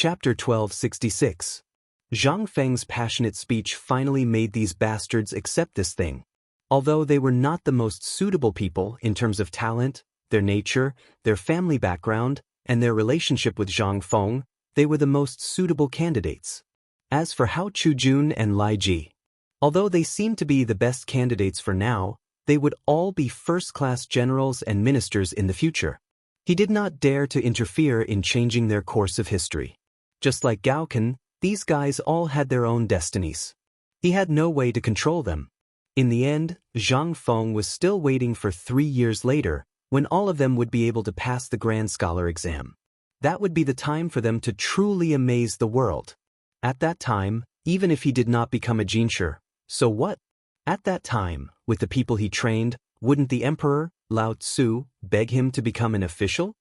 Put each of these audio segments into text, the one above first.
Chapter 1266. Zhang Feng's passionate speech finally made these bastards accept this thing. Although they were not the most suitable people in terms of talent, their nature, their family background, and their relationship with Zhang Feng, they were the most suitable candidates. As for Hao Chujun and Lai Ji, although they seemed to be the best candidates for now, they would all be first-class generals and ministers in the future. He did not dare to interfere in changing their course of history. Just like Gao Can, these guys all had their own destinies. He had no way to control them. In the end, Zhang Feng was still waiting for 3 years later, when all of them would be able to pass the Grand Scholar exam. That would be the time for them to truly amaze the world. At that time, even if he did not become a Jinsher, so what? At that time, with the people he trained, wouldn't the Emperor, Lao Tzu, beg him to become an official?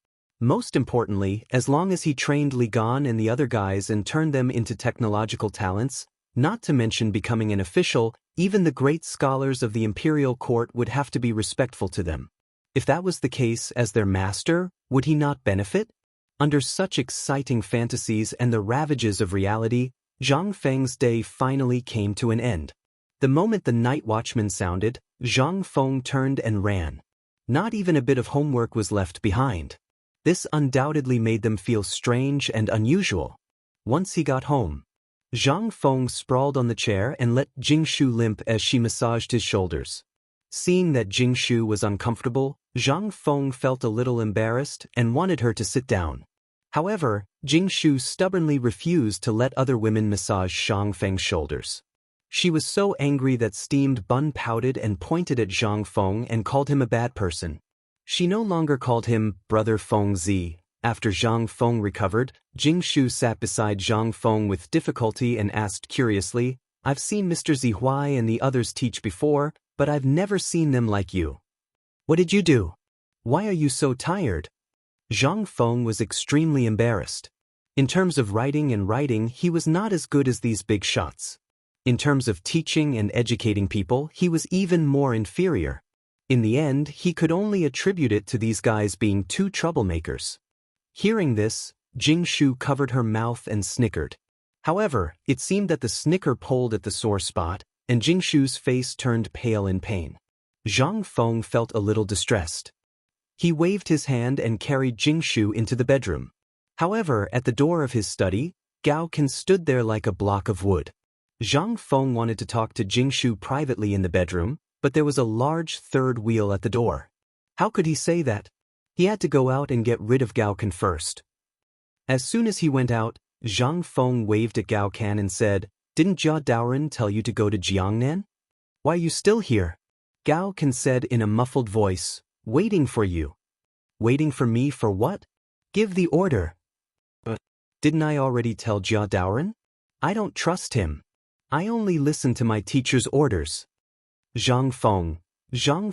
Most importantly, as long as he trained Li Gan and the other guys and turned them into technological talents, not to mention becoming an official, even the great scholars of the imperial court would have to be respectful to them. If that was the case as their master, would he not benefit? Under such exciting fantasies and the ravages of reality, Zhang Feng's day finally came to an end. The moment the night watchman sounded, Zhang Feng turned and ran. Not even a bit of homework was left behind. This undoubtedly made them feel strange and unusual. Once he got home, Zhang Feng sprawled on the chair and let Jingshu limp as she massaged his shoulders. Seeing that Jingshu was uncomfortable, Zhang Feng felt a little embarrassed and wanted her to sit down. However, Jingshu stubbornly refused to let other women massage Zhang Feng's shoulders. She was so angry that Steamed Bun pouted and pointed at Zhang Feng and called him a bad person. She no longer called him Brother Feng Zi. After Zhang Feng recovered, Jingshu sat beside Zhang Feng with difficulty and asked curiously, "I've seen Mr. Zihuai and the others teach before, but I've never seen them like you. What did you do? Why are you so tired?" Zhang Feng was extremely embarrassed. In terms of writing, he was not as good as these big shots. In terms of teaching and educating people, he was even more inferior. In the end, he could only attribute it to these guys being two troublemakers. Hearing this, Jingshu covered her mouth and snickered. However, it seemed that the snicker pulled at the sore spot, and Jingshu's face turned pale in pain. Zhang Feng felt a little distressed. He waved his hand and carried Jingshu into the bedroom. However, at the door of his study, Gao Can stood there like a block of wood. Zhang Feng wanted to talk to Jingshu privately in the bedroom, but there was a large third wheel at the door. How could he say that? He had to go out and get rid of Gao Can first. As soon as he went out, Zhang Feng waved at Gao Can and said, "Didn't Jia Daoren tell you to go to Jiangnan? Why are you still here?" Gao Can said in a muffled voice, "Waiting for you." "Waiting for me for what? Give the order." "But didn't I already tell Jia Daoren? I don't trust him. I only listen to my teacher's orders." Zhang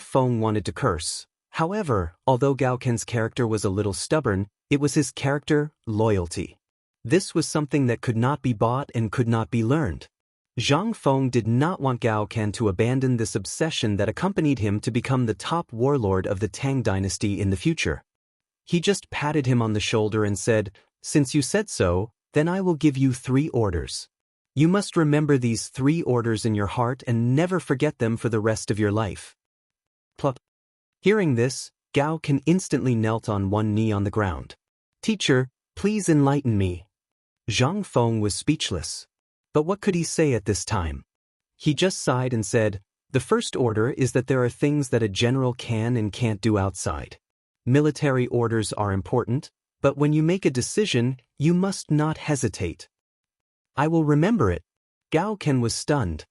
Feng wanted to curse. However, although Gao Can's character was a little stubborn, it was his character, loyalty. This was something that could not be bought and could not be learned. Zhang Feng did not want Gao Can to abandon this obsession that accompanied him to become the top warlord of the Tang dynasty in the future. He just patted him on the shoulder and said, "Since you said so, then I will give you 3 orders. You must remember these 3 orders in your heart and never forget them for the rest of your life." Plop. Hearing this, Gao Can instantly knelt on one knee on the ground. "Teacher, please enlighten me." Zhang Feng was speechless. But what could he say at this time? He just sighed and said, "The first order is that there are things that a general can and can't do outside. Military orders are important, but when you make a decision, you must not hesitate." "I will remember it." Gao Can was stunned.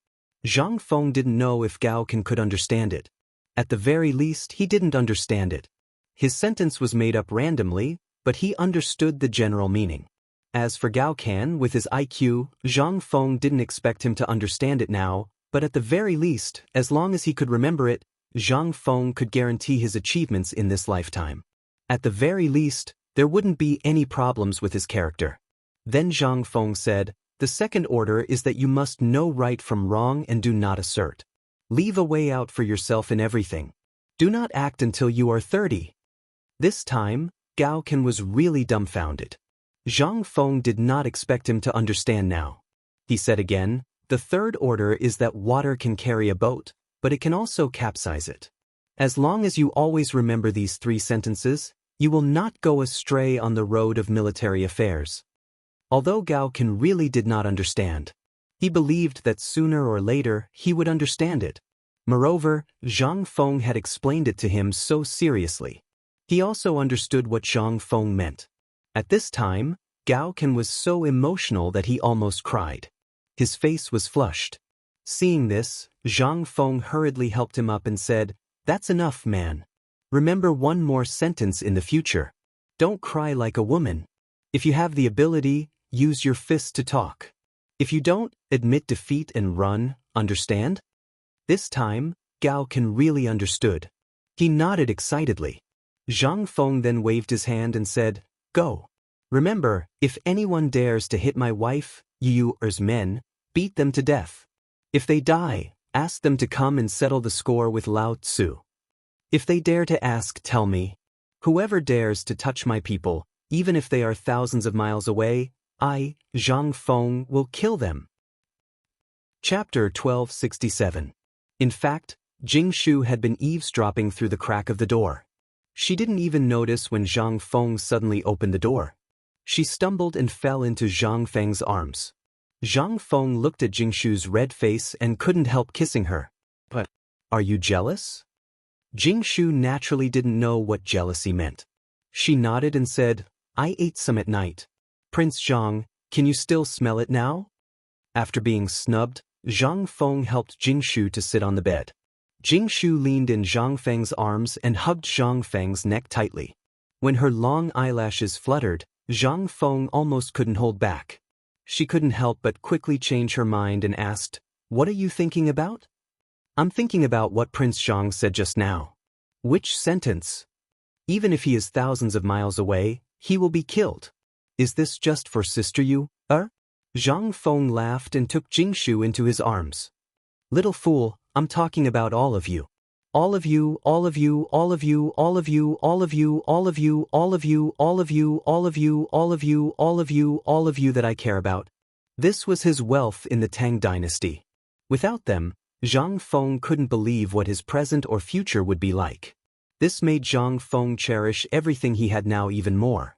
Zhang Feng didn't know if Gao Can could understand it. At the very least, he didn't understand it. His sentence was made up randomly, but he understood the general meaning. As for Gao Can, with his IQ, Zhang Feng didn't expect him to understand it now, but at the very least, as long as he could remember it, Zhang Feng could guarantee his achievements in this lifetime. At the very least, there wouldn't be any problems with his character. Then Zhang Feng said, "The second order is that you must know right from wrong and do not assert. Leave a way out for yourself in everything. Do not act until you are 30. This time, Gao Can was really dumbfounded. Zhang Feng did not expect him to understand now. He said again, "The third order is that water can carry a boat, but it can also capsize it. As long as you always remember these 3 sentences, you will not go astray on the road of military affairs." Although Gao Can really did not understand, he believed that sooner or later he would understand it. Moreover, Zhang Feng had explained it to him so seriously. He also understood what Zhang Feng meant. At this time, Gao Can was so emotional that he almost cried. His face was flushed. Seeing this, Zhang Feng hurriedly helped him up and said, "That's enough, man. Remember one more sentence in the future. Don't cry like a woman. If you have the ability, use your fists to talk. If you don't, admit defeat and run, understand?" This time, Gao Can really understood. He nodded excitedly. Zhang Feng then waved his hand and said, "Go. Remember, if anyone dares to hit my wife, you's men, beat them to death. If they die, ask them to come and settle the score with Lao Tzu. If they dare to ask, tell me. Whoever dares to touch my people, even if they are thousands of miles away, I, Zhang Feng, will kill them." Chapter 1267. In fact, Jing Shu had been eavesdropping through the crack of the door. She didn't even notice when Zhang Feng suddenly opened the door. She stumbled and fell into Zhang Feng's arms. Zhang Feng looked at Jing Shu's red face and couldn't help kissing her. "But, are you jealous?" Jing Shu naturally didn't know what jealousy meant. She nodded and said, "I ate some at night. Prince Zhang, can you still smell it now?" After being snubbed, Zhang Feng helped Jing Shu to sit on the bed. Jing Shu leaned in Zhang Feng's arms and hugged Zhang Feng's neck tightly. When her long eyelashes fluttered, Zhang Feng almost couldn't hold back. She couldn't help but quickly change her mind and asked, "What are you thinking about?" "I'm thinking about what Prince Zhang said just now." "Which sentence?" "Even if he is thousands of miles away, he will be killed. Is this just for sister you, Zhang Feng laughed and took Jing Shu into his arms. "Little fool, I'm talking about all of you. All of you, all of you, all of you, all of you, all of you, all of you, all of you, all of you, all of you, all of you, all of you, all of you that I care about." This was his wealth in the Tang dynasty. Without them, Zhang Feng couldn't believe what his present or future would be like. This made Zhang Feng cherish everything he had now even more.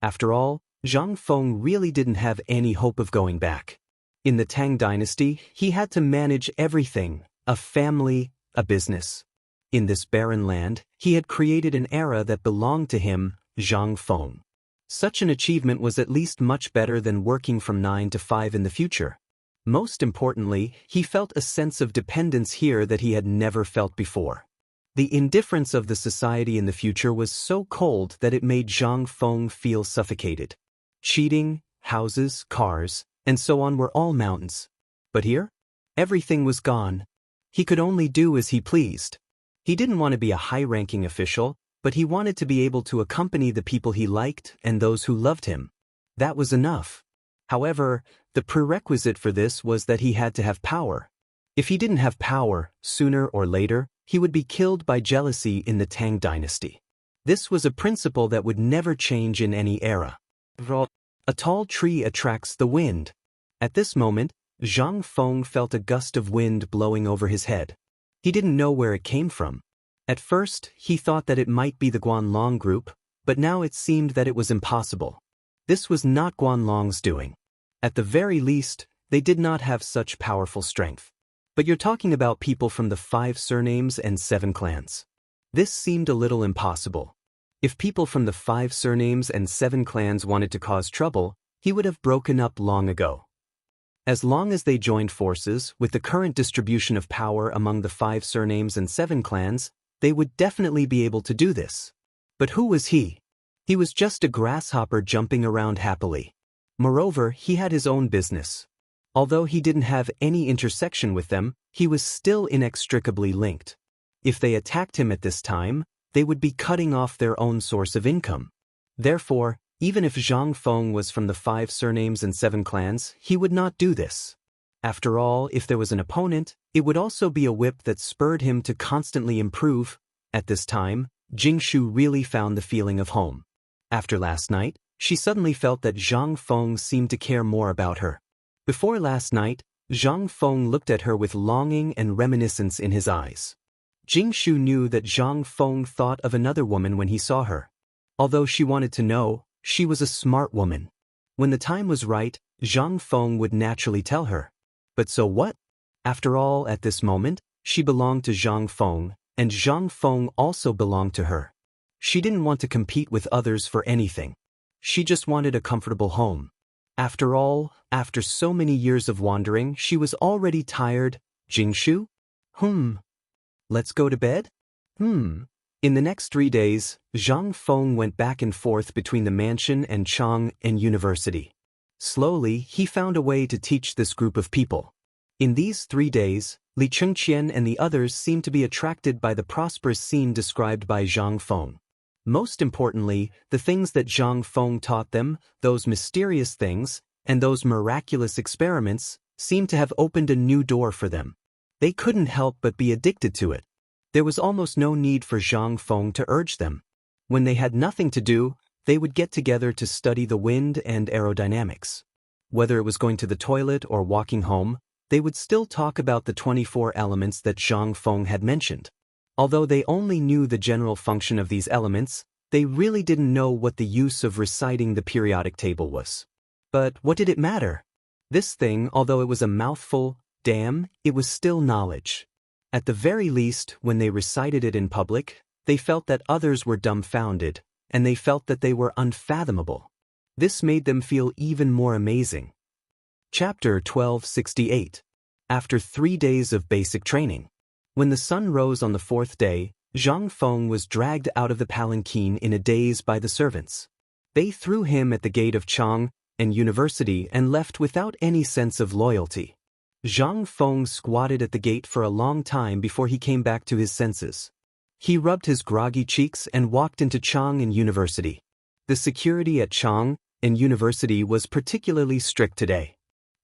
After all, Zhang Feng really didn't have any hope of going back. In the Tang dynasty, he had to manage everything, a family, a business. In this barren land, he had created an era that belonged to him, Zhang Feng. Such an achievement was at least much better than working from 9 to 5 in the future. Most importantly, he felt a sense of dependence here that he had never felt before. The indifference of the society in the future was so cold that it made Zhang Feng feel suffocated. Cheating, houses, cars, and so on were all mountains. But here, everything was gone. He could only do as he pleased. He didn't want to be a high-ranking official, but he wanted to be able to accompany the people he liked and those who loved him. That was enough. However, the prerequisite for this was that he had to have power. If he didn't have power, sooner or later, he would be killed by jealousy in the Tang dynasty. This was a principle that would never change in any era. A tall tree attracts the wind. At this moment, Zhang Feng felt a gust of wind blowing over his head. He didn't know where it came from. At first, he thought that it might be the Guanlong group, but now it seemed that it was impossible. This was not Guanlong's doing. At the very least, they did not have such powerful strength. But you're talking about people from the 5 surnames and 7 clans. This seemed a little impossible. If people from the 5 surnames and 7 clans wanted to cause trouble, he would have broken up long ago. As long as they joined forces with the current distribution of power among the 5 surnames and 7 clans, they would definitely be able to do this. But who was he? He was just a grasshopper jumping around happily. Moreover, he had his own business. Although he didn't have any intersection with them, he was still inextricably linked. If they attacked him at this time, they would be cutting off their own source of income. Therefore, even if Zhang Feng was from the 5 surnames and 7 clans, he would not do this. After all, if there was an opponent, it would also be a whip that spurred him to constantly improve. At this time, Jing Shu really found the feeling of home. After last night, She suddenly felt that Zhang Feng seemed to care more about her. Before last night, Zhang Feng looked at her with longing and reminiscence in his eyes. Jingshu knew that Zhang Feng thought of another woman when he saw her. Although she wanted to know, she was a smart woman. When the time was right, Zhang Feng would naturally tell her. But so what? After all, at this moment, she belonged to Zhang Feng, and Zhang Feng also belonged to her. She didn't want to compete with others for anything. She just wanted a comfortable home. After all, after so many years of wandering, she was already tired. Jingshu? Let's go to bed? In the next 3 days, Zhang Feng went back and forth between the mansion and Chang'an University. Slowly, he found a way to teach this group of people. In these 3 days, Li Chengqian and the others seemed to be attracted by the prosperous scene described by Zhang Feng. Most importantly, the things that Zhang Feng taught them, those mysterious things, and those miraculous experiments, seemed to have opened a new door for them. They couldn't help but be addicted to it. There was almost no need for Zhang Feng to urge them. When they had nothing to do, they would get together to study the wind and aerodynamics. Whether it was going to the toilet or walking home, they would still talk about the 24 elements that Zhang Feng had mentioned. Although they only knew the general function of these elements, they really didn't know what the use of reciting the periodic table was. But what did it matter? This thing, although it was a mouthful, damn, it was still knowledge. At the very least, when they recited it in public, they felt that others were dumbfounded, and they felt that they were unfathomable. This made them feel even more amazing. Chapter 1268. After 3 days of basic training. When the sun rose on the 4th day, Zhang Feng was dragged out of the palanquin in a daze by the servants. They threw him at the gate of Chang'an University and left without any sense of loyalty. Zhang Feng squatted at the gate for a long time before he came back to his senses. He rubbed his groggy cheeks and walked into Chang'an University. The security at Chang'an University was particularly strict today.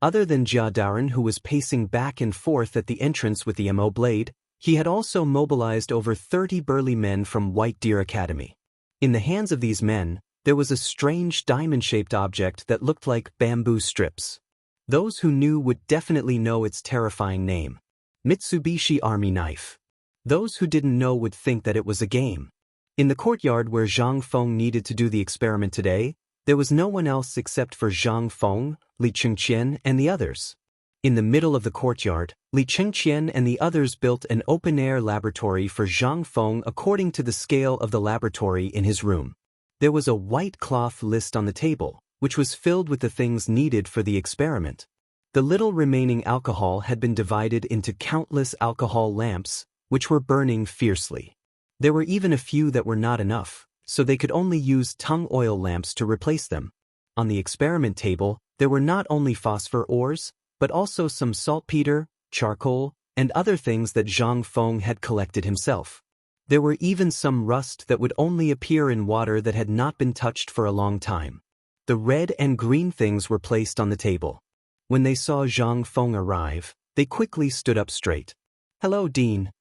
Other than Jia Daren, who was pacing back and forth at the entrance with the MO blade, he had also mobilized over 30 burly men from White Deer Academy. In the hands of these men, there was a strange diamond-shaped object that looked like bamboo strips. Those who knew would definitely know its terrifying name: Mitsubishi Army Knife. Those who didn't know would think that it was a game. In the courtyard where Zhang Feng needed to do the experiment today, there was no one else except for Zhang Feng, Li Chengqian, and the others. In the middle of the courtyard, Li Chengqian and the others built an open-air laboratory for Zhang Feng according to the scale of the laboratory in his room. There was a white cloth list on the table, which was filled with the things needed for the experiment. The little remaining alcohol had been divided into countless alcohol lamps, which were burning fiercely. There were even a few that were not enough, so they could only use tung oil lamps to replace them. On the experiment table, there were not only phosphor ores, but also some saltpeter, charcoal, and other things that Zhang Feng had collected himself. There were even some rust that would only appear in water that had not been touched for a long time. The red and green things were placed on the table. When they saw Zhang Feng arrive, they quickly stood up straight. "Hello, Dean."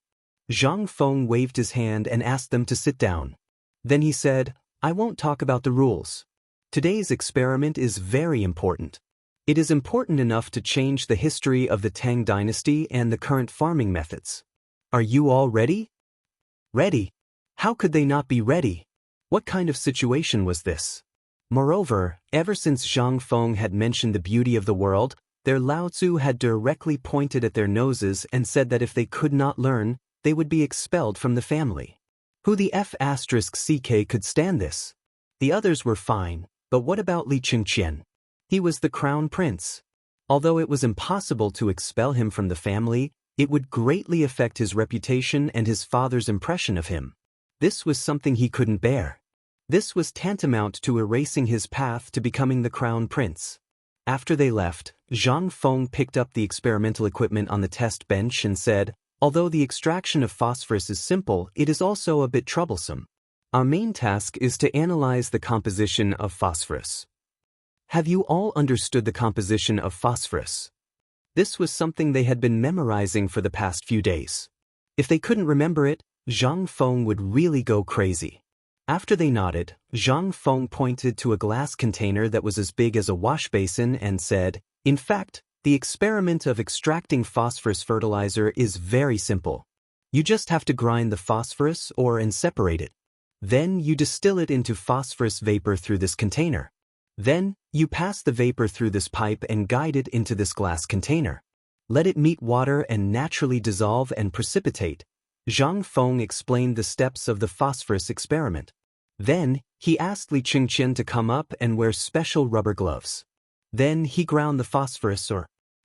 Zhang Feng waved his hand and asked them to sit down. Then he said, "I won't talk about the rules. Today's experiment is very important. It is important enough to change the history of the Tang dynasty and the current farming methods. Are you all ready?" Ready? How could they not be ready? What kind of situation was this? Moreover, ever since Zhang Feng had mentioned the beauty of the world, their Lao Tzu had directly pointed at their noses and said that if they could not learn, they would be expelled from the family. Who the F***ck could stand this? The others were fine, but what about Li Chengqian? He was the crown prince. Although it was impossible to expel him from the family, it would greatly affect his reputation and his father's impression of him. This was something he couldn't bear. This was tantamount to erasing his path to becoming the crown prince. After they left, Zhang Feng picked up the experimental equipment on the test bench and said, "Although the extraction of phosphorus is simple, it is also a bit troublesome. Our main task is to analyze the composition of phosphorus." Have you all understood the composition of phosphorus? This was something they had been memorizing for the past few days. If they couldn't remember it, Zhang Feng would really go crazy. After they nodded, Zhang Feng pointed to a glass container that was as big as a wash basin and said, "In fact, the experiment of extracting phosphorus fertilizer is very simple. You just have to grind the phosphorus and separate it. Then you distill it into phosphorus vapor through this container. Then, you pass the vapor through this pipe and guide it into this glass container. Let it meet water and naturally dissolve and precipitate." Zhang Feng explained the steps of the phosphorus experiment. Then, he asked Li Chengqian to come up and wear special rubber gloves. Then he ground the phosphorus.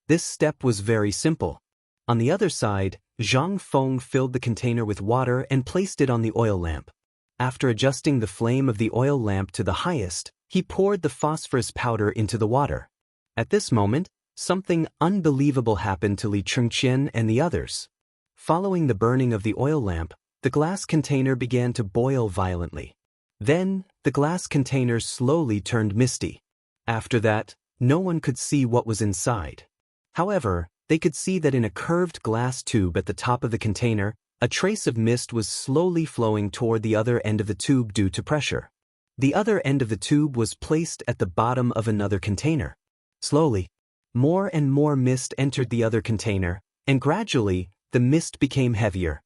This step was very simple. On the other side, Zhang Feng filled the container with water and placed it on the oil lamp. After adjusting the flame of the oil lamp to the highest, he poured the phosphorus powder into the water. At this moment, something unbelievable happened to Li Chengqian and the others. Following the burning of the oil lamp, the glass container began to boil violently. Then, the glass container slowly turned misty. After that, no one could see what was inside. However, they could see that in a curved glass tube at the top of the container, a trace of mist was slowly flowing toward the other end of the tube due to pressure. The other end of the tube was placed at the bottom of another container. Slowly, more and more mist entered the other container, and gradually, the mist became heavier.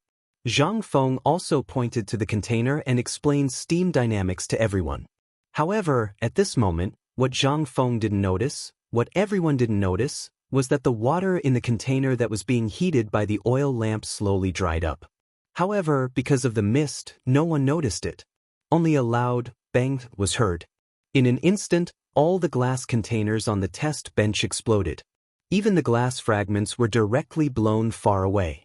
Zhang Feng also pointed to the container and explained steam dynamics to everyone. However, at this moment, what Zhang Feng didn't notice, what everyone didn't notice, was that the water in the container that was being heated by the oil lamp slowly dried up. However, because of the mist, no one noticed it. Only a loud bang was heard. In an instant, all the glass containers on the test bench exploded. Even the glass fragments were directly blown far away.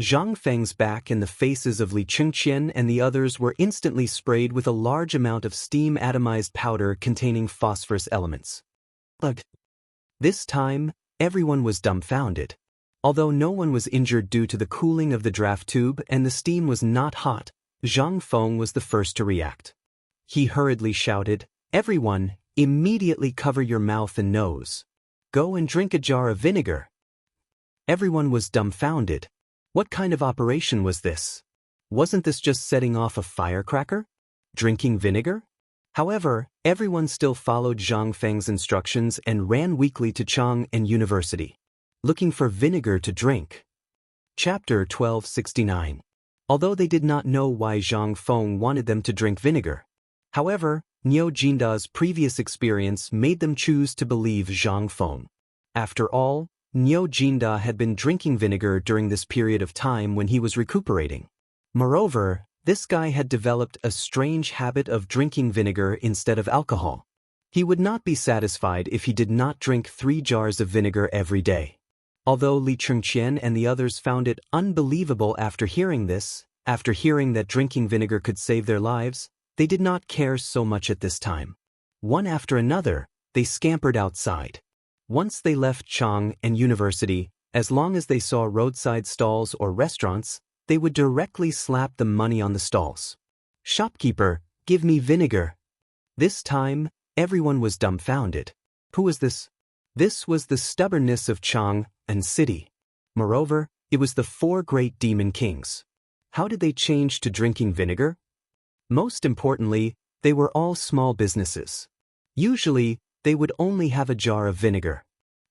Zhang Feng's back and the faces of Li Chengqian and the others were instantly sprayed with a large amount of steam atomized powder containing phosphorus elements. This time, everyone was dumbfounded. Although no one was injured due to the cooling of the draft tube and the steam was not hot, Zhang Feng was the first to react. He hurriedly shouted, "Everyone, immediately cover your mouth and nose. Go and drink a jar of vinegar." Everyone was dumbfounded. What kind of operation was this? Wasn't this just setting off a firecracker? Drinking vinegar? However, everyone still followed Zhang Feng's instructions and ran weakly to Chang'an University, looking for vinegar to drink. Chapter 1269. Although they did not know why Zhang Feng wanted them to drink vinegar. However, Niu Jinda's previous experience made them choose to believe Zhang Feng. After all, Niu Jinda had been drinking vinegar during this period of time when he was recuperating. Moreover, this guy had developed a strange habit of drinking vinegar instead of alcohol. He would not be satisfied if he did not drink 3 jars of vinegar every day. Although Li Chengqian and the others found it unbelievable after hearing this, after hearing that drinking vinegar could save their lives, they did not care so much at this time. One after another, they scampered outside. Once they left Chang'an University, as long as they saw roadside stalls or restaurants, they would directly slap the money on the stalls. "Shopkeeper, give me vinegar." This time, everyone was dumbfounded. Who was this? This was the stubbornness of Chang'an City. Moreover, it was the 4 great demon kings. How did they change to drinking vinegar? Most importantly, they were all small businesses. Usually, they would only have a jar of vinegar.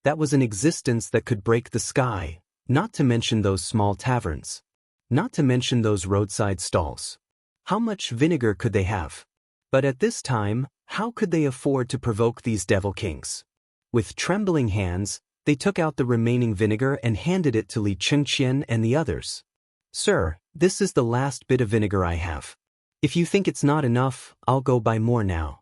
That was an existence that could break the sky, not to mention those small taverns. Not to mention those roadside stalls. How much vinegar could they have? But at this time, how could they afford to provoke these devil kings? With trembling hands, they took out the remaining vinegar and handed it to Li Chengqian and the others. "Sir, this is the last bit of vinegar I have. If you think it's not enough, I'll go buy more now."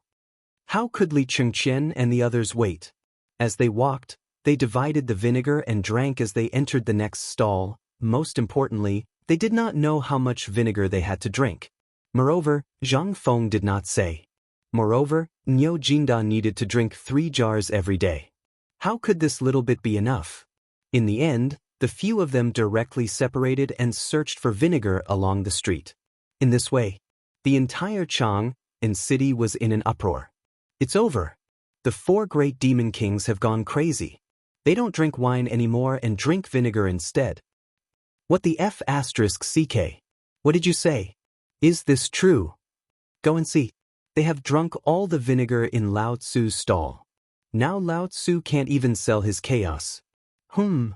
How could Li Chengqian and the others wait? As they walked, they divided the vinegar and drank as they entered the next stall. Most importantly, they did not know how much vinegar they had to drink. Moreover, Zhang Feng did not say. Moreover, Niu Jinda needed to drink 3 jars every day. How could this little bit be enough? In the end, the few of them directly separated and searched for vinegar along the street. In this way, the entire Chang'an city was in an uproar. It's over. The 4 great demon kings have gone crazy. They don't drink wine anymore and drink vinegar instead. What the F***? What did you say? Is this true? Go and see. They have drunk all the vinegar in Lao Tzu's stall. Now Lao Tzu can't even sell his chaos. On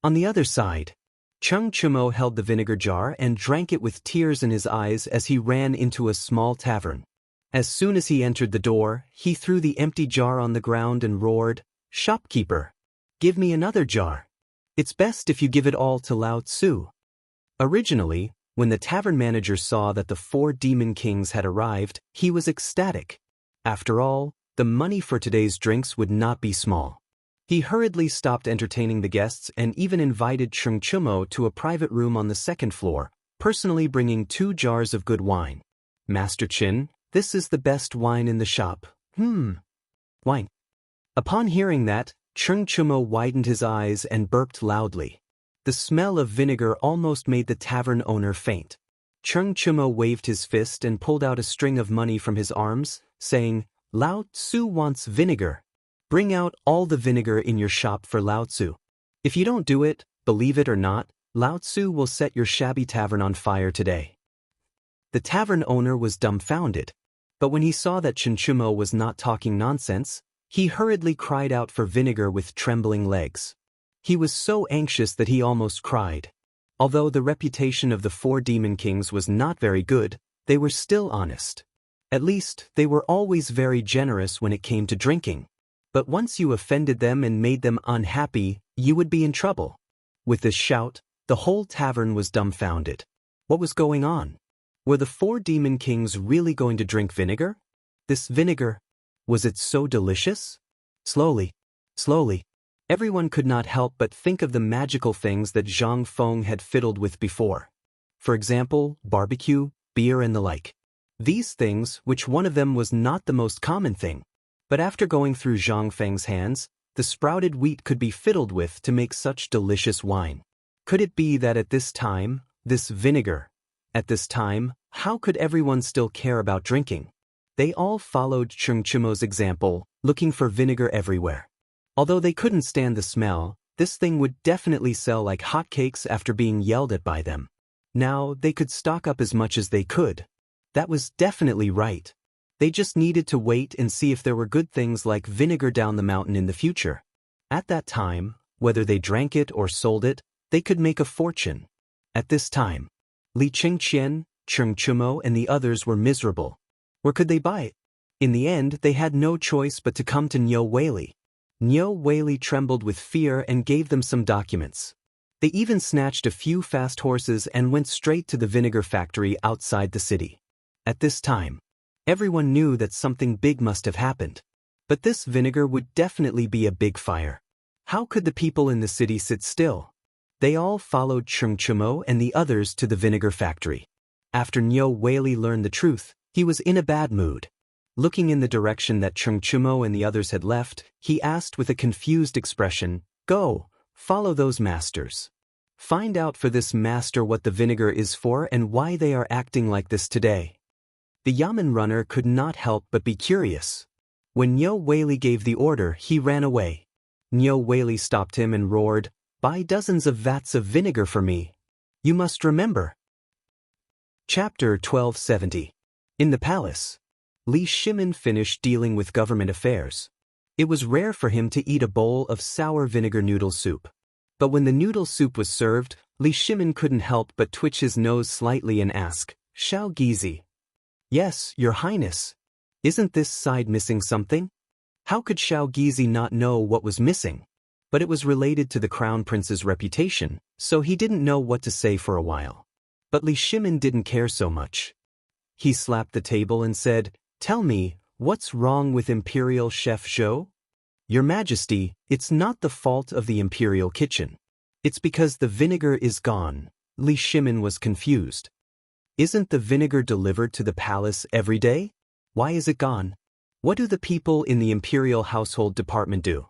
the other side, Cheng Chumo held the vinegar jar and drank it with tears in his eyes as he ran into a small tavern. As soon as he entered the door, he threw the empty jar on the ground and roared, "Shopkeeper, give me another jar. It's best if you give it all to Lao Tzu." Originally, when the tavern manager saw that the 4 demon kings had arrived, he was ecstatic. After all, the money for today's drinks would not be small. He hurriedly stopped entertaining the guests and even invited Cheng Chumo to a private room on the 2nd floor, personally bringing 2 jars of good wine. "Master Chin, this is the best wine in the shop." Wine. Upon hearing that, Cheng Chumo widened his eyes and burped loudly. The smell of vinegar almost made the tavern owner faint. Cheng Chumo waved his fist and pulled out a string of money from his arms, saying, "Lao Tzu wants vinegar. Bring out all the vinegar in your shop for Lao Tzu. If you don't do it, believe it or not, Lao Tzu will set your shabby tavern on fire today." The tavern owner was dumbfounded. But when he saw that Cheng Chumo was not talking nonsense, he hurriedly cried out for vinegar with trembling legs. He was so anxious that he almost cried. Although the reputation of the 4 demon kings was not very good, they were still honest. At least, they were always very generous when it came to drinking. But once you offended them and made them unhappy, you would be in trouble. With this shout, the whole tavern was dumbfounded. What was going on? Were the 4 demon kings really going to drink vinegar? This vinegar, was it so delicious? Slowly, everyone could not help but think of the magical things that Zhang Feng had fiddled with before. For example, barbecue, beer and the like. These things, which one of them was not the most common thing. But after going through Zhang Feng's hands, the sprouted wheat could be fiddled with to make such delicious wine. Could it be that at this time, how could everyone still care about drinking? They all followed Cheng Chumo's example, looking for vinegar everywhere. Although they couldn't stand the smell, this thing would definitely sell like hotcakes after being yelled at by them. Now, they could stock up as much as they could. That was definitely right. They just needed to wait and see if there were good things like vinegar down the mountain in the future. At that time, whether they drank it or sold it, they could make a fortune. At this time, Li Chengqian, Cheng Chumo and the others were miserable. Where could they buy it? In the end, they had no choice but to come to Niu Weili. Niu Weili trembled with fear and gave them some documents. They even snatched a few fast horses and went straight to the vinegar factory outside the city. At this time, everyone knew that something big must have happened. But this vinegar would definitely be a big fire. How could the people in the city sit still? They all followed Cheng Chumo and the others to the vinegar factory. After Niu Weili learned the truth, he was in a bad mood. Looking in the direction that Cheng Chumo and the others had left, he asked with a confused expression, "Go, follow those masters. Find out for this master what the vinegar is for and why they are acting like this today." The yamen runner could not help but be curious. When Niu Weili gave the order, he ran away. Niu Weili stopped him and roared, "Buy dozens of vats of vinegar for me. You must remember." Chapter 1270. In the palace, Li Shimin finished dealing with government affairs. It was rare for him to eat a bowl of sour vinegar noodle soup. But when the noodle soup was served, Li Shimin couldn't help but twitch his nose slightly and ask, "Shao Gizi." "Yes, Your Highness. Isn't this side missing something?" How could Shao Gizi not know what was missing? But it was related to the crown prince's reputation, so he didn't know what to say for a while. But Li Shimin didn't care so much. He slapped the table and said, "Tell me, what's wrong with Imperial Chef Zhou?" "Your Majesty, it's not the fault of the Imperial kitchen. It's because the vinegar is gone." Li Shimin was confused. "Isn't the vinegar delivered to the palace every day? Why is it gone? What do the people in the Imperial Household Department do?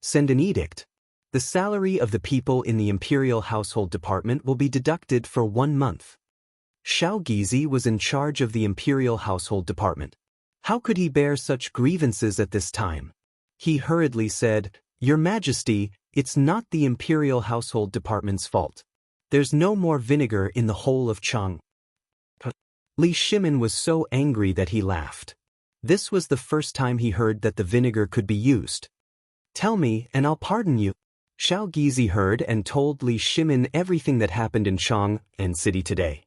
Send an edict. The salary of the people in the Imperial Household Department will be deducted for 1 month." Shao Gizi was in charge of the Imperial Household Department. How could he bear such grievances at this time? He hurriedly said, "Your Majesty, it's not the Imperial Household Department's fault. There's no more vinegar in the whole of Chang'an. Li Shimin was so angry that he laughed. This was the first time he heard that the vinegar could be used. "Tell me, and I'll pardon you." Xiao Gizi heard and told Li Shimin everything that happened in Chang'an city today.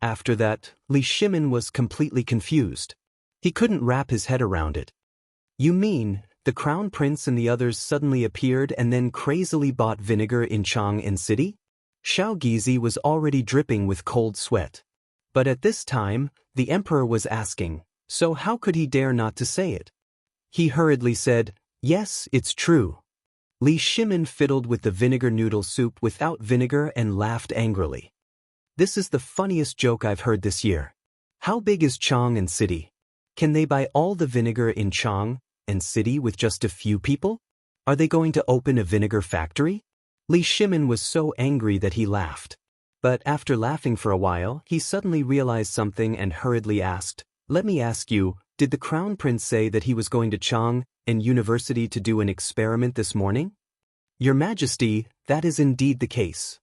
After that, Li Shimin was completely confused. He couldn't wrap his head around it. "You mean, the crown prince and the others suddenly appeared and then crazily bought vinegar in Chang'an city?" Xiao Gizi was already dripping with cold sweat. But at this time, the emperor was asking, so how could he dare not to say it? He hurriedly said, "Yes, it's true." Li Shimin fiddled with the vinegar noodle soup without vinegar and laughed angrily. "This is the funniest joke I've heard this year. How big is Chang'an city? Can they buy all the vinegar in Chang'an city with just a few people? Are they going to open a vinegar factory?" Li Shimin was so angry that he laughed. But after laughing for a while, he suddenly realized something and hurriedly asked, "Let me ask you, did the crown prince say that he was going to Chang'an University to do an experiment this morning?" "Your Majesty, that is indeed the case."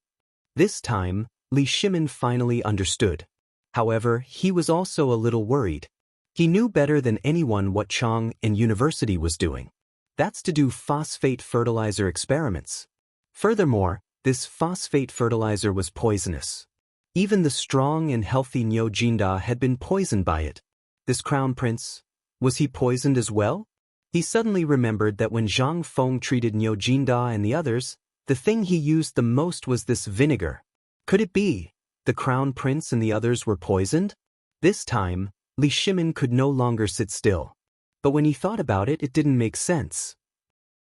This time, Li Shimin finally understood. However, he was also a little worried. He knew better than anyone what Chang'an University was doing. That's to do phosphate fertilizer experiments. Furthermore, this phosphate fertilizer was poisonous. Even the strong and healthy Niu Jinda had been poisoned by it. This crown prince, was he poisoned as well? He suddenly remembered that when Zhang Feng treated Niu Jinda and the others, the thing he used the most was this vinegar. Could it be the crown prince and the others were poisoned? This time, Li Shimin could no longer sit still. But when he thought about it, it didn't make sense.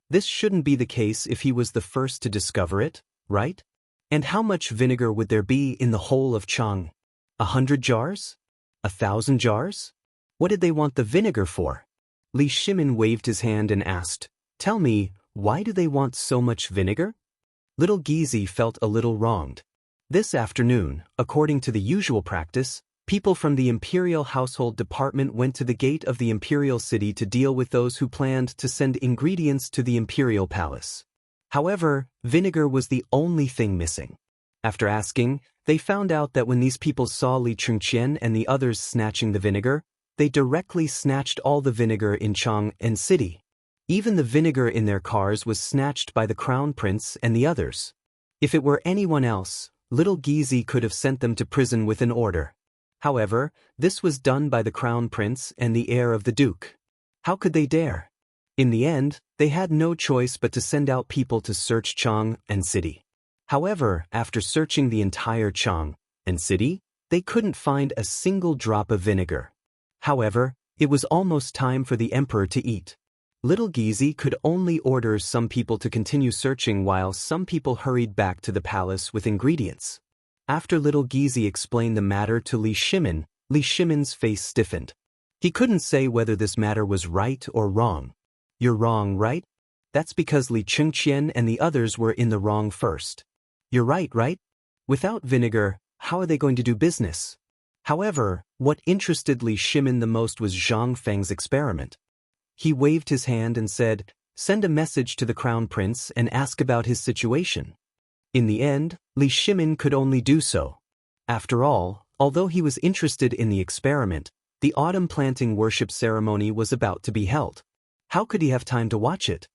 This shouldn't be the case if he was the first to discover it, right? And how much vinegar would there be in the whole of Chang'an? 100 jars? 1,000 jars? What did they want the vinegar for? Li Shimin waved his hand and asked, "Tell me, why do they want so much vinegar?" Little Gizi felt a little wronged. This afternoon, according to the usual practice, people from the Imperial Household Department went to the gate of the Imperial City to deal with those who planned to send ingredients to the Imperial Palace. However, vinegar was the only thing missing. After asking, they found out that when these people saw Li Chengqian and the others snatching the vinegar, they directly snatched all the vinegar in Chang'an city. Even the vinegar in their cars was snatched by the crown prince and the others. If it were anyone else, little Gizi could have sent them to prison with an order. However, this was done by the crown prince and the heir of the duke. How could they dare? In the end, they had no choice but to send out people to search Chang'an city. However, after searching the entire Chang'an city, they couldn't find a single drop of vinegar. However, it was almost time for the emperor to eat. Little Gizi could only order some people to continue searching while some people hurried back to the palace with ingredients. After little Gizi explained the matter to Li Shimin, Li Shimin's face stiffened. He couldn't say whether this matter was right or wrong. "You're wrong, right? That's because Li Chengqian and the others were in the wrong first. You're right, right? Without vinegar, how are they going to do business?" However, what interested Li Shimin the most was Zhang Feng's experiment. He waved his hand and said, "Send a message to the crown prince and ask about his situation." In the end, Li Shimin could only do so. After all, although he was interested in the experiment, the autumn planting worship ceremony was about to be held. How could he have time to watch it?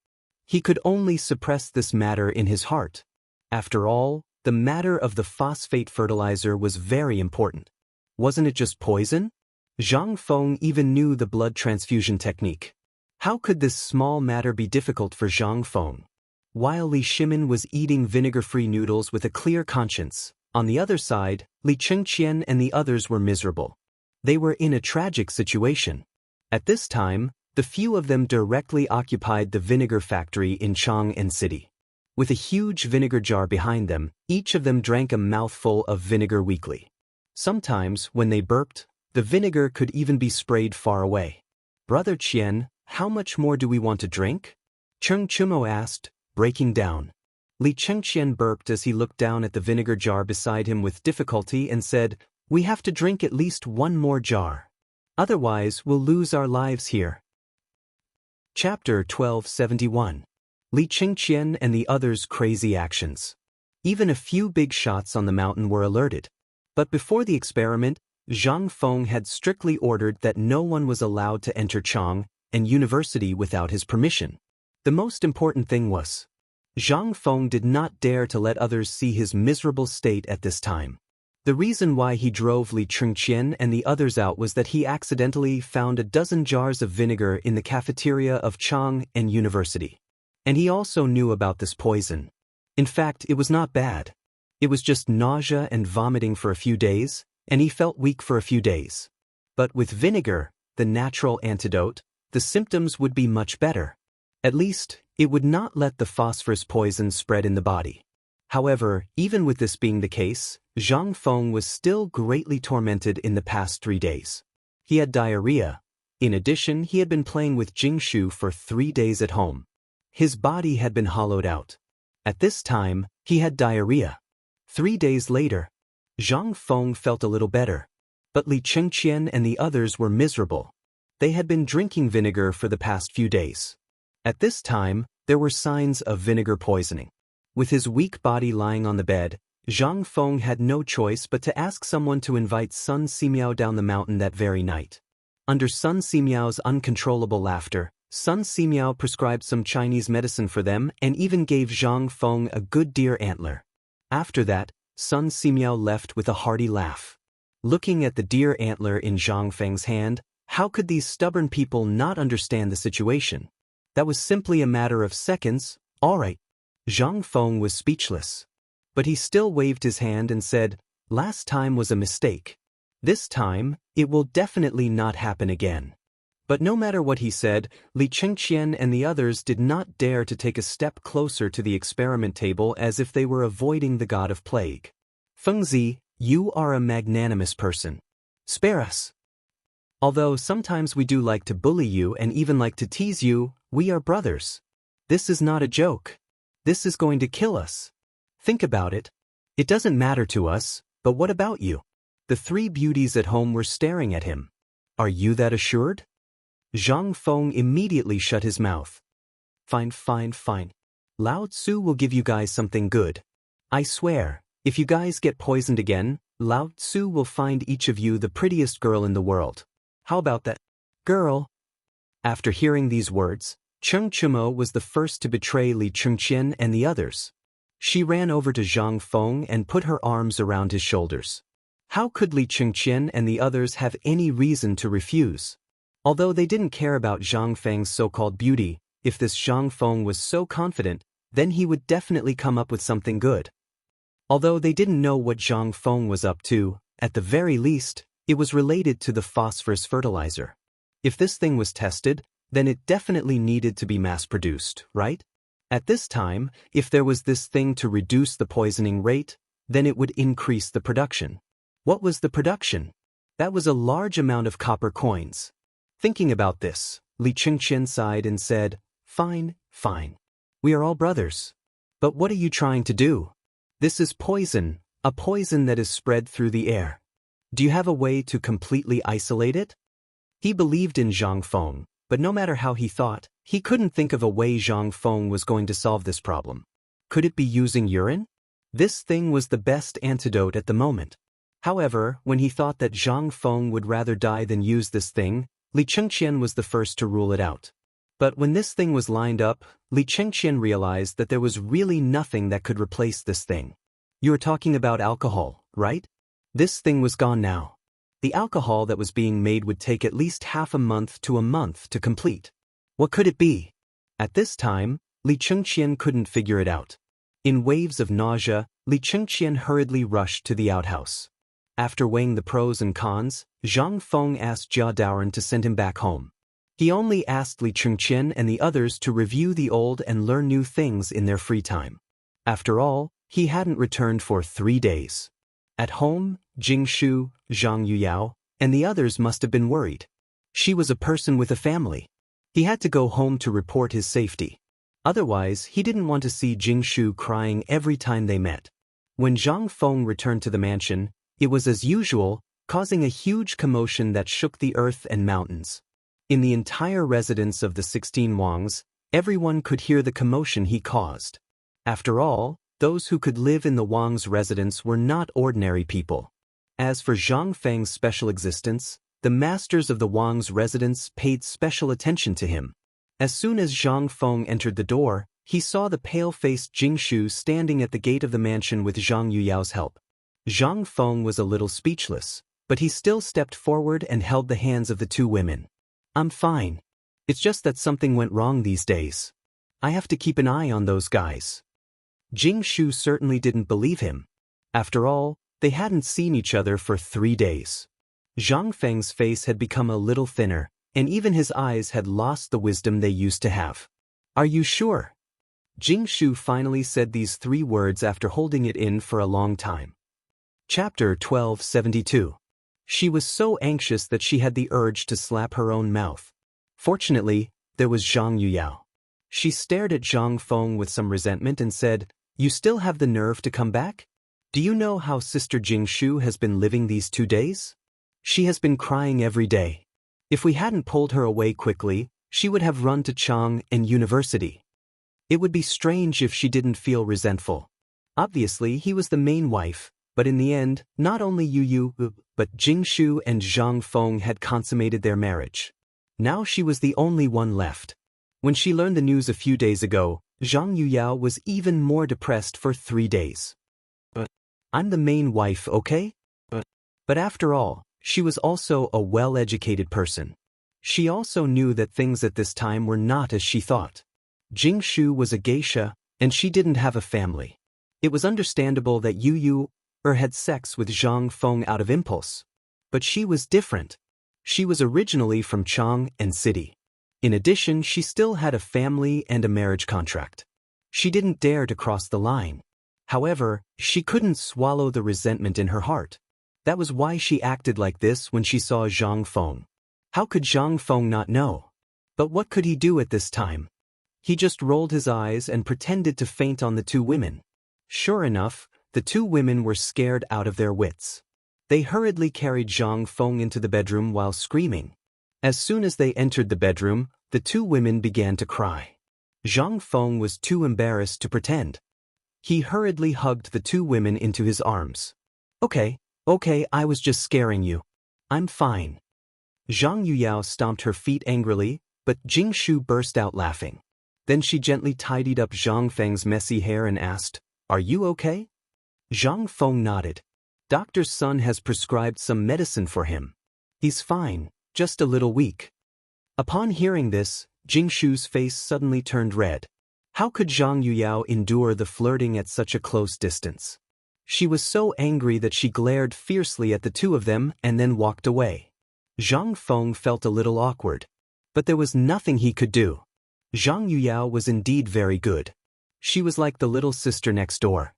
He could only suppress this matter in his heart. After all, the matter of the phosphate fertilizer was very important. Wasn't it just poison? Zhang Feng even knew the blood transfusion technique. How could this small matter be difficult for Zhang Feng? While Li Shimin was eating vinegar-free noodles with a clear conscience, on the other side, Li Chengqian and the others were miserable. They were in a tragic situation. At this time, the few of them directly occupied the vinegar factory in Chang'an city. With a huge vinegar jar behind them, each of them drank a mouthful of vinegar weekly. Sometimes, when they burped, the vinegar could even be sprayed far away. "Brother Qian, how much more do we want to drink?" Cheng Chumo asked, breaking down. Li Chengqian burped as he looked down at the vinegar jar beside him with difficulty and said, "We have to drink at least one more jar. Otherwise, we'll lose our lives here." Chapter 1271. Li Chengqian and the others' crazy actions. Even a few big shots on the mountain were alerted. But before the experiment, Zhang Feng had strictly ordered that no one was allowed to enter Chang'an University without his permission. The most important thing was, Zhang Feng did not dare to let others see his miserable state at this time. The reason why he drove Li Chengqian and the others out was that he accidentally found a dozen jars of vinegar in the cafeteria of Chang'an University. And he also knew about this poison. In fact, it was not bad. It was just nausea and vomiting for a few days, and he felt weak for a few days. But with vinegar, the natural antidote, the symptoms would be much better. At least, it would not let the phosphorus poison spread in the body. However, even with this being the case, Zhang Feng was still greatly tormented in the past 3 days. He had diarrhea. In addition, he had been playing with Jingshu for 3 days at home. His body had been hollowed out. At this time, he had diarrhea. 3 days later, Zhang Feng felt a little better. But Li Chengqian and the others were miserable. They had been drinking vinegar for the past few days. At this time, there were signs of vinegar poisoning. With his weak body lying on the bed, Zhang Feng had no choice but to ask someone to invite Sun Simiao down the mountain that very night. Under Sun Simiao's uncontrollable laughter, Sun Simiao prescribed some Chinese medicine for them and even gave Zhang Feng a good deer antler. After that, Sun Simiao left with a hearty laugh. Looking at the deer antler in Zhang Feng's hand, how could these stubborn people not understand the situation? That was simply a matter of seconds. All right. Zhang Feng was speechless. But he still waved his hand and said, "Last time was a mistake. This time, it will definitely not happen again." But no matter what he said, Li Chengqian and the others did not dare to take a step closer to the experiment table as if they were avoiding the god of plague. "Fengzi, you are a magnanimous person. Spare us. Although sometimes we do like to bully you and even like to tease you, we are brothers. This is not a joke. This is going to kill us. Think about it. It doesn't matter to us, but what about you?" The 3 beauties at home were staring at him. "Are you that assured?" Zhang Feng immediately shut his mouth. Fine. Lao Tzu will give you guys something good. I swear, if you guys get poisoned again, Lao Tzu will find each of you the prettiest girl in the world. How about that? Girl?" After hearing these words, Cheng Chumo was the first to betray Li Chengqian and the others. She ran over to Zhang Feng and put her arms around his shoulders. How could Li Chengqian and the others have any reason to refuse? Although they didn't care about Zhang Feng's so-called beauty, if this Zhang Feng was so confident, then he would definitely come up with something good. Although they didn't know what Zhang Feng was up to, at the very least, it was related to the phosphorus fertilizer. If this thing was tested, then it definitely needed to be mass-produced, right? At this time, if there was this thing to reduce the poisoning rate, then it would increase the production. What was the production? That was a large amount of copper coins. Thinking about this, Li Chengqian sighed and said, Fine. We are all brothers. But what are you trying to do? This is poison, a poison that is spread through the air. Do you have a way to completely isolate it? He believed in Zhang Feng, but no matter how he thought, he couldn't think of a way Zhang Feng was going to solve this problem. Could it be using urine? This thing was the best antidote at the moment. However, when he thought that Zhang Feng would rather die than use this thing, Li Chengqian was the first to rule it out. But when this thing was lined up, Li Chengqian realized that there was really nothing that could replace this thing. You are talking about alcohol, right? This thing was gone now. The alcohol that was being made would take at least half a month to complete. What could it be? At this time, Li Chengqian couldn't figure it out. In waves of nausea, Li Chengqian hurriedly rushed to the outhouse. After weighing the pros and cons, Zhang Feng asked Jia Daoren to send him back home. He only asked Li Chengqian and the others to review the old and learn new things in their free time. After all, he hadn't returned for 3 days. At home, Jingshu, Zhang Yuyao, and the others must have been worried. She was a person with a family. He had to go home to report his safety. Otherwise, he didn't want to see Jingshu crying every time they met. When Zhang Feng returned to the mansion, it was as usual, causing a huge commotion that shook the earth and mountains. In the entire residence of the 16 Wangs, everyone could hear the commotion he caused. After all, those who could live in the Wang's residence were not ordinary people. As for Zhang Feng's special existence, the masters of the Wang's residence paid special attention to him. As soon as Zhang Feng entered the door, he saw the pale-faced Jing Shu standing at the gate of the mansion with Zhang Yuyao's help. Zhang Feng was a little speechless, but he still stepped forward and held the hands of the two women. "I'm fine. It's just that something went wrong these days. I have to keep an eye on those guys." Jing Shu certainly didn't believe him. After all, they hadn't seen each other for 3 days. Zhang Feng's face had become a little thinner, and even his eyes had lost the wisdom they used to have. "Are you sure?" Jing Shu finally said these 3 words after holding it in for a long time. Chapter 1272. She was so anxious that she had the urge to slap her own mouth. Fortunately, there was Zhang Yuyao. She stared at Zhang Feng with some resentment and said, "You still have the nerve to come back? Do you know how Sister Jing Shu has been living these 2 days? She has been crying every day. If we hadn't pulled her away quickly, she would have run to Chang'an University. It would be strange if she didn't feel resentful." Obviously, he was the main wife, but in the end, not only Yu, but Jing Shu and Zhang Feng had consummated their marriage. Now she was the only one left. When she learned the news a few days ago, Zhang Yuyao was even more depressed for 3 days. "But I'm the main wife, okay?" But after all, she was also a well-educated person. She also knew that things at this time were not as she thought. Jing Shu was a geisha, and she didn't have a family. It was understandable that Yu had sex with Zhang Feng out of impulse. But she was different. She was originally from Chang'an City. In addition, she still had a family and a marriage contract. She didn't dare to cross the line. However, she couldn't swallow the resentment in her heart. That was why she acted like this when she saw Zhang Feng. How could Zhang Feng not know? But what could he do at this time? He just rolled his eyes and pretended to faint on the 2 women. Sure enough, the 2 women were scared out of their wits. They hurriedly carried Zhang Feng into the bedroom while screaming. As soon as they entered the bedroom, the 2 women began to cry. Zhang Feng was too embarrassed to pretend. He hurriedly hugged the 2 women into his arms. Okay, I was just scaring you. I'm fine." Zhang Yuyao stomped her feet angrily, but Jing Shu burst out laughing. Then she gently tidied up Zhang Feng's messy hair and asked, "Are you okay?" Zhang Feng nodded. "Doctor's son has prescribed some medicine for him. He's fine, just a little weak." Upon hearing this, Jing Shu's face suddenly turned red. How could Zhang Yuyao endure the flirting at such a close distance? She was so angry that she glared fiercely at the 2 of them and then walked away. Zhang Feng felt a little awkward. But there was nothing he could do. Zhang Yuyao was indeed very good. She was like the little sister next door.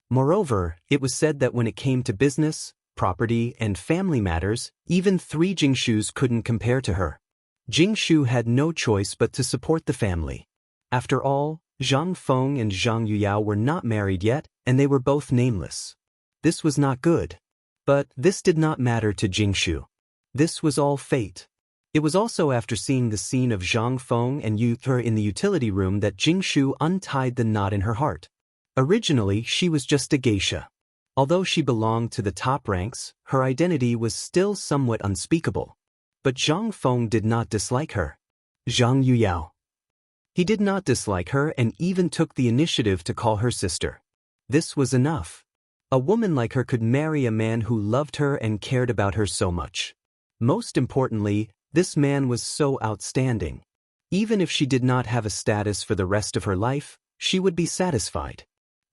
Moreover, it was said that when it came to business, property, and family matters, even 3 Jing Shus couldn't compare to her. Jing Shu had no choice but to support the family. After all, Zhang Feng and Zhang Yuyao were not married yet, and they were both nameless. This was not good. But this did not matter to Jing Shu. This was all fate. It was also after seeing the scene of Zhang Feng and Yu in the utility room that Jing Shu untied the knot in her heart. Originally, she was just a geisha. Although she belonged to the top ranks, her identity was still somewhat unspeakable. But Zhang Feng did not dislike her. Zhang Yuyao. He did not dislike her and even took the initiative to call her sister. This was enough. A woman like her could marry a man who loved her and cared about her so much. Most importantly, this man was so outstanding. Even if she did not have a status for the rest of her life, she would be satisfied.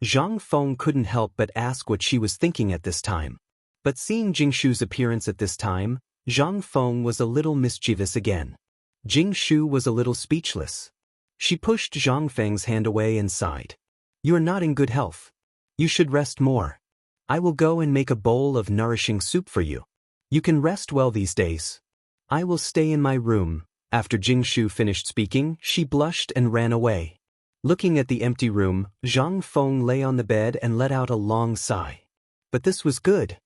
Zhang Feng couldn't help but ask what she was thinking at this time. But seeing Jing Shu's appearance at this time, Zhang Feng was a little mischievous again. Jing Shu was a little speechless. She pushed Zhang Feng's hand away and sighed. "You are not in good health. You should rest more. I will go and make a bowl of nourishing soup for you. You can rest well these days. I will stay in my room." After Jing Shu finished speaking, she blushed and ran away. Looking at the empty room, Zhang Feng lay on the bed and let out a long sigh. But this was good.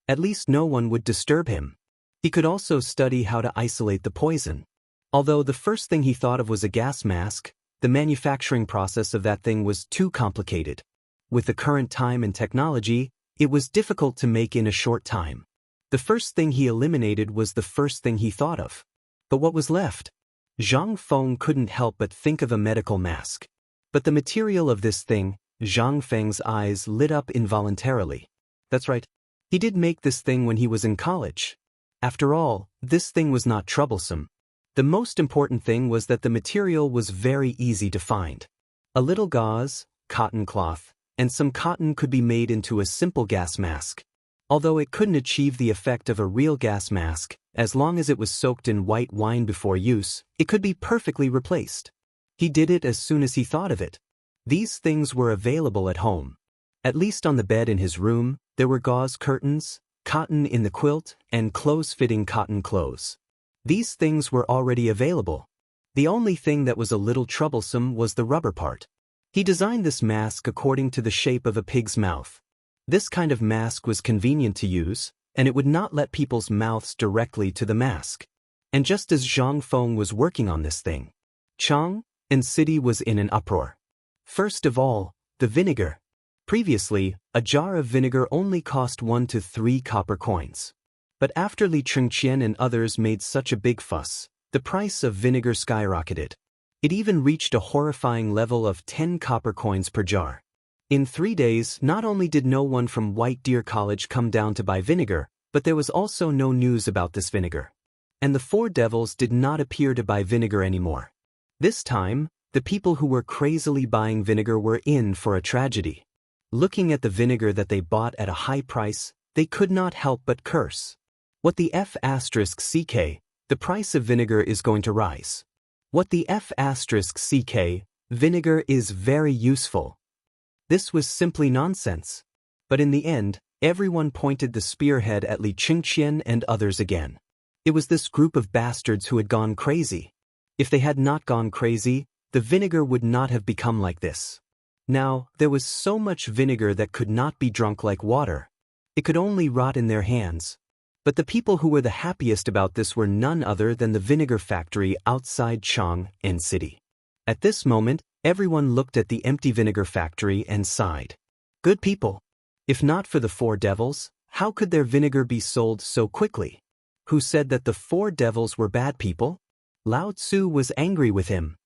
At least no one would disturb him. He could also study how to isolate the poison. Although the first thing he thought of was a gas mask, the manufacturing process of that thing was too complicated. With the current time and technology, it was difficult to make in a short time. The first thing he eliminated was the first thing he thought of. But what was left? Zhang Feng couldn't help but think of a medical mask. But the material of this thing, Zhang Feng's eyes lit up involuntarily. That's right. He did make this thing when he was in college. After all, this thing was not troublesome. The most important thing was that the material was very easy to find. A little gauze, cotton cloth, and some cotton could be made into a simple gas mask. Although it couldn't achieve the effect of a real gas mask, as long as it was soaked in white wine before use, it could be perfectly replaced. He did it as soon as he thought of it. These things were available at home. At least on the bed in his room, there were gauze curtains, cotton in the quilt, and close-fitting cotton clothes. These things were already available. The only thing that was a little troublesome was the rubber part. He designed this mask according to the shape of a pig's mouth. This kind of mask was convenient to use, and it would not let people's mouths directly to the mask. And just as Zhang Feng was working on this thing, Chang'an city was in an uproar. First of all, the vinegar. Previously, a jar of vinegar only cost 1 to 3 copper coins. But after Li Chengqian and others made such a big fuss, the price of vinegar skyrocketed. It even reached a horrifying level of 10 copper coins per jar. In 3 days, not only did no one from White Deer College come down to buy vinegar, but there was also no news about this vinegar. And the 4 devils did not appear to buy vinegar anymore. This time, the people who were crazily buying vinegar were in for a tragedy. Looking at the vinegar that they bought at a high price, they could not help but curse. What the F***ck, the price of vinegar is going to rise. What the F***ck, vinegar is very useful. This was simply nonsense. But in the end, everyone pointed the spearhead at Li Chengqian and others again. It was this group of bastards who had gone crazy. If they had not gone crazy, the vinegar would not have become like this. Now, there was so much vinegar that could not be drunk like water. It could only rot in their hands. But the people who were the happiest about this were none other than the vinegar factory outside Chang'an city. At this moment, everyone looked at the empty vinegar factory and sighed. Good people. If not for the 4 devils, how could their vinegar be sold so quickly? Who said that the 4 devils were bad people? Lao Tzu was angry with him.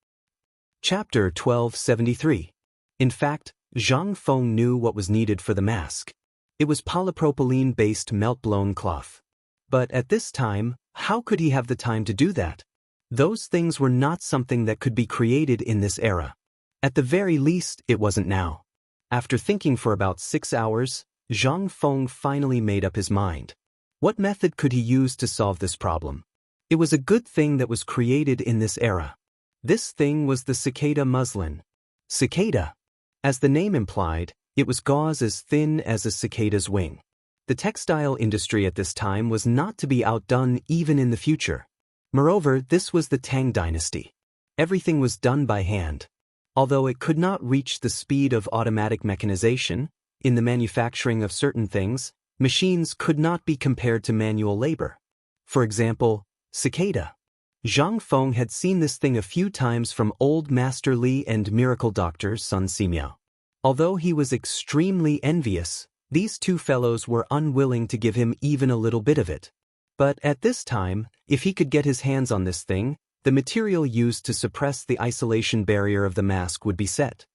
Chapter 1273. In fact, Zhang Feng knew what was needed for the mask. It was polypropylene-based melt-blown cloth. But at this time, how could he have the time to do that? Those things were not something that could be created in this era. At the very least, it wasn't now. After thinking for about 6 hours, Zhang Feng finally made up his mind. What method could he use to solve this problem? It was a good thing that was created in this era. This thing was the cicada muslin. Cicada. As the name implied, it was gauze as thin as a cicada's wing. The textile industry at this time was not to be outdone even in the future. Moreover, this was the Tang dynasty. Everything was done by hand. Although it could not reach the speed of automatic mechanization, in the manufacturing of certain things, machines could not be compared to manual labor. For example, cicada. Zhang Feng had seen this thing a few times from Old Master Li and miracle doctor Sun Simiao. Although he was extremely envious, these 2 fellows were unwilling to give him even a little bit of it. But at this time, if he could get his hands on this thing, the material used to suppress the isolation barrier of the mask would be set.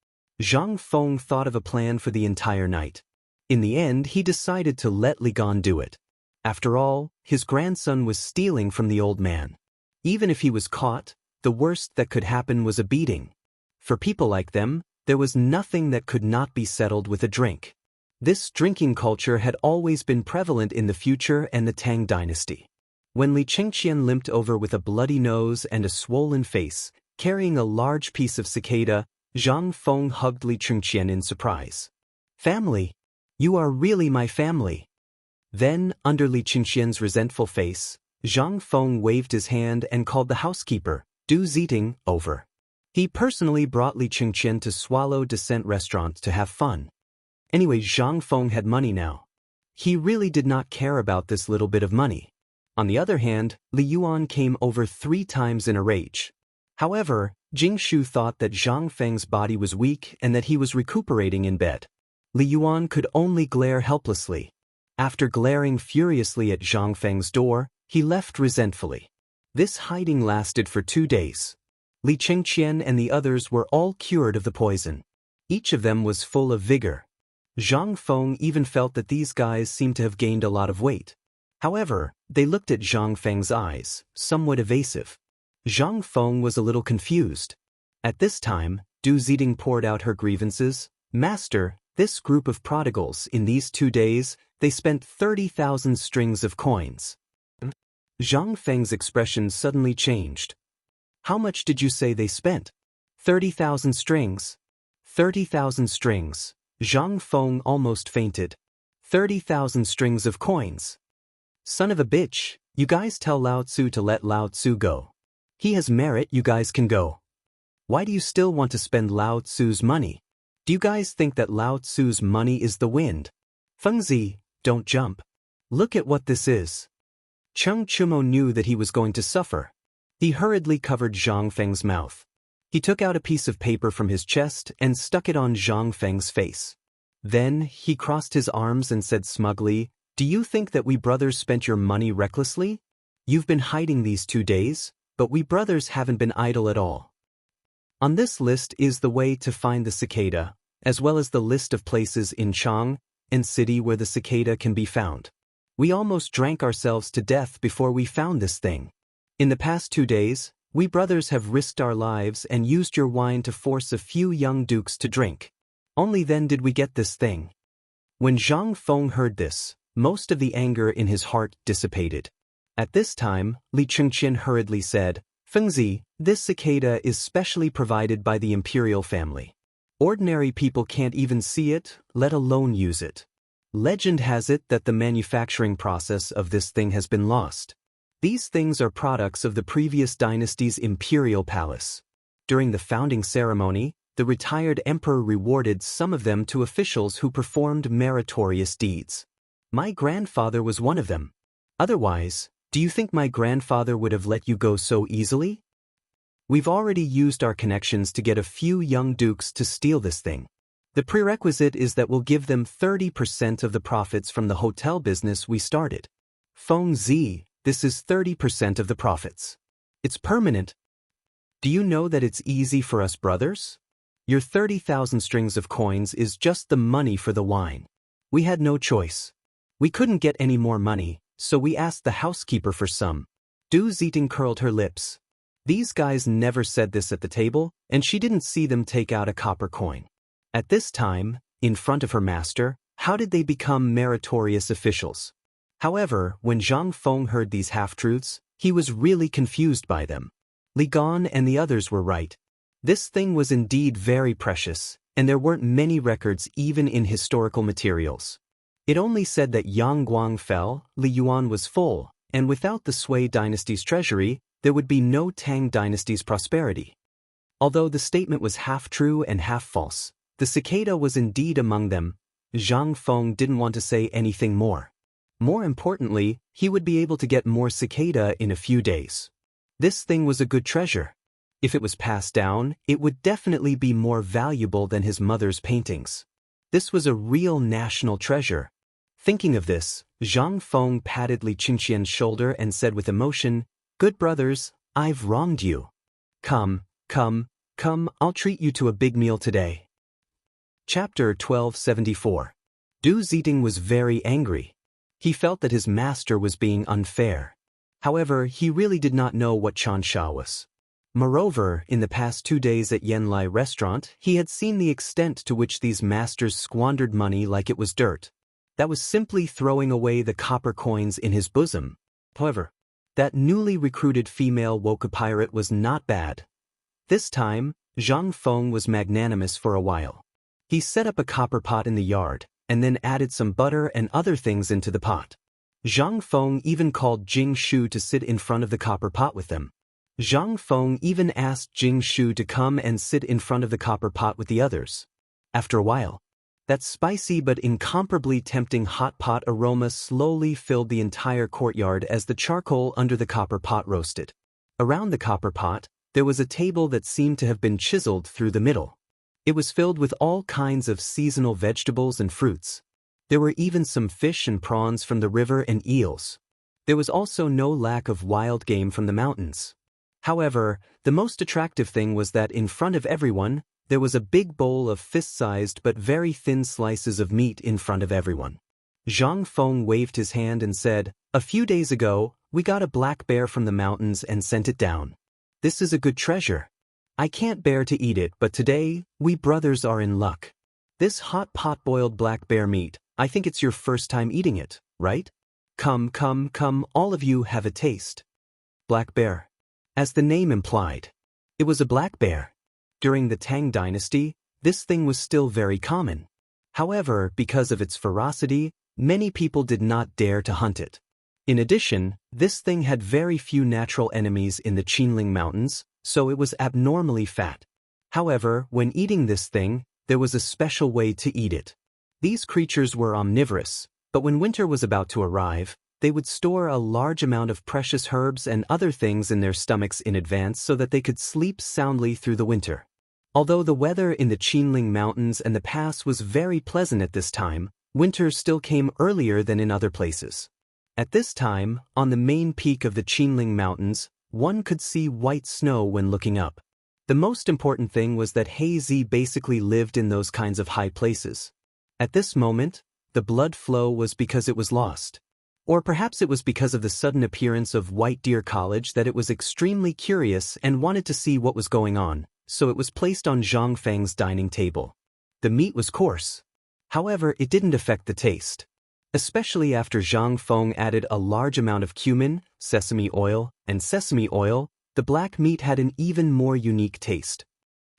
Zhang Feng thought of a plan for the entire night. In the end, he decided to let Li Gan do it. After all, his grandson was stealing from the old man. Even if he was caught, the worst that could happen was a beating. For people like them, there was nothing that could not be settled with a drink. This drinking culture had always been prevalent in the future and the Tang dynasty. When Li Chengqian limped over with a bloody nose and a swollen face, carrying a large piece of cicada, Zhang Feng hugged Li Chengqian in surprise. Family! You are really my family! Then, under Li Chengqian's resentful face, Zhang Feng waved his hand and called the housekeeper, Du Ziting, over. He personally brought Li Chengqian to Swallow Descent restaurant to have fun. Anyway, Zhang Feng had money now. He really did not care about this little bit of money. On the other hand, Li Yuan came over 3 times in a rage. However, Jing Shu thought that Zhang Feng's body was weak and that he was recuperating in bed. Li Yuan could only glare helplessly. After glaring furiously at Zhang Feng's door, he left resentfully. This hiding lasted for 2 days. Li Chengqian and the others were all cured of the poison. Each of them was full of vigor. Zhang Feng even felt that these guys seemed to have gained a lot of weight. However, they looked at Zhang Feng's eyes, somewhat evasive. Zhang Feng was a little confused. At this time, Du Ziding poured out her grievances. Master, this group of prodigals, in these 2 days, they spent 30,000 strings of coins. Zhang Feng's expression suddenly changed. How much did you say they spent? 30,000 strings. 30,000 strings. Zhang Feng almost fainted. 30,000 strings of coins. Son of a bitch, you guys tell Lao Tzu to let Lao Tzu go. He has merit, you guys can go. Why do you still want to spend Lao Tzu's money? Do you guys think that Lao Tzu's money is the wind? Fengzi, don't jump. Look at what this is. Cheng Chumo knew that he was going to suffer. He hurriedly covered Zhang Feng's mouth. He took out a piece of paper from his chest and stuck it on Zhang Feng's face. Then, he crossed his arms and said smugly, "Do you think that we brothers spent your money recklessly? You've been hiding these 2 days, but we brothers haven't been idle at all." On this list is the way to find the cicada, as well as the list of places in Chang'an city where the cicada can be found. We almost drank ourselves to death before we found this thing. In the past 2 days, we brothers have risked our lives and used your wine to force a few young dukes to drink. Only then did we get this thing. When Zhang Feng heard this, most of the anger in his heart dissipated. At this time, Li Chengqian hurriedly said, "Fengzi, this cicada is specially provided by the imperial family. Ordinary people can't even see it, let alone use it. Legend has it that the manufacturing process of this thing has been lost. These things are products of the previous dynasty's imperial palace. During the founding ceremony, the retired emperor rewarded some of them to officials who performed meritorious deeds. My grandfather was one of them. Otherwise, do you think my grandfather would have let you go so easily? We've already used our connections to get a few young dukes to steal this thing. The prerequisite is that we'll give them 30% of the profits from the hotel business we started. Feng Zi, this is 30% of the profits. It's permanent. Do you know that it's easy for us brothers? Your 30,000 strings of coins is just the money for the wine. We had no choice. We couldn't get any more money, so we asked the housekeeper for some." Du Ziding curled her lips. These guys never said this at the table, and she didn't see them take out a copper coin. At this time, in front of her master, how did they become meritorious officials? However, when Zhang Feng heard these half-truths, he was really confused by them. Li Gan and the others were right. This thing was indeed very precious, and there weren't many records even in historical materials. It only said that Yang Guang fell, Li Yuan was full, and without the Sui dynasty's treasury, there would be no Tang dynasty's prosperity. Although the statement was half true and half false, the cicada was indeed among them. Zhang Feng didn't want to say anything more. More importantly, he would be able to get more cicada in a few days. This thing was a good treasure. If it was passed down, it would definitely be more valuable than his mother's paintings. This was a real national treasure. Thinking of this, Zhang Feng patted Li Chengqian's shoulder and said with emotion, "Good brothers, I've wronged you. Come, I'll treat you to a big meal today." Chapter 1274. Du Ziding was very angry. He felt that his master was being unfair. However, he really did not know what Changsha was. Moreover, in the past 2 days at Yanlai restaurant, he had seen the extent to which these masters squandered money like it was dirt. That was simply throwing away the copper coins in his bosom. However, that newly recruited female woke pirate was not bad. This time, Zhang Feng was magnanimous for a while. He set up a copper pot in the yard, and then added some butter and other things into the pot. Zhang Feng even called Jing Shu to sit in front of the copper pot with them. Zhang Feng even asked Jing Shu to come and sit in front of the copper pot with the others. After a while, that spicy but incomparably tempting hot pot aroma slowly filled the entire courtyard as the charcoal under the copper pot roasted. Around the copper pot, there was a table that seemed to have been chiseled through the middle. It was filled with all kinds of seasonal vegetables and fruits. There were even some fish and prawns from the river and eels. There was also no lack of wild game from the mountains. However, the most attractive thing was that in front of everyone, there was a big bowl of fist-sized but very thin slices of meat in front of everyone. Zhang Feng waved his hand and said, "A few days ago, we got a black bear from the mountains and sent it down. This is a good treasure. I can't bear to eat it, but today, we brothers are in luck. This hot pot-boiled black bear meat, I think it's your first time eating it, right? Come, all of you have a taste." Black bear. As the name implied, it was a black bear. During the Tang dynasty, this thing was still very common. However, because of its ferocity, many people did not dare to hunt it. In addition, this thing had very few natural enemies in the Qinling Mountains, so it was abnormally fat. However, when eating this thing, there was a special way to eat it. These creatures were omnivorous, but when winter was about to arrive, they would store a large amount of precious herbs and other things in their stomachs in advance so that they could sleep soundly through the winter. Although the weather in the Qinling Mountains and the pass was very pleasant at this time, winter still came earlier than in other places. At this time, on the main peak of the Qinling Mountains, one could see white snow when looking up. The most important thing was that He Zi basically lived in those kinds of high places. At this moment, the blood flow was because it was lost. Or perhaps it was because of the sudden appearance of White Deer College that it was extremely curious and wanted to see what was going on, so it was placed on Zhang Feng's dining table. The meat was coarse. However, it didn't affect the taste. Especially after Zhang Feng added a large amount of cumin, sesame oil, the black meat had an even more unique taste.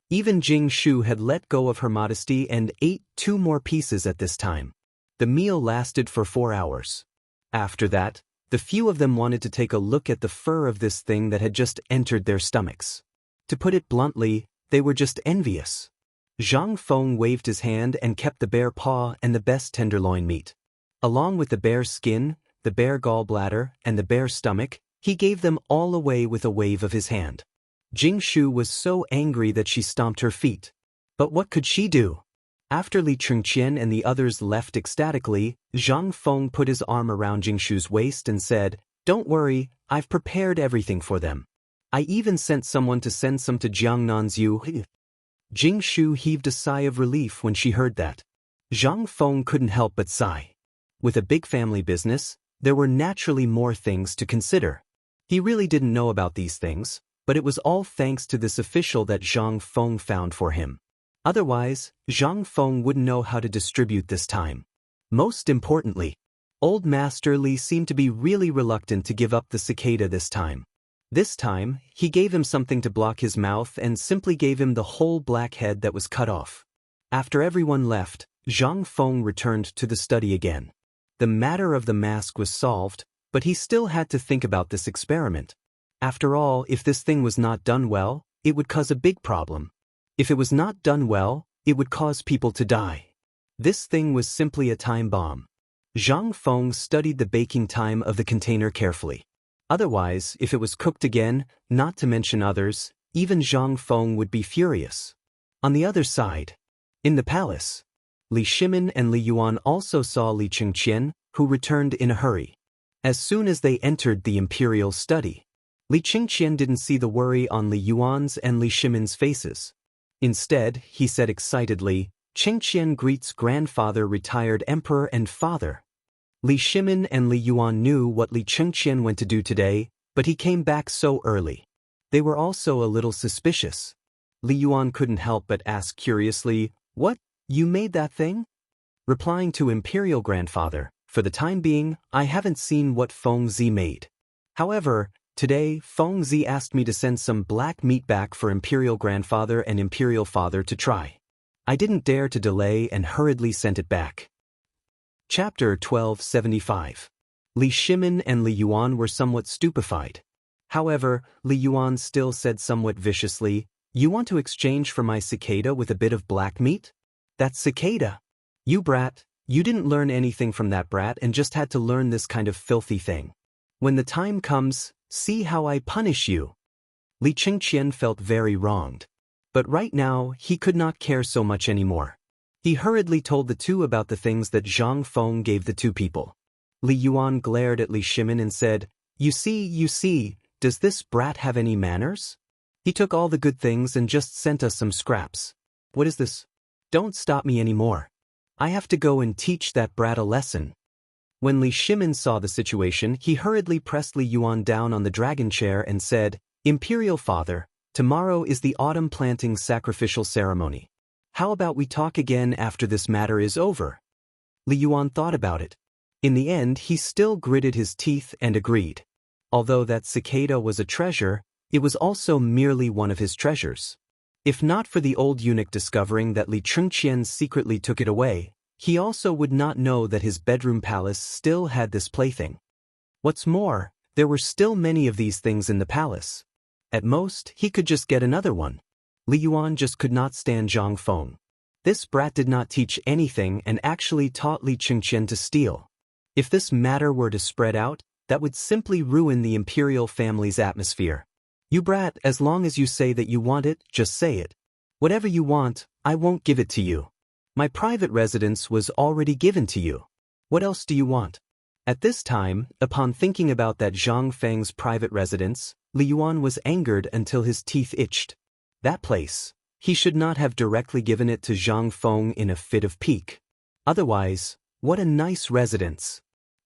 Even Jing Shu had let go of her modesty and ate 2 more pieces at this time. The meal lasted for 4 hours. After that, the few of them wanted to take a look at the fur of this thing that had just entered their stomachs. To put it bluntly, they were just envious. Zhang Feng waved his hand and kept the bear paw and the best tenderloin meat. Along with the bear skin, the bear gallbladder, and the bear stomach, he gave them all away with a wave of his hand. Jing Shu was so angry that she stomped her feet. But what could she do? After Li Chengqian and the others left ecstatically, Zhang Feng put his arm around Jing Shu's waist and said, "Don't worry, I've prepared everything for them. I even sent someone to send some to Jiangnan's Yu." Jing Shu heaved a sigh of relief when she heard that. Zhang Feng couldn't help but sigh. With a big family business, there were naturally more things to consider. He really didn't know about these things, but it was all thanks to this official that Zhang Feng found for him. Otherwise, Zhang Feng wouldn't know how to distribute this time. Most importantly, Old Master Li seemed to be really reluctant to give up the cicada this time. This time, he gave him something to block his mouth and simply gave him the whole black head that was cut off. After everyone left, Zhang Feng returned to the study again. The matter of the mask was solved, but he still had to think about this experiment. After all, if this thing was not done well, it would cause a big problem. If it was not done well, it would cause people to die. This thing was simply a time bomb. Zhang Feng studied the baking time of the container carefully. Otherwise, if it was cooked again, not to mention others, even Zhang Feng would be furious. On the other side, in the palace, Li Shimin and Li Yuan also saw Li Chengqian, who returned in a hurry. As soon as they entered the imperial study, Li Chengqian didn't see the worry on Li Yuan's and Li Shimin's faces. Instead, he said excitedly, "Chengqian greets grandfather, retired emperor and father." Li Shimin and Li Yuan knew what Li Chengqian went to do today, but he came back so early. They were also a little suspicious. Li Yuan couldn't help but ask curiously, "What, you made that thing?" Replying to imperial grandfather, "For the time being, I haven't seen what Feng Zi made. However, today, Feng Zi asked me to send some black meat back for Imperial Grandfather and Imperial Father to try. I didn't dare to delay and hurriedly sent it back." Chapter 1275. Li Shimin and Li Yuan were somewhat stupefied. However, Li Yuan still said somewhat viciously, "You want to exchange for my cicada with a bit of black meat? That cicada! You brat, you didn't learn anything from that brat and just had to learn this kind of filthy thing. When the time comes, see how I punish you." Li Chengqian felt very wronged. But right now, he could not care so much anymore. He hurriedly told the two about the things that Zhang Feng gave the two people. Li Yuan glared at Li Shimin and said, you see, does this brat have any manners? He took all the good things and just sent us some scraps. What is this? Don't stop me anymore. I have to go and teach that brat a lesson. When Li Shimin saw the situation, he hurriedly pressed Li Yuan down on the dragon chair and said, Imperial Father, tomorrow is the autumn planting sacrificial ceremony. How about we talk again after this matter is over? Li Yuan thought about it. In the end, he still gritted his teeth and agreed. Although that cicada was a treasure, it was also merely one of his treasures. If not for the old eunuch discovering that Li Chengqian secretly took it away, he also would not know that his bedroom palace still had this plaything. What's more, there were still many of these things in the palace. At most, he could just get another one. Li Yuan just could not stand Zhang Feng. This brat did not teach anything and actually taught Li Chengqian to steal. If this matter were to spread out, that would simply ruin the imperial family's atmosphere. You brat, as long as you say that you want it, just say it. Whatever you want, I won't give it to you. My private residence was already given to you. What else do you want? At this time, upon thinking about that Zhang Feng's private residence, Li Yuan was angered until his teeth itched. That place. He should not have directly given it to Zhang Feng in a fit of pique. Otherwise, what a nice residence.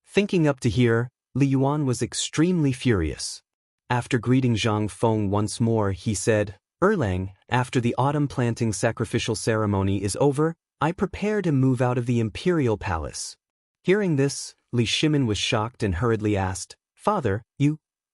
Thinking up to here, Li Yuan was extremely furious. After greeting Zhang Feng once more, he said, Erlang, after the autumn planting sacrificial ceremony is over, I prepare to move out of the imperial palace. Hearing this, Li Shimin was shocked and hurriedly asked, Father,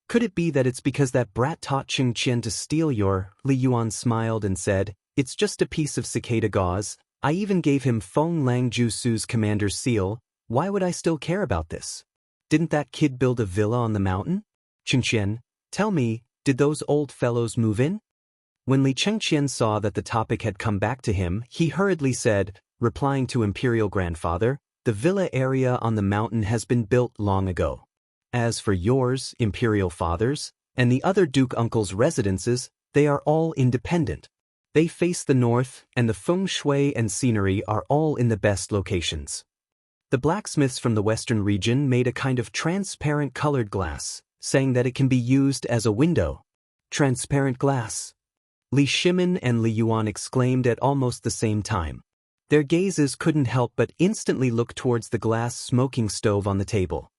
could it be that it's because that brat taught Chengqian to steal your? Li Yuan smiled and said, it's just a piece of cicada gauze. I even gave him Feng Lang Jusu's commander's seal. Why would I still care about this? Didn't that kid build a villa on the mountain? Chengqian, tell me, did those old fellows move in? When Li Chengqian saw that the topic had come back to him, he hurriedly said, replying to Imperial Grandfather, the villa area on the mountain has been built long ago. As for yours, Imperial Fathers, and the other Duke Uncle's residences, they are all independent. They face the north, and the feng shui and scenery are all in the best locations. The blacksmiths from the western region made a kind of transparent colored glass, saying that it can be used as a window. Transparent glass. Li Shimin and Li Yuan exclaimed at almost the same time. Their gazes couldn't help but instantly look towards the glass smoking stove on the table.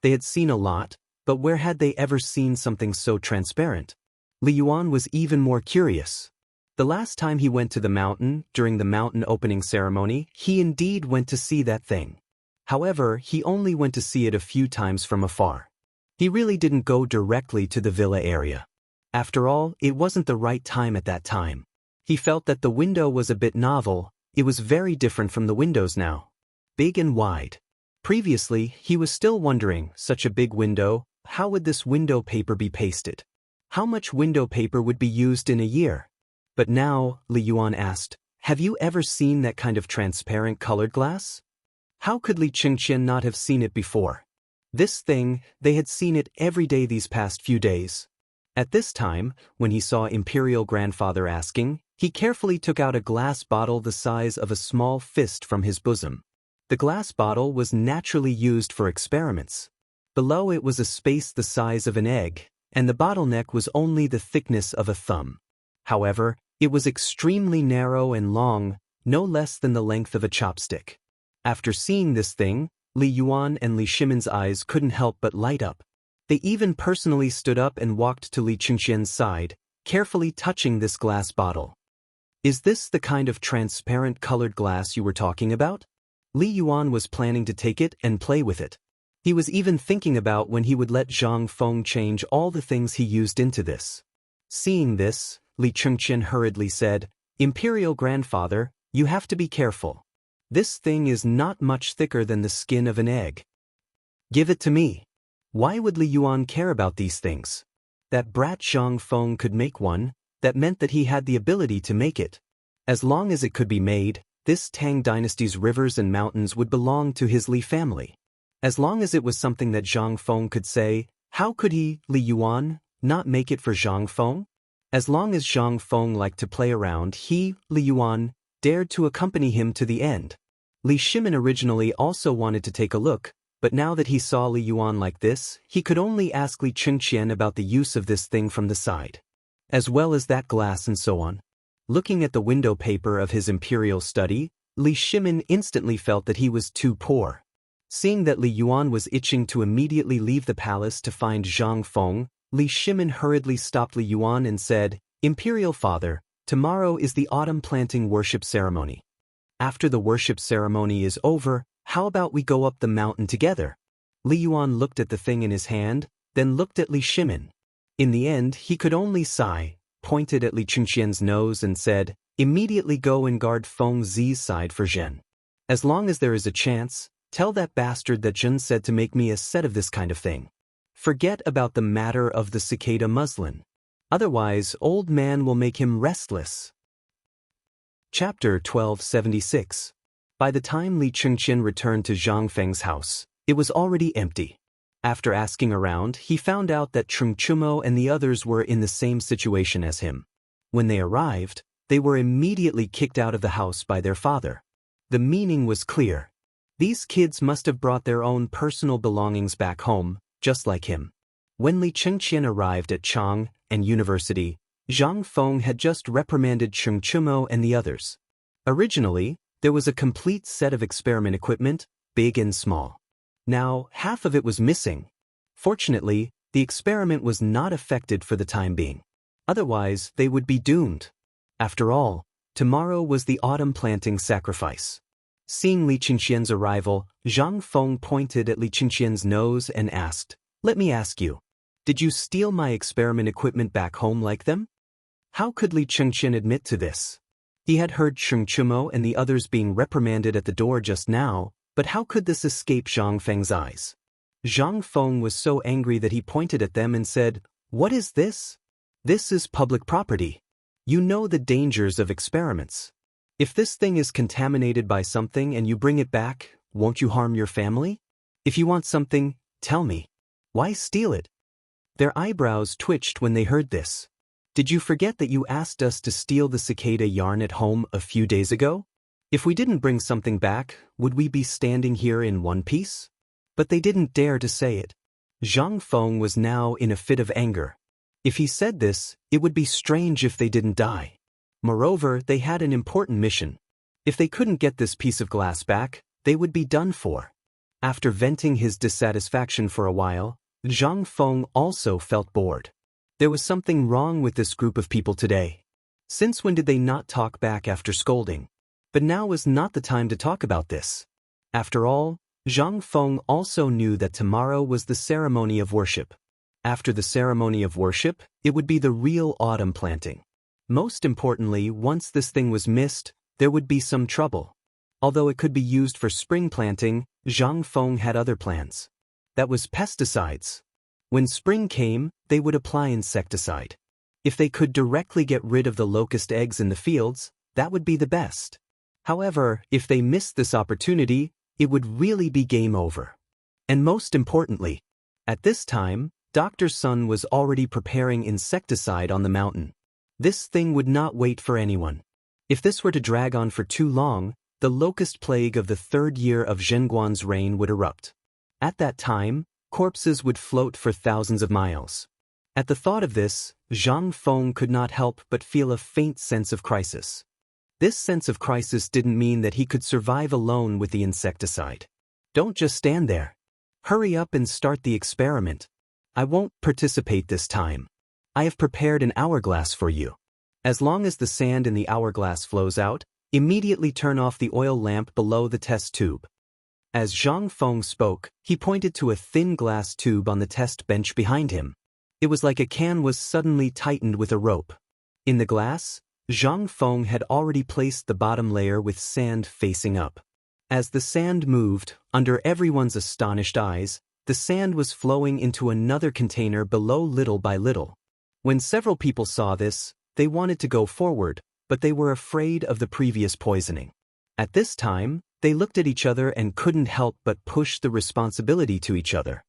They had seen a lot, but where had they ever seen something so transparent? Li Yuan was even more curious. The last time he went to the mountain, during the mountain opening ceremony, he indeed went to see that thing. However, he only went to see it a few times from afar. He really didn't go directly to the villa area. After all, it wasn't the right time at that time. He felt that the window was a bit novel. It was very different from the windows now. Big and wide. Previously, he was still wondering, such a big window, how would this window paper be pasted? How much window paper would be used in a year? But now, Li Yuan asked, have you ever seen that kind of transparent colored glass? How could Li Chengqian not have seen it before? This thing, they had seen it every day these past few days. At this time, when he saw Imperial Grandfather asking, he carefully took out a glass bottle the size of a small fist from his bosom. The glass bottle was naturally used for experiments. Below it was a space the size of an egg, and the bottleneck was only the thickness of a thumb. However, it was extremely narrow and long, no less than the length of a chopstick. After seeing this thing, Li Yuan and Li Shimin's eyes couldn't help but light up. They even personally stood up and walked to Li Chengqian's side, carefully touching this glass bottle. Is this the kind of transparent colored glass you were talking about? Li Yuan was planning to take it and play with it. He was even thinking about when he would let Zhang Feng change all the things he used into this. Seeing this, Li Chengqian hurriedly said, Imperial Grandfather, you have to be careful. This thing is not much thicker than the skin of an egg. Give it to me. Why would Li Yuan care about these things? That brat Zhang Feng could make one, that meant that he had the ability to make it. As long as it could be made, this Tang dynasty's rivers and mountains would belong to his Li family. As long as it was something that Zhang Feng could say, how could he, Li Yuan, not make it for Zhang Feng? As long as Zhang Feng liked to play around, he, Li Yuan, dared to accompany him to the end. Li Shimin originally also wanted to take a look, but now that he saw Li Yuan like this, he could only ask Li Chengqian about the use of this thing from the side, as well as that glass and so on. Looking at the window paper of his imperial study, Li Shimin instantly felt that he was too poor. Seeing that Li Yuan was itching to immediately leave the palace to find Zhang Feng, Li Shimin hurriedly stopped Li Yuan and said, "Imperial Father, tomorrow is the autumn planting worship ceremony. After the worship ceremony is over, how about we go up the mountain together?" Li Yuan looked at the thing in his hand, then looked at Li Shimin. In the end, he could only sigh, pointed at Li Chengqian's nose and said, "Immediately go and guard Feng Zi's side for Zhen. As long as there is a chance, tell that bastard that Zhen said to make me a set of this kind of thing. Forget about the matter of the cicada muslin. Otherwise, old man will make him restless." Chapter 1276. By the time Li Chengqian returned to Zhang Feng's house, it was already empty. After asking around, he found out that Chengchumo and the others were in the same situation as him. When they arrived, they were immediately kicked out of the house by their father. The meaning was clear. These kids must have brought their own personal belongings back home, just like him. When Li Chengqian arrived at Chang'an University, Zhang Feng had just reprimanded Chengchumo and the others. Originally, there was a complete set of experiment equipment, big and small. Now, half of it was missing. Fortunately, the experiment was not affected for the time being. Otherwise, they would be doomed. After all, tomorrow was the autumn planting sacrifice. Seeing Li Chengqian's arrival, Zhang Feng pointed at Li Chengqian's nose and asked, "Let me ask you, did you steal my experiment equipment back home like them?" How could Li Chengqian admit to this? He had heard Chengchumo and the others being reprimanded at the door just now, but how could this escape Zhang Feng's eyes? Zhang Feng was so angry that he pointed at them and said, "What is this? This is public property. You know the dangers of experiments. If this thing is contaminated by something and you bring it back, won't you harm your family? If you want something, tell me. Why steal it?" Their eyebrows twitched when they heard this. "Did you forget that you asked us to steal the cicada yarn at home a few days ago? If we didn't bring something back, would we be standing here in one piece?" But they didn't dare to say it. Zhang Feng was now in a fit of anger. If he said this, it would be strange if they didn't die. Moreover, they had an important mission. If they couldn't get this piece of glass back, they would be done for. After venting his dissatisfaction for a while, Zhang Feng also felt bored. There was something wrong with this group of people today. Since when did they not talk back after scolding? But now was not the time to talk about this. After all, Zhang Feng also knew that tomorrow was the ceremony of worship. After the ceremony of worship, it would be the real autumn planting. Most importantly, once this thing was missed, there would be some trouble. Although it could be used for spring planting, Zhang Feng had other plans. That was pesticides. When spring came, they would apply insecticide. If they could directly get rid of the locust eggs in the fields, that would be the best. However, if they missed this opportunity, it would really be game over. And most importantly, at this time, Dr. Sun was already preparing insecticide on the mountain. This thing would not wait for anyone. If this were to drag on for too long, the locust plague of the third year of Zhenguan's reign would erupt. At that time, corpses would float for thousands of miles. At the thought of this, Zhang Feng could not help but feel a faint sense of crisis. This sense of crisis didn't mean that he could survive alone with the insecticide. "Don't just stand there. Hurry up and start the experiment. I won't participate this time. I have prepared an hourglass for you. As long as the sand in the hourglass flows out, immediately turn off the oil lamp below the test tube." As Zhang Feng spoke, he pointed to a thin glass tube on the test bench behind him. It was like a can was suddenly tightened with a rope. In the glass, Zhang Feng had already placed the bottom layer with sand facing up. As the sand moved, under everyone's astonished eyes, the sand was flowing into another container below little by little. When several people saw this, they wanted to go forward, but they were afraid of the previous poisoning. At this time, they looked at each other and couldn't help but push the responsibility to each other.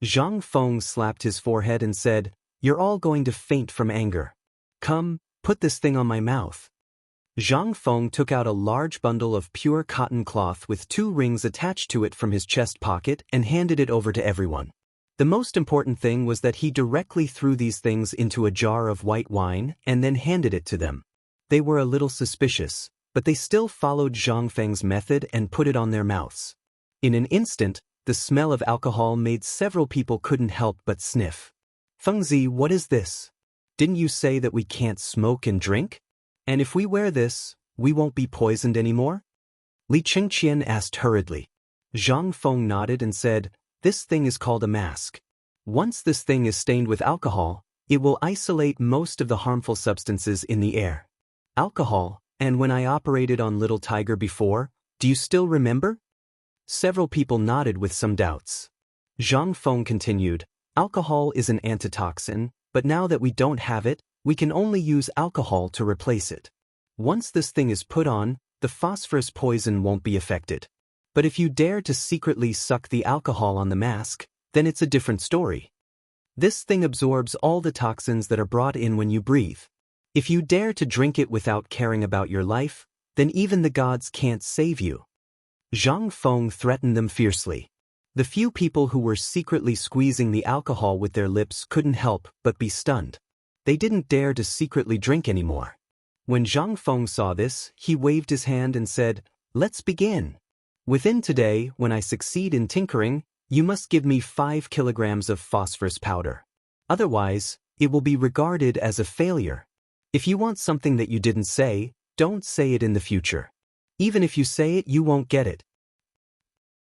Zhang Feng slapped his forehead and said, "You're all going to faint from anger. Come, put this thing on my mouth." Zhang Feng took out a large bundle of pure cotton cloth with 2 rings attached to it from his chest pocket and handed it over to everyone. The most important thing was that he directly threw these things into a jar of white wine and then handed it to them. They were a little suspicious, but they still followed Zhang Feng's method and put it on their mouths. In an instant, the smell of alcohol made several people couldn't help but sniff. "Fengzi, what is this? Didn't you say that we can't smoke and drink? And if we wear this, we won't be poisoned anymore?" Li Chengqian asked hurriedly. Zhang Feng nodded and said, "This thing is called a mask. Once this thing is stained with alcohol, it will isolate most of the harmful substances in the air. Alcohol, and when I operated on Little Tiger before, do you still remember?" Several people nodded with some doubts. Zhang Feng continued, "Alcohol is an antitoxin, but now that we don't have it, we can only use alcohol to replace it. Once this thing is put on, the phosphorus poison won't be affected. But if you dare to secretly suck the alcohol on the mask, then it's a different story. This thing absorbs all the toxins that are brought in when you breathe. If you dare to drink it without caring about your life, then even the gods can't save you." Zhang Feng threatened them fiercely. The few people who were secretly squeezing the alcohol with their lips couldn't help but be stunned. They didn't dare to secretly drink anymore. When Zhang Feng saw this, he waved his hand and said, "Let's begin. Within today, when I succeed in tinkering, you must give me 5 kilograms of phosphorus powder. Otherwise, it will be regarded as a failure. If you want something that you didn't say, don't say it in the future. Even if you say it, you won't get it."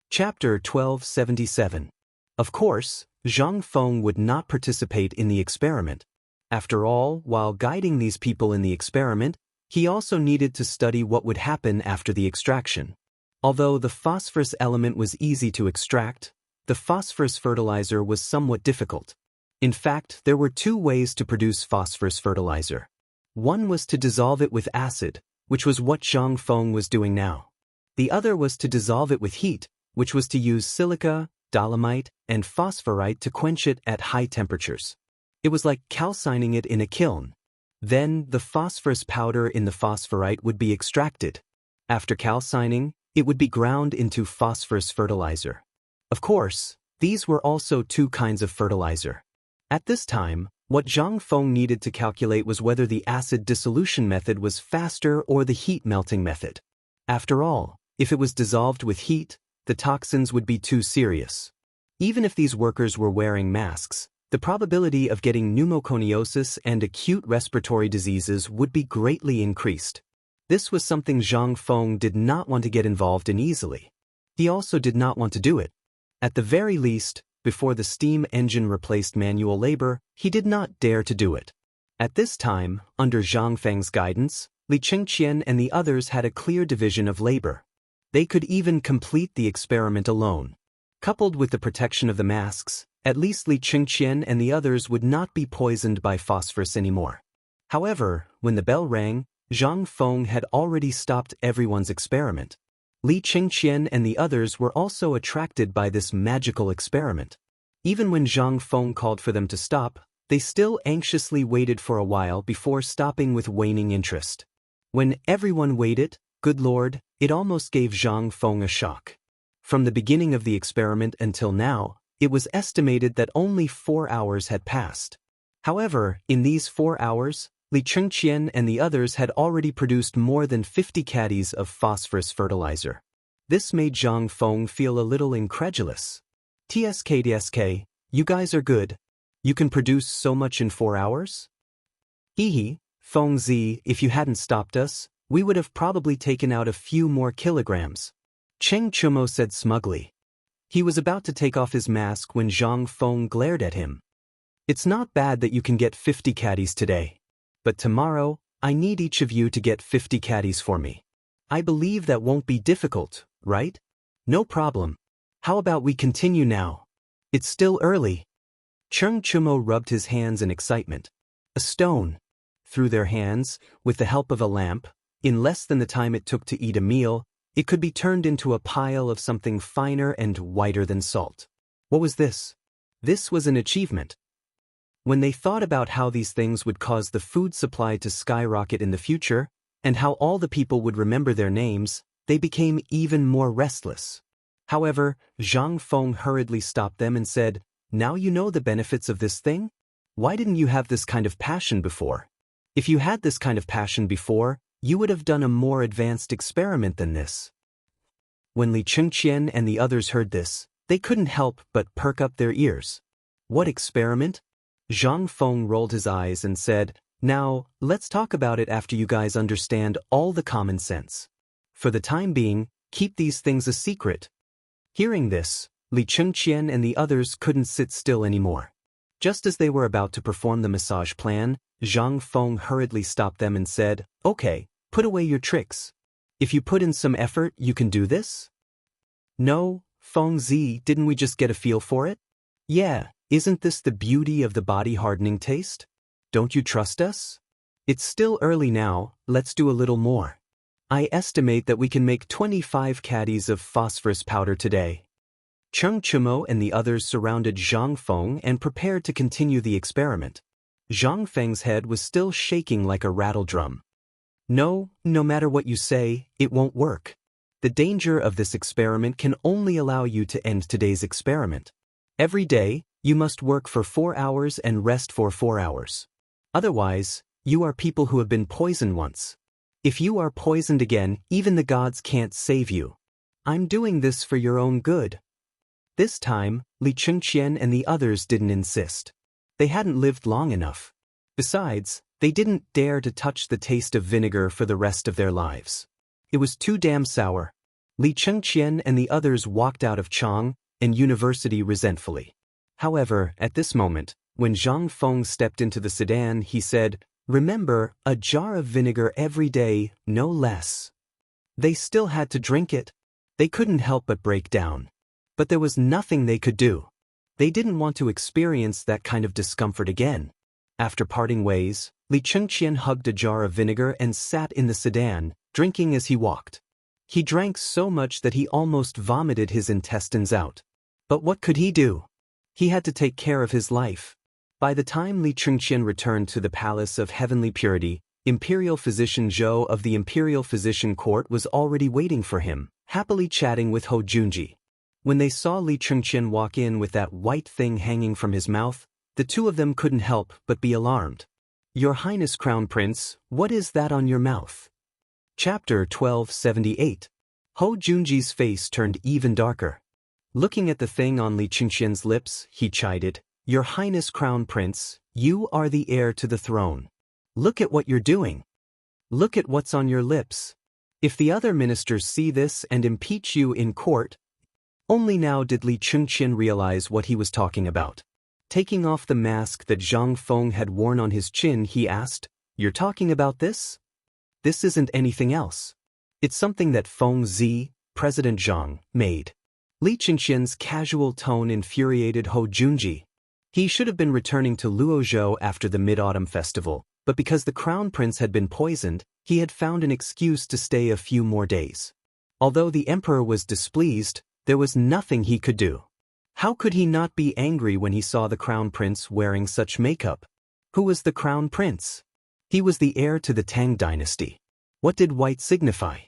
Chapter 1277. Of course, Zhang Feng would not participate in the experiment. After all, while guiding these people in the experiment, he also needed to study what would happen after the extraction. Although the phosphorus element was easy to extract, the phosphorus fertilizer was somewhat difficult. In fact, there were 2 ways to produce phosphorus fertilizer. One was to dissolve it with acid, which was what Zhang Feng was doing now. The other was to dissolve it with heat, which was to use silica, dolomite, and phosphorite to quench it at high temperatures. It was like calcining it in a kiln. Then, the phosphorus powder in the phosphorite would be extracted. After calcining, it would be ground into phosphorus fertilizer. Of course, these were also 2 kinds of fertilizer. At this time, what Zhang Feng needed to calculate was whether the acid dissolution method was faster or the heat melting method. After all, if it was dissolved with heat, the toxins would be too serious. Even if these workers were wearing masks, the probability of getting pneumoconiosis and acute respiratory diseases would be greatly increased. This was something Zhang Feng did not want to get involved in easily. He also did not want to do it. At the very least, before the steam engine replaced manual labor, he did not dare to do it. At this time, under Zhang Feng's guidance, Li Chengqian and the others had a clear division of labor. They could even complete the experiment alone. Coupled with the protection of the masks, at least Li Chengqian and the others would not be poisoned by phosphorus anymore. However, when the bell rang, Zhang Feng had already stopped everyone's experiment. Li Chengqian and the others were also attracted by this magical experiment. Even when Zhang Feng called for them to stop, they still anxiously waited for a while before stopping with waning interest. When everyone waited, good lord, it almost gave Zhang Feng a shock. From the beginning of the experiment until now, it was estimated that only 4 hours had passed. However, in these 4 hours, Li Chengqian and the others had already produced more than 50 caddies of phosphorus fertilizer. This made Zhang Feng feel a little incredulous. TSK, you guys are good. You can produce so much in 4 hours? Hehe, Fengzi, if you hadn't stopped us, we would have probably taken out a few more kilograms. Cheng Chumo said smugly. He was about to take off his mask when Zhang Feng glared at him. It's not bad that you can get 50 caddies today. But tomorrow, I need each of you to get 50 caddies for me. I believe that won't be difficult, right? No problem. How about we continue now? It's still early. Cheng Chumo rubbed his hands in excitement. A stone. Through their hands, with the help of a lamp, in less than the time it took to eat a meal, it could be turned into a pile of something finer and whiter than salt. What was this? This was an achievement. When they thought about how these things would cause the food supply to skyrocket in the future, and how all the people would remember their names, they became even more restless. However, Zhang Feng hurriedly stopped them and said, "Now you know the benefits of this thing? Why didn't you have this kind of passion before? If you had this kind of passion before, you would have done a more advanced experiment than this." When Li Chengqian and the others heard this, they couldn't help but perk up their ears. "What experiment?" Zhang Feng rolled his eyes and said, "Now, let's talk about it after you guys understand all the common sense. For the time being, keep these things a secret." Hearing this, Li Chengqian and the others couldn't sit still anymore. Just as they were about to perform the massage plan, Zhang Feng hurriedly stopped them and said, "Okay, put away your tricks. If you put in some effort, you can do this?" "No, Feng Zi, didn't we just get a feel for it?" "Yeah, isn't this the beauty of the body-hardening taste? Don't you trust us? It's still early now, let's do a little more. I estimate that we can make 25 caddies of phosphorus powder today." Cheng Chumo and the others surrounded Zhang Feng and prepared to continue the experiment. Zhang Feng's head was still shaking like a rattle drum. No matter what you say, it won't work. The danger of this experiment can only allow you to end today's experiment. Every day, you must work for 4 hours and rest for 4 hours. Otherwise, you are people who have been poisoned once. If you are poisoned again, even the gods can't save you. I'm doing this for your own good. This time, Li Chengqian and the others didn't insist. They hadn't lived long enough. Besides, they didn't dare to touch the taste of vinegar for the rest of their lives. It was too damn sour. Li Chengqian and the others walked out of Chang'an University resentfully. However, at this moment, when Zhang Feng stepped into the sedan, he said, "Remember, a jar of vinegar every day, no less." They still had to drink it. They couldn't help but break down. But there was nothing they could do. They didn't want to experience that kind of discomfort again. After parting ways, Li Chengqian hugged a jar of vinegar and sat in the sedan, drinking as he walked. He drank so much that he almost vomited his intestines out. But what could he do? He had to take care of his life. By the time Li Chengqian returned to the Palace of Heavenly Purity, Imperial Physician Zhou of the Imperial Physician Court was already waiting for him, happily chatting with Hou Junji. When they saw Li Chengqian walk in with that white thing hanging from his mouth, the two of them couldn't help but be alarmed. "Your Highness Crown Prince, what is that on your mouth?" Chapter 1278. Hou Junji's face turned even darker. Looking at the thing on Li Chengqian's lips, he chided, "Your Highness Crown Prince, you are the heir to the throne. Look at what you're doing. Look at what's on your lips. If the other ministers see this and impeach you in court..." Only now did Li Chengqian realize what he was talking about. Taking off the mask that Zhang Feng had worn on his chin, he asked, "You're talking about this? This isn't anything else. It's something that Feng Zi, President Zhang, made." Li Chengqian's casual tone infuriated Hou Junji. He should have been returning to Luozhou after the Mid-Autumn Festival, but because the Crown Prince had been poisoned, he had found an excuse to stay a few more days. Although the Emperor was displeased, there was nothing he could do. How could he not be angry when he saw the Crown Prince wearing such makeup? Who was the Crown Prince? He was the heir to the Tang dynasty. What did white signify?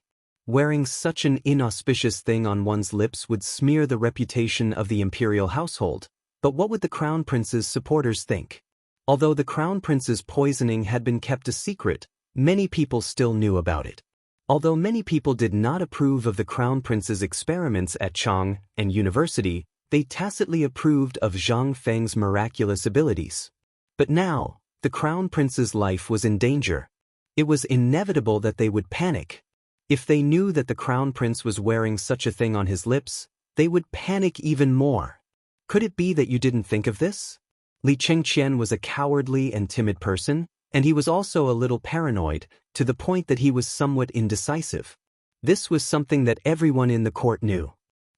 Wearing such an inauspicious thing on one's lips would smear the reputation of the imperial household. But what would the Crown Prince's supporters think? Although the Crown Prince's poisoning had been kept a secret, many people still knew about it. Although many people did not approve of the Crown Prince's experiments at Chang'an University, they tacitly approved of Zhang Feng's miraculous abilities. But now, the Crown Prince's life was in danger. It was inevitable that they would panic. If they knew that the Crown Prince was wearing such a thing on his lips, they would panic even more. Could it be that you didn't think of this? Li Chengqian was a cowardly and timid person, and he was also a little paranoid, to the point that he was somewhat indecisive. This was something that everyone in the court knew.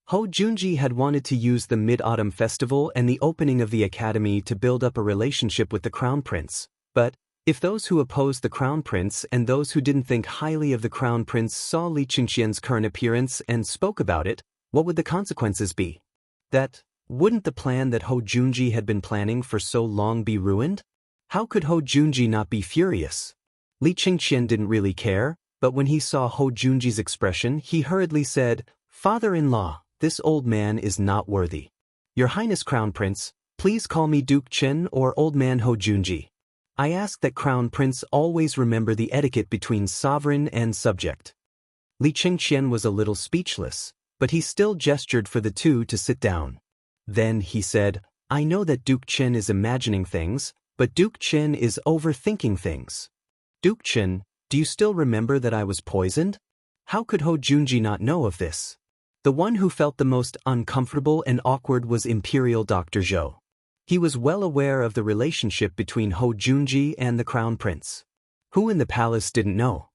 Hou Junji had wanted to use the Mid-Autumn Festival and the opening of the academy to build up a relationship with the Crown Prince, but if those who opposed the Crown Prince and those who didn't think highly of the Crown Prince saw Li Chengqian's current appearance and spoke about it, what would the consequences be? Wouldn't the plan that Hou Junji had been planning for so long be ruined? How could Hou Junji not be furious? Li Chengqian didn't really care, But when he saw Ho Junji's expression, he hurriedly said, "Father-in-law, this old man is not worthy. Your Highness Crown Prince, please call me Duke Chen or Old Man Ho Junji. I ask that Crown Prince always remember the etiquette between sovereign and subject." Li Chengqian was a little speechless, but he still gestured for the two to sit down. Then he said, "I know that Duke Chen is imagining things, but Duke Chen is overthinking things. Duke Chen, do you still remember that I was poisoned? How could Ho Junji not know of this?" The one who felt the most uncomfortable and awkward was Imperial Dr. Zhou. He was well aware of the relationship between Ho Junji and the Crown Prince. Who in the palace didn't know?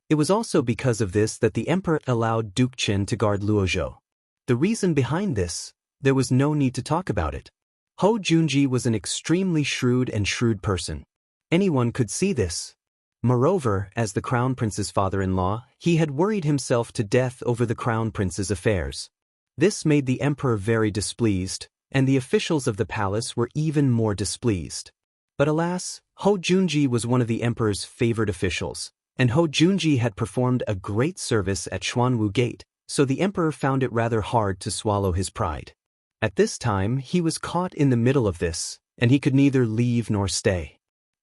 It was also because of this that the emperor allowed Duke Chen to guard Luozhou. The reason behind this, there was no need to talk about it. Ho Junji was an extremely shrewd person. Anyone could see this. Moreover, as the Crown Prince's father-in-law, he had worried himself to death over the Crown Prince's affairs. This made the emperor very displeased, and the officials of the palace were even more displeased. But alas, Ho Junji was one of the emperor's favored officials, and Ho Junji had performed a great service at Xuanwu Gate, so the emperor found it rather hard to swallow his pride. At this time, he was caught in the middle of this, and he could neither leave nor stay.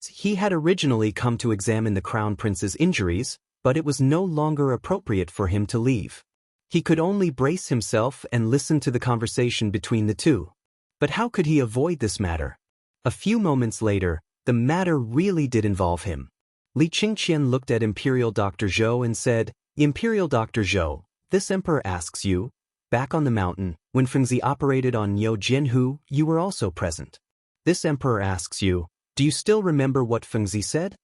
He had originally come to examine the Crown Prince's injuries, but it was no longer appropriate for him to leave. He could only brace himself and listen to the conversation between the two. But how could he avoid this matter? A few moments later, the matter really did involve him. Li Chengqian looked at Imperial Dr. Zhou and said, "Imperial Dr. Zhou, this emperor asks you, back on the mountain, when Fengzi operated on Niu Jianhu, you were also present. This emperor asks you, do you still remember what Fengzi said?"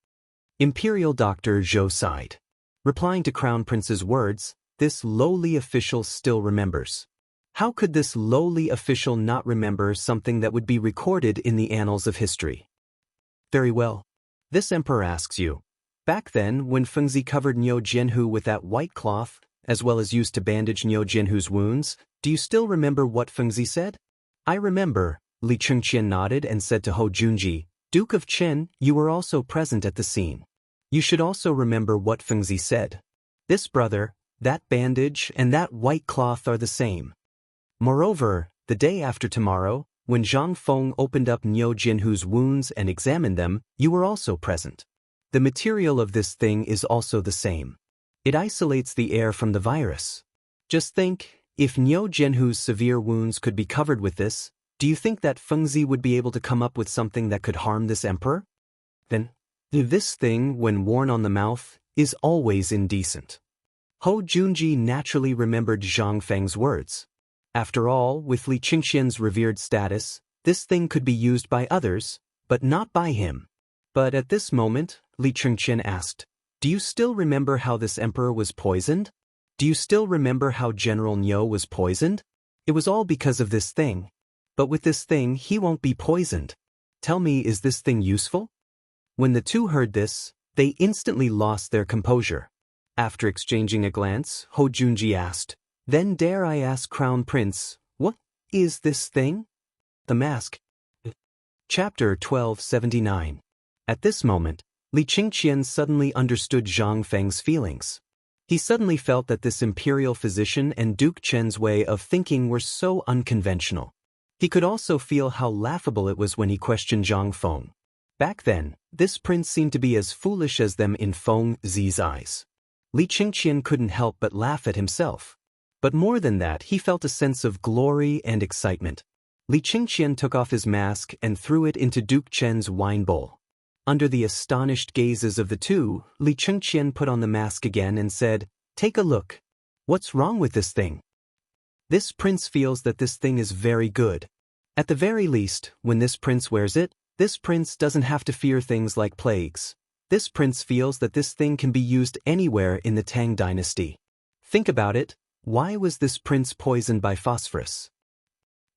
Imperial Dr. Zhou sighed. Replying to Crown Prince's words, this lowly official still remembers. How could this lowly official not remember something that would be recorded in the annals of history? Very well. This emperor asks you, back then when Fengzi covered Niu Jianhu with that white cloth, as well as used to bandage Niu Jianhu's wounds, do you still remember what Fengzi said? "I remember," Li Chengqian nodded and said to Ho Junji, "Duke of Chen, you were also present at the scene. You should also remember what Fengzi said. This brother, that bandage, and that white cloth are the same. Moreover, the day after tomorrow, when Zhang Feng opened up Niu Jianhu's wounds and examined them, you were also present. The material of this thing is also the same. It isolates the air from the virus. Just think, if Niu Jianhu's severe wounds could be covered with this, do you think that Fengzi would be able to come up with something that could harm this emperor? Then, this thing, when worn on the mouth, is always indecent." Ho Junji naturally remembered Zhang Feng's words. After all, with Li Chengqian's revered status, this thing could be used by others, but not by him. But at this moment, Li Chengqian asked, "Do you still remember how this emperor was poisoned? Do you still remember how General Niu was poisoned? It was all because of this thing. But with this thing, he won't be poisoned. Tell me, is this thing useful?" When the two heard this, they instantly lost their composure. After exchanging a glance, Ho Junji asked, "Then dare I ask Crown Prince, what is this thing?" The mask. Chapter 1279. At this moment, Li Chengqian suddenly understood Zhang Feng's feelings. He suddenly felt that this imperial physician and Duke Chen's way of thinking were so unconventional. He could also feel how laughable it was when he questioned Zhang Feng. Back then, this prince seemed to be as foolish as them in Feng Zi's eyes. Li Chengqian couldn't help but laugh at himself. But more than that, he felt a sense of glory and excitement. Li Chengqian took off his mask and threw it into Duke Chen's wine bowl. Under the astonished gazes of the two, Li Chengqian put on the mask again and said, "Take a look. What's wrong with this thing?" This prince feels that this thing is very good. At the very least, when this prince wears it, this prince doesn't have to fear things like plagues. This prince feels that this thing can be used anywhere in the Tang dynasty. Think about it, why was this prince poisoned by phosphorus?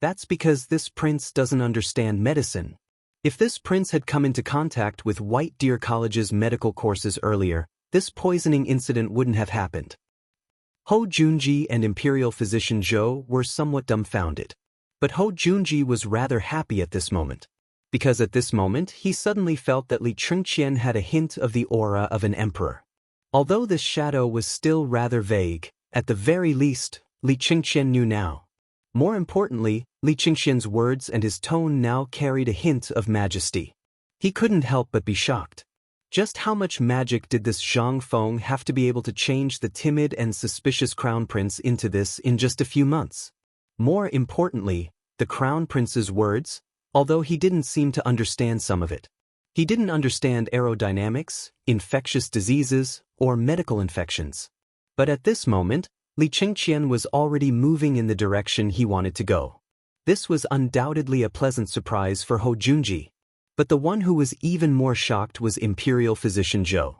That's because this prince doesn't understand medicine. If this prince had come into contact with White Deer College's medical courses earlier, this poisoning incident wouldn't have happened. Ho Junji and Imperial Physician Zhou were somewhat dumbfounded. But Ho Junji was rather happy at this moment. Because at this moment he suddenly felt that Li Chengqian had a hint of the aura of an emperor. Although this shadow was still rather vague, at the very least, Li Qingqian knew now. More importantly, Li Qingqian's words and his tone now carried a hint of majesty. He couldn't help but be shocked. Just how much magic did this Zhang Feng have to be able to change the timid and suspicious crown prince into this in just a few months? More importantly, the crown prince's words, although he didn't seem to understand some of it. He didn't understand aerodynamics, infectious diseases, or medical infections. But at this moment, Li Qingqian was already moving in the direction he wanted to go. This was undoubtedly a pleasant surprise for Hou Junji. But the one who was even more shocked was Imperial Physician Zhou.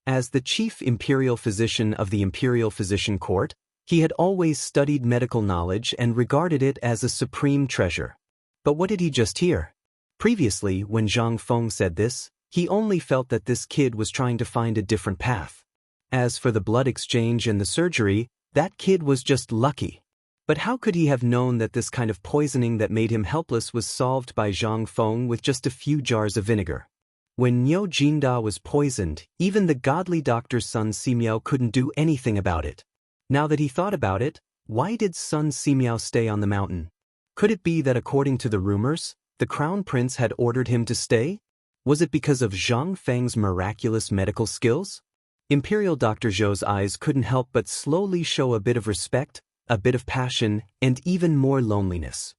As the chief imperial physician of the Imperial Physician Court, he had always studied medical knowledge and regarded it as a supreme treasure. But what did he just hear? Previously, when Zhang Feng said this, he only felt that this kid was trying to find a different path. As for the blood exchange and the surgery, that kid was just lucky. But how could he have known that this kind of poisoning that made him helpless was solved by Zhang Feng with just a few jars of vinegar? When Niu Jinda was poisoned, even the godly doctor Sun Simiao couldn't do anything about it. Now that he thought about it, why did Sun Simiao stay on the mountain? Could it be that according to the rumors, the crown prince had ordered him to stay? Was it because of Zhang Feng's miraculous medical skills? Imperial Dr. Zhou's eyes couldn't help but slowly show a bit of respect, a bit of passion, and even more loneliness.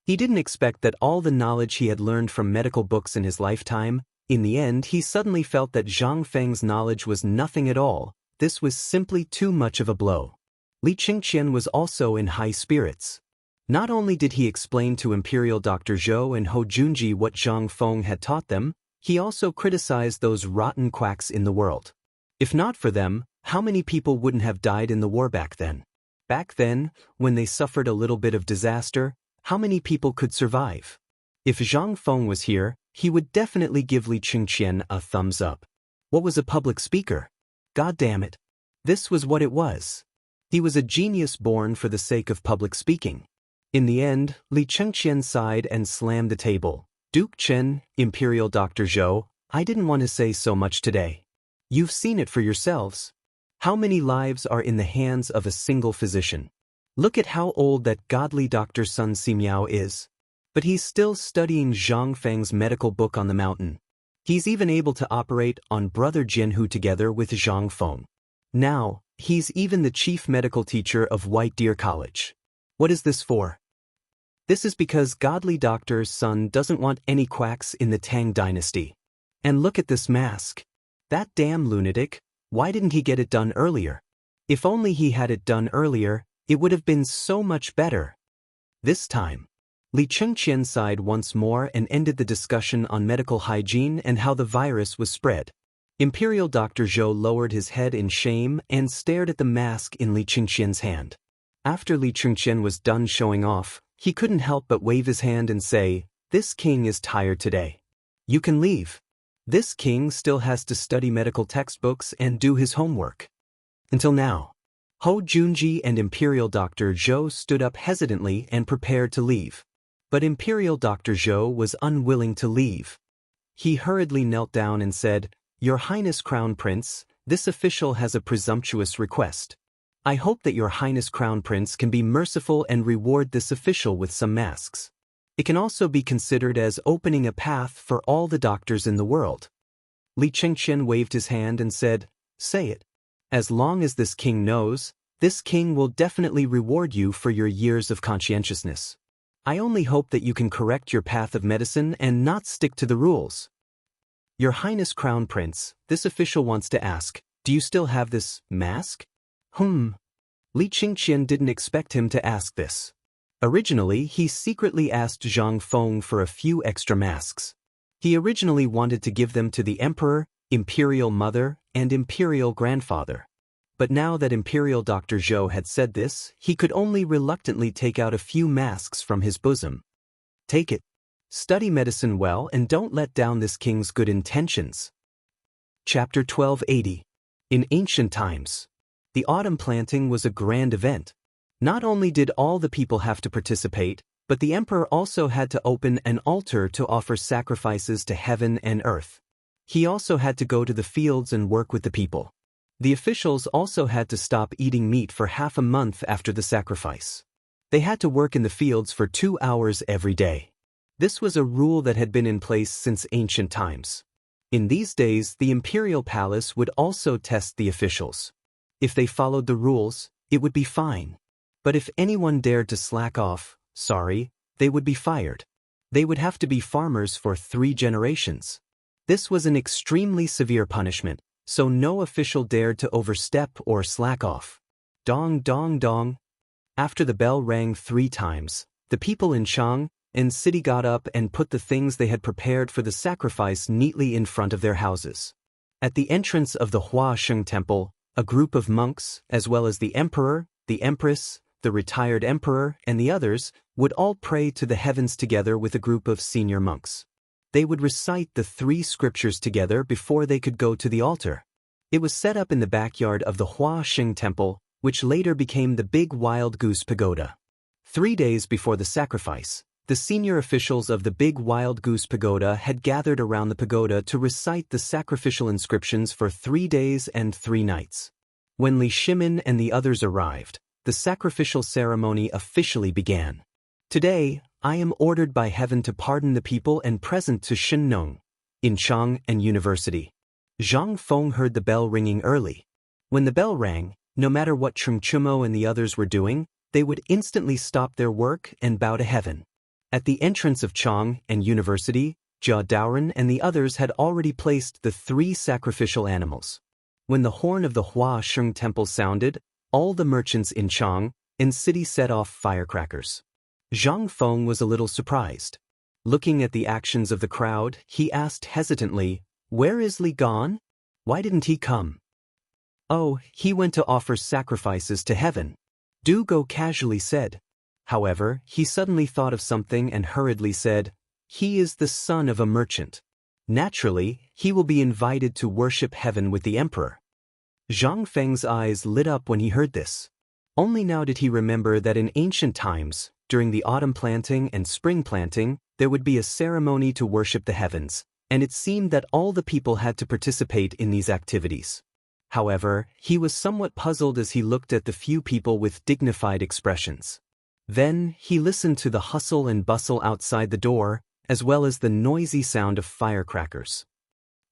He didn't expect that all the knowledge he had learned from medical books in his lifetime. In the end, he suddenly felt that Zhang Feng's knowledge was nothing at all. This was simply too much of a blow. Li Qingqian was also in high spirits. Not only did he explain to Imperial Dr. Zhou and Hou Junji what Zhang Feng had taught them, he also criticized those rotten quacks in the world. If not for them, how many people wouldn't have died in the war back then? Back then, when they suffered a little bit of disaster, how many people could survive? If Zhang Feng was here, he would definitely give Li Qingqian a thumbs up. What was a public speaker? God damn it. This was what it was. He was a genius born for the sake of public speaking. In the end, Li Qingqian sighed and slammed the table. Duke Chen, Imperial Dr. Zhou, I didn't want to say so much today. You've seen it for yourselves. How many lives are in the hands of a single physician? Look at how old that godly Dr. Sun Simiao is. But he's still studying Zhang Feng's medical book on the mountain. He's even able to operate on Brother Jianhu together with Zhang Feng. Now, he's even the chief medical teacher of White Deer College. What is this for? This is because godly Dr. Sun doesn't want any quacks in the Tang dynasty. And look at this mask. That damn lunatic. Why didn't he get it done earlier? If only he had it done earlier, it would have been so much better. This time, Li Qingqian sighed once more and ended the discussion on medical hygiene and how the virus was spread. Imperial Dr. Zhou lowered his head in shame and stared at the mask in Li Qingqian's hand. After Li Qingqian was done showing off, he couldn't help but wave his hand and say, "This king is tired today. You can leave." This king still has to study medical textbooks and do his homework. Until now. Hou Junji and Imperial Dr. Zhou stood up hesitantly and prepared to leave. But Imperial Dr. Zhou was unwilling to leave. He hurriedly knelt down and said, "Your Highness Crown Prince, this official has a presumptuous request. I hope that Your Highness Crown Prince can be merciful and reward this official with some masks. It can also be considered as opening a path for all the doctors in the world." Li Qingqian waved his hand and said, "Say it. As long as this king knows, this king will definitely reward you for your years of conscientiousness. I only hope that you can correct your path of medicine and not stick to the rules." "Your Highness Crown Prince, this official wants to ask, do you still have this mask?" Li Qingqian didn't expect him to ask this. Originally, he secretly asked Zhang Feng for a few extra masks. He originally wanted to give them to the Emperor, Imperial Mother, and Imperial Grandfather. But now that Imperial Dr. Zhou had said this, he could only reluctantly take out a few masks from his bosom. "Take it. Study medicine well and don't let down this king's good intentions." Chapter 1280. In ancient times, the autumn planting was a grand event. Not only did all the people have to participate, but the emperor also had to open an altar to offer sacrifices to heaven and earth. He also had to go to the fields and work with the people. The officials also had to stop eating meat for half a month after the sacrifice. They had to work in the fields for 2 hours every day. This was a rule that had been in place since ancient times. In these days, the imperial palace would also test the officials. If they followed the rules, it would be fine. But if anyone dared to slack off, they would be fired. They would have to be farmers for 3 generations. This was an extremely severe punishment, so no official dared to overstep or slack off. Dong dong dong. After the bell rang 3 times, the people in Chang'an city got up and put the things they had prepared for the sacrifice neatly in front of their houses. At the entrance of the Huasheng temple, a group of monks, as well as the emperor, the empress, the retired emperor, and the others, would all pray to the heavens together with a group of senior monks. They would recite the 3 scriptures together before they could go to the altar. It was set up in the backyard of the Huasheng temple, which later became the Big Wild Goose Pagoda. 3 days before the sacrifice, the senior officials of the Big Wild Goose Pagoda had gathered around the pagoda to recite the sacrificial inscriptions for 3 days and 3 nights. When Li Shimin and the others arrived, the sacrificial ceremony officially began. Today, I am ordered by heaven to pardon the people and present to Shennong, in Chang'an University. Zhang Feng heard the bell ringing early. When the bell rang, no matter what Chengchumo and the others were doing, they would instantly stop their work and bow to heaven. At the entrance of Chang'an University, Jia Daoren and the others had already placed the 3 sacrificial animals. When the horn of the Huasheng temple sounded, all the merchants in Chang'an city set off firecrackers. Zhang Feng was a little surprised. Looking at the actions of the crowd, he asked hesitantly, "Where is Li gone? Why didn't he come?" "Oh, he went to offer sacrifices to heaven," Du Go casually said. However, he suddenly thought of something and hurriedly said, "He is the son of a merchant. Naturally, he will be invited to worship heaven with the emperor." Zhang Feng's eyes lit up when he heard this. Only now did he remember that in ancient times, during the autumn planting and spring planting, there would be a ceremony to worship the heavens, and it seemed that all the people had to participate in these activities. However, he was somewhat puzzled as he looked at the few people with dignified expressions. Then, he listened to the hustle and bustle outside the door, as well as the noisy sound of firecrackers.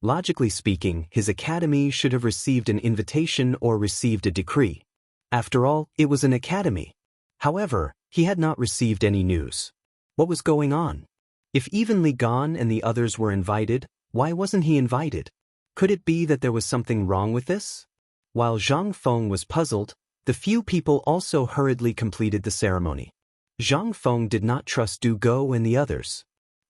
Logically speaking, his academy should have received an invitation or received a decree. After all, it was an academy. However, he had not received any news. What was going on? If even Li Gan and the others were invited, why wasn't he invited? Could it be that there was something wrong with this? While Zhang Feng was puzzled, the few people also hurriedly completed the ceremony. Zhang Feng did not trust Du Go and the others.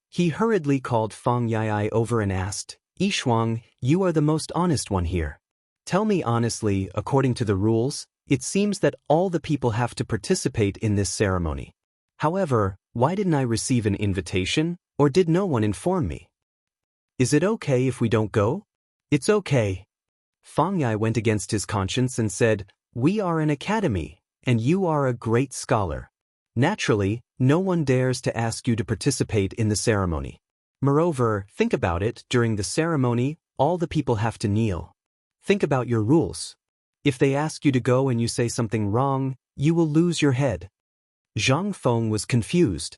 He hurriedly called Fang Yai over and asked, "Yishuang, you are the most honest one here. Tell me honestly, according to the rules, it seems that all the people have to participate in this ceremony. However, why didn't I receive an invitation, or did no one inform me? Is it okay if we don't go?" "It's okay." Fang Yai went against his conscience and said, "We are an academy, and you are a great scholar. Naturally, no one dares to ask you to participate in the ceremony. Moreover, think about it, during the ceremony, all the people have to kneel. Think about your rules. If they ask you to go and you say something wrong, you will lose your head." Zhang Feng was confused.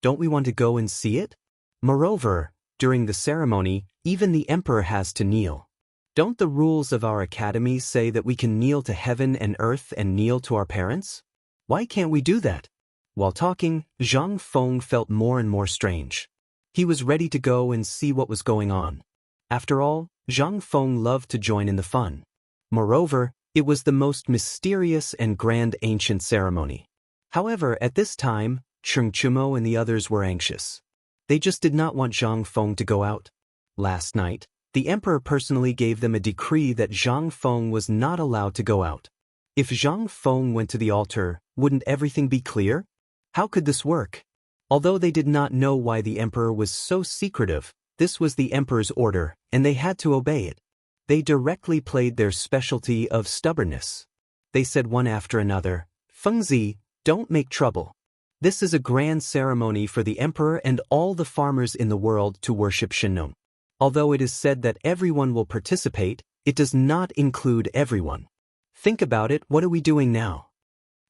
"Don't we want to go and see it? Moreover, during the ceremony, even the emperor has to kneel. Don't the rules of our academy say that we can kneel to heaven and earth and kneel to our parents? Why can't we do that?" While talking, Zhang Feng felt more and more strange. He was ready to go and see what was going on. After all, Zhang Feng loved to join in the fun. Moreover, it was the most mysterious and grand ancient ceremony. However, at this time, Chengchumo and the others were anxious. They just did not want Zhang Feng to go out. Last night, the emperor personally gave them a decree that Zhang Feng was not allowed to go out. If Zhang Feng went to the altar, wouldn't everything be clear? How could this work? Although they did not know why the emperor was so secretive, this was the emperor's order, and they had to obey it. They directly played their specialty of stubbornness. They said one after another, "Fengzi, don't make trouble. This is a grand ceremony for the emperor and all the farmers in the world to worship Shennong. Although it is said that everyone will participate, It does not include everyone. Think about it, what are we doing now?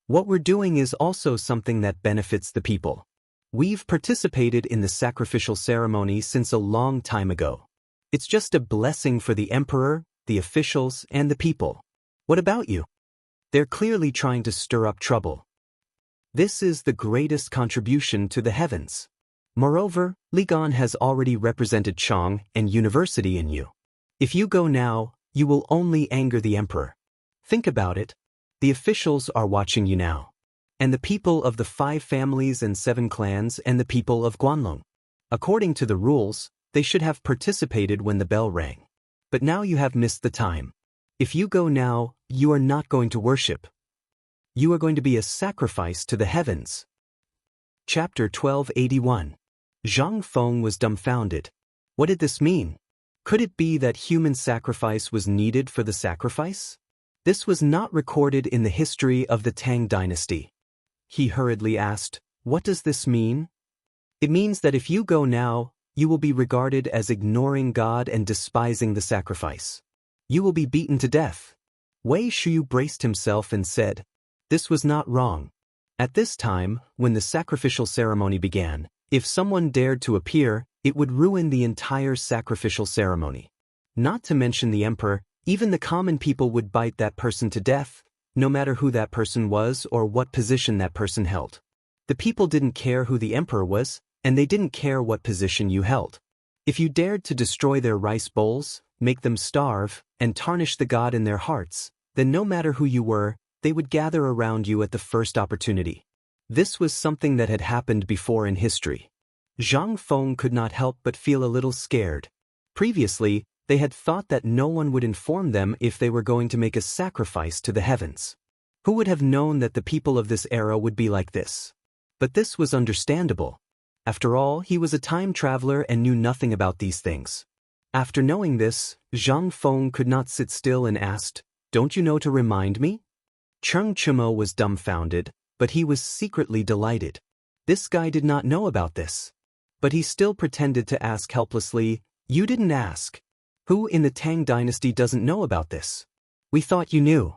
What we're doing is also something that benefits the people. We've participated in the sacrificial ceremony since a long time ago. It's just a blessing for the emperor, the officials, and the people. What about you? They're clearly trying to stir up trouble. This is the greatest contribution to the heavens. Moreover, Ligon has already represented Chang and university in you. If you go now, you will only anger the emperor. Think about it. The officials are watching you now. And the people of the 5 families and 7 clans and the people of Guanlong. According to the rules, they should have participated when the bell rang. But now you have missed the time. If you go now, you are not going to worship. You are going to be a sacrifice to the heavens. Chapter 1281. Zhang Feng was dumbfounded. What did this mean? Could it be that human sacrifice was needed for the sacrifice? This was not recorded in the history of the Tang dynasty. He hurriedly asked, "What does this mean?" It means that if you go now, you will be regarded as ignoring God and despising the sacrifice. You will be beaten to death. Wei Shuyu braced himself and said, "This was not wrong." At this time, when the sacrificial ceremony began, if someone dared to appear, it would ruin the entire sacrificial ceremony. Not to mention the emperor, even the common people would bite that person to death, no matter who that person was or what position that person held. The people didn't care who the emperor was, and they didn't care what position you held. If you dared to destroy their rice bowls, make them starve, and tarnish the God in their hearts, then no matter who you were, they would gather around you at the first opportunity. This was something that had happened before in history. Zhang Feng could not help but feel a little scared. Previously, they had thought that no one would inform them if they were going to make a sacrifice to the heavens. Who would have known that the people of this era would be like this? But this was understandable. After all, he was a time traveler and knew nothing about these things. After knowing this, Zhang Feng could not sit still and asked, "Don't you know to remind me?" Cheng Chumo was dumbfounded, but he was secretly delighted. This guy did not know about this. But he still pretended to ask helplessly, "You didn't ask. Who in the Tang dynasty doesn't know about this? We thought you knew."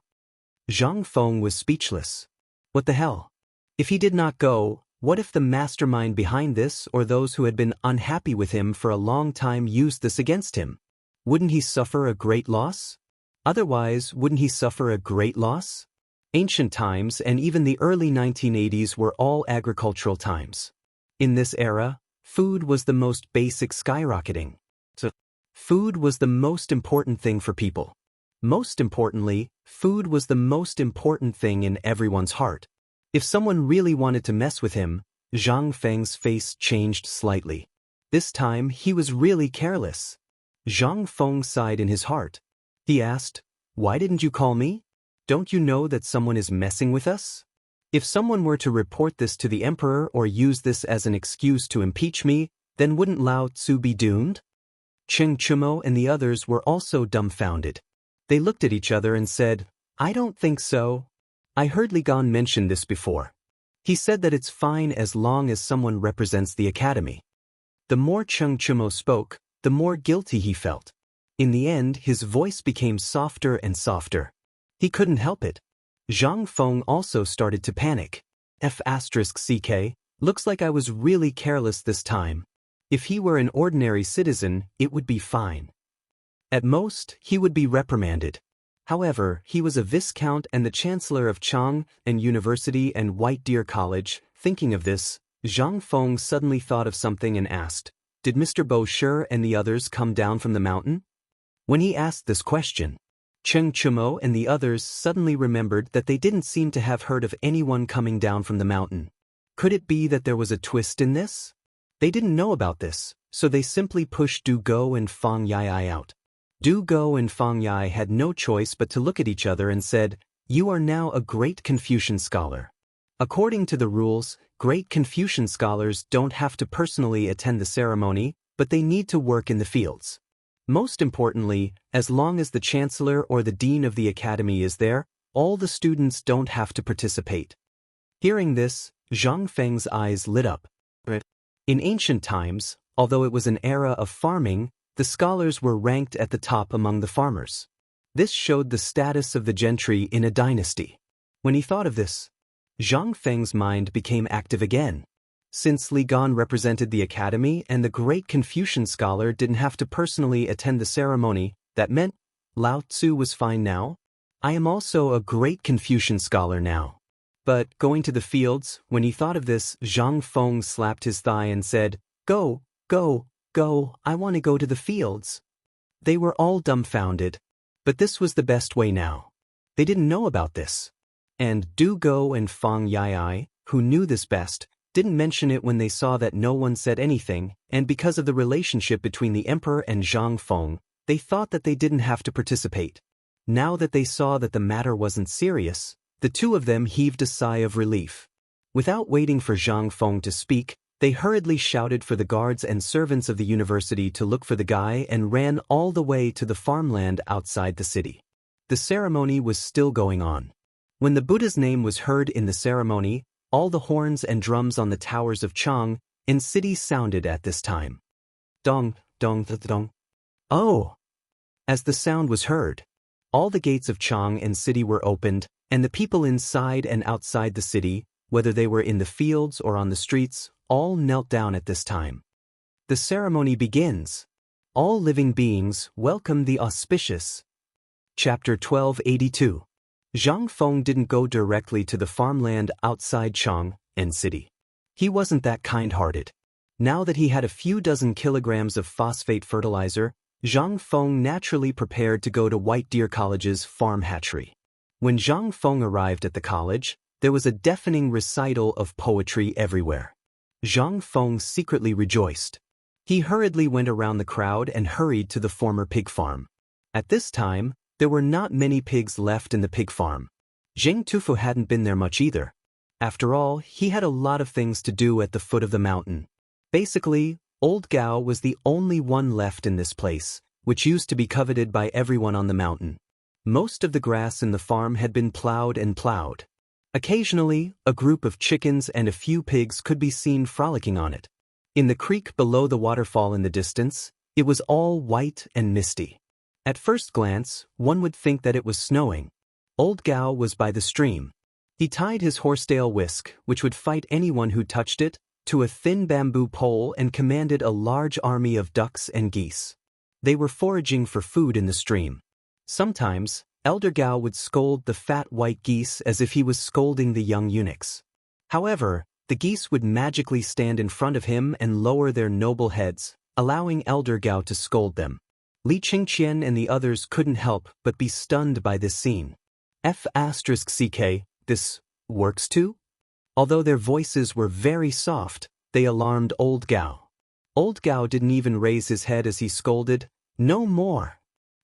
Zhang Feng was speechless. What the hell? If he did not go, what if the mastermind behind this or those who had been unhappy with him for a long time used this against him? Wouldn't he suffer a great loss? Otherwise, wouldn't he suffer a great loss? Ancient times and even the early 1980s were all agricultural times. In this era, food was the most basic skyrocketing. Food was the most important thing for people. Most importantly, food was the most important thing in everyone's heart. If someone really wanted to mess with him, Zhang Feng's face changed slightly. This time, he was really careless. Zhang Feng sighed in his heart. He asked, "Why didn't you call me? Don't you know that someone is messing with us? If someone were to report this to the emperor or use this as an excuse to impeach me, then wouldn't Lao Tzu be doomed?" Cheng Chumo and the others were also dumbfounded. They looked at each other and said, "I don't think so. I heard Ligon mention this before. He said that it's fine as long as someone represents the academy." The more Cheng Chumo spoke, the more guilty he felt. In the end, his voice became softer and softer. He couldn't help it. Zhang Feng also started to panic. F***ck, looks like I was really careless this time. If he were an ordinary citizen, it would be fine. At most, he would be reprimanded. However, he was a viscount and the chancellor of Chang'an University and White Deer College. Thinking of this, Zhang Feng suddenly thought of something and asked, "Did Mr. Bo Shi and the others come down from the mountain?" When he asked this question, Cheng Chumo and the others suddenly remembered that they didn't seem to have heard of anyone coming down from the mountain. Could it be that there was a twist in this? They didn't know about this, so they simply pushed Du Go and Fang Yai out. Du Go and Fang Yai had no choice but to look at each other and said, "You are now a great Confucian scholar." According to the rules, great Confucian scholars don't have to personally attend the ceremony, but they need to work in the fields. Most importantly, as long as the chancellor or the dean of the academy is there, all the students don't have to participate. Hearing this, Zhang Feng's eyes lit up. In ancient times, although it was an era of farming, the scholars were ranked at the top among the farmers. This showed the status of the gentry in a dynasty. When he thought of this, Zhang Feng's mind became active again. Since Li Gan represented the academy and the great Confucian scholar didn't have to personally attend the ceremony, that meant Lao Tzu was fine now. I am also a great Confucian scholar now. But going to the fields, when he thought of this, Zhang Feng slapped his thigh and said, "Go, go, go, I want to go to the fields." They were all dumbfounded. But this was the best way now. They didn't know about this. And Du Go and Fang Yai, who knew this best, didn't mention it when they saw that no one said anything, and because of the relationship between the emperor and Zhang Feng, they thought that they didn't have to participate. Now that they saw that the matter wasn't serious, the two of them heaved a sigh of relief. Without waiting for Zhang Feng to speak, they hurriedly shouted for the guards and servants of the university to look for the guy and ran all the way to the farmland outside the city. The ceremony was still going on. When the Buddha's name was heard in the ceremony, all the horns and drums on the towers of Chang'an city sounded at this time. Dong, dong, dong. Oh! As the sound was heard, all the gates of Chang'an city were opened, and the people inside and outside the city, whether they were in the fields or on the streets, all knelt down at this time. The ceremony begins. All living beings welcome the auspicious. Chapter 1282. Zhang Feng didn't go directly to the farmland outside Chang'an city. He wasn't that kind-hearted. Now that he had a few dozen kilograms of phosphate fertilizer, Zhang Feng naturally prepared to go to White Deer College's farm hatchery. When Zhang Feng arrived at the college, there was a deafening recital of poetry everywhere. Zhang Feng secretly rejoiced. He hurriedly went around the crowd and hurried to the former pig farm. At this time, there were not many pigs left in the pig farm. Zheng Tufu hadn't been there much either. After all, he had a lot of things to do at the foot of the mountain. Basically, Old Gao was the only one left in this place, which used to be coveted by everyone on the mountain. Most of the grass in the farm had been plowed and plowed. Occasionally, a group of chickens and a few pigs could be seen frolicking on it. In the creek below the waterfall in the distance, it was all white and misty. At first glance, one would think that it was snowing. Old Gao was by the stream. He tied his horsetail whisk, which would fight anyone who touched it, to a thin bamboo pole and commanded a large army of ducks and geese. They were foraging for food in the stream. Sometimes, Elder Gao would scold the fat white geese as if he was scolding the young eunuchs. However, the geese would magically stand in front of him and lower their noble heads, allowing Elder Gao to scold them. Li Qingqian and the others couldn't help but be stunned by this scene. F***ck, this works too? Although their voices were very soft, they alarmed Old Gao. Old Gao didn't even raise his head as he scolded, "No more!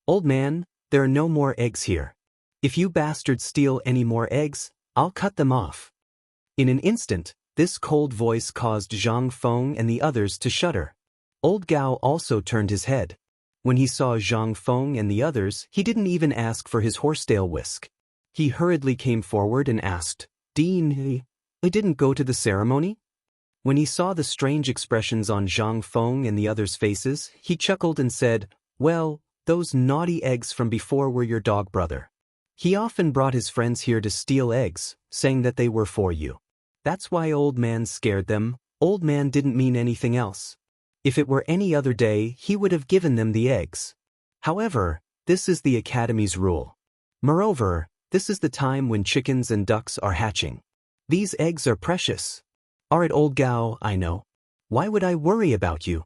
Old man, there are no more eggs here. If you bastards steal any more eggs, I'll cut them off." In an instant, this cold voice caused Zhang Feng and the others to shudder. Old Gao also turned his head. When he saw Zhang Feng and the others, he didn't even ask for his horsetail whisk. He hurriedly came forward and asked, "Dean, I didn't go to the ceremony?" When he saw the strange expressions on Zhang Feng and the others' faces, he chuckled and said, "Well, those naughty eggs from before were your dog brother. He often brought his friends here to steal eggs, saying that they were for you. That's why Old Man scared them. Old Man didn't mean anything else. If it were any other day, he would have given them the eggs. However, this is the Academy's rule. Moreover, this is the time when chickens and ducks are hatching. These eggs are precious. Alright, Old Gao, I know. Why would I worry about you?"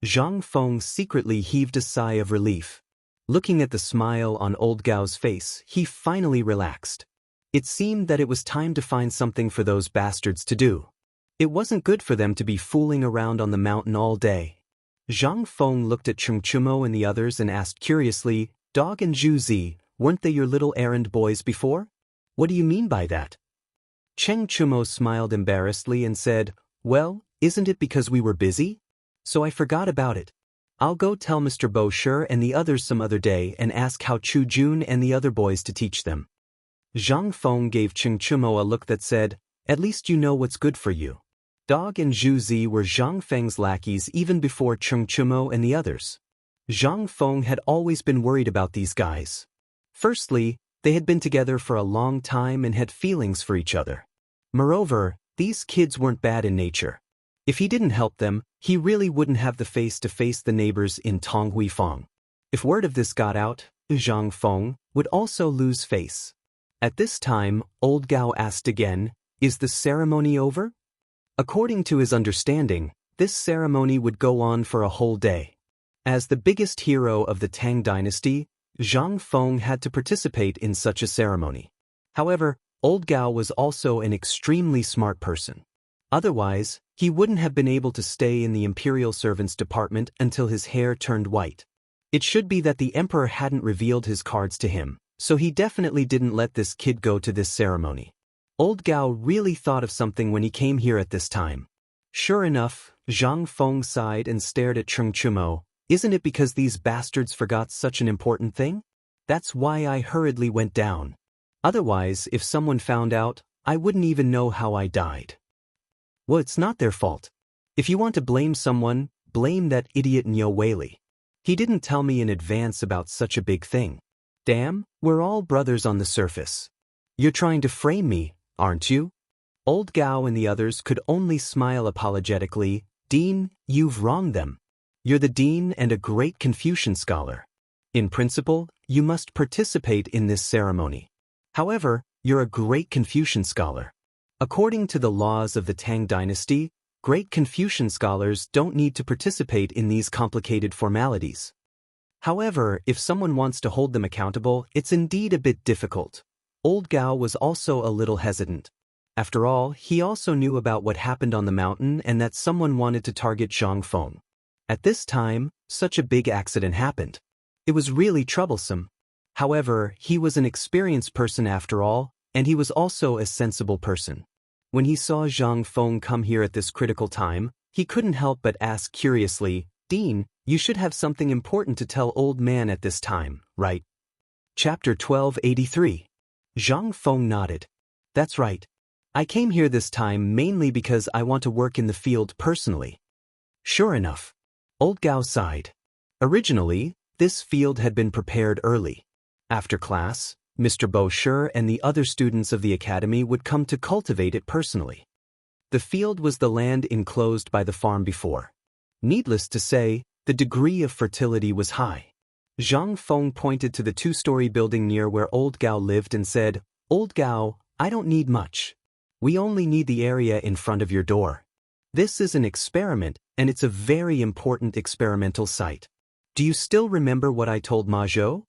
Zhang Feng secretly heaved a sigh of relief. Looking at the smile on Old Gao's face, he finally relaxed. It seemed that it was time to find something for those bastards to do. It wasn't good for them to be fooling around on the mountain all day. Zhang Feng looked at Cheng Chumo and the others and asked curiously, "Dog and Zhu Zi, weren't they your little errand boys before? What do you mean by that?" Cheng Chumo smiled embarrassedly and said, "Well, isn't it because we were busy? So I forgot about it. I'll go tell Mr. Bo Shi and the others some other day and ask how Chu Jun and the other boys to teach them." Zhang Feng gave Cheng Chumo a look that said, "At least you know what's good for you." Dog and Zhu Zi were Zhang Feng's lackeys even before Cheng Chumo and the others. Zhang Feng had always been worried about these guys. Firstly, they had been together for a long time and had feelings for each other. Moreover, these kids weren't bad in nature. If he didn't help them, he really wouldn't have the face to face the neighbors in Tonghuifang. If word of this got out, Zhang Feng would also lose face. At this time, old Gao asked again, "Is the ceremony over?" According to his understanding, this ceremony would go on for a whole day. As the biggest hero of the Tang dynasty, Zhang Feng had to participate in such a ceremony. However, old Gao was also an extremely smart person. Otherwise, he wouldn't have been able to stay in the imperial servants department until his hair turned white. It should be that the emperor hadn't revealed his cards to him, so he definitely didn't let this kid go to this ceremony. Old Gao really thought of something when he came here at this time. Sure enough, Zhang Feng sighed and stared at Cheng Chumo. "Isn't it because these bastards forgot such an important thing? That's why I hurriedly went down. Otherwise, if someone found out, I wouldn't even know how I died." Well, it's not their fault. If you want to blame someone, blame that idiot Nyo Weili. He didn't tell me in advance about such a big thing. Damn, we're all brothers on the surface. You're trying to frame me, aren't you? Old Gao and the others could only smile apologetically. "Dean, you've wronged them. You're the dean and a great Confucian scholar. In principle, you must participate in this ceremony. However, you're a great Confucian scholar. According to the laws of the Tang dynasty, great Confucian scholars don't need to participate in these complicated formalities. However, if someone wants to hold them accountable, it's indeed a bit difficult." Old Gao was also a little hesitant. After all, he also knew about what happened on the mountain and that someone wanted to target Zhang Feng. At this time, such a big accident happened. It was really troublesome. However, he was an experienced person after all, and he was also a sensible person. When he saw Zhang Feng come here at this critical time, he couldn't help but ask curiously, "Dean, you should have something important to tell old man at this time, right?" Chapter 1283. Zhang Feng nodded. "That's right. I came here this time mainly because I want to work in the field personally." Sure enough. Old Gao sighed. Originally, this field had been prepared early. After class, Mr. Bosher and the other students of the academy would come to cultivate it personally. The field was the land enclosed by the farm before. Needless to say, the degree of fertility was high. Zhang Feng pointed to the two-story building near where Old Gao lived and said, "Old Gao, I don't need much. We only need the area in front of your door. This is an experiment, and it's a very important experimental site. Do you still remember what I told Ma Zhou?"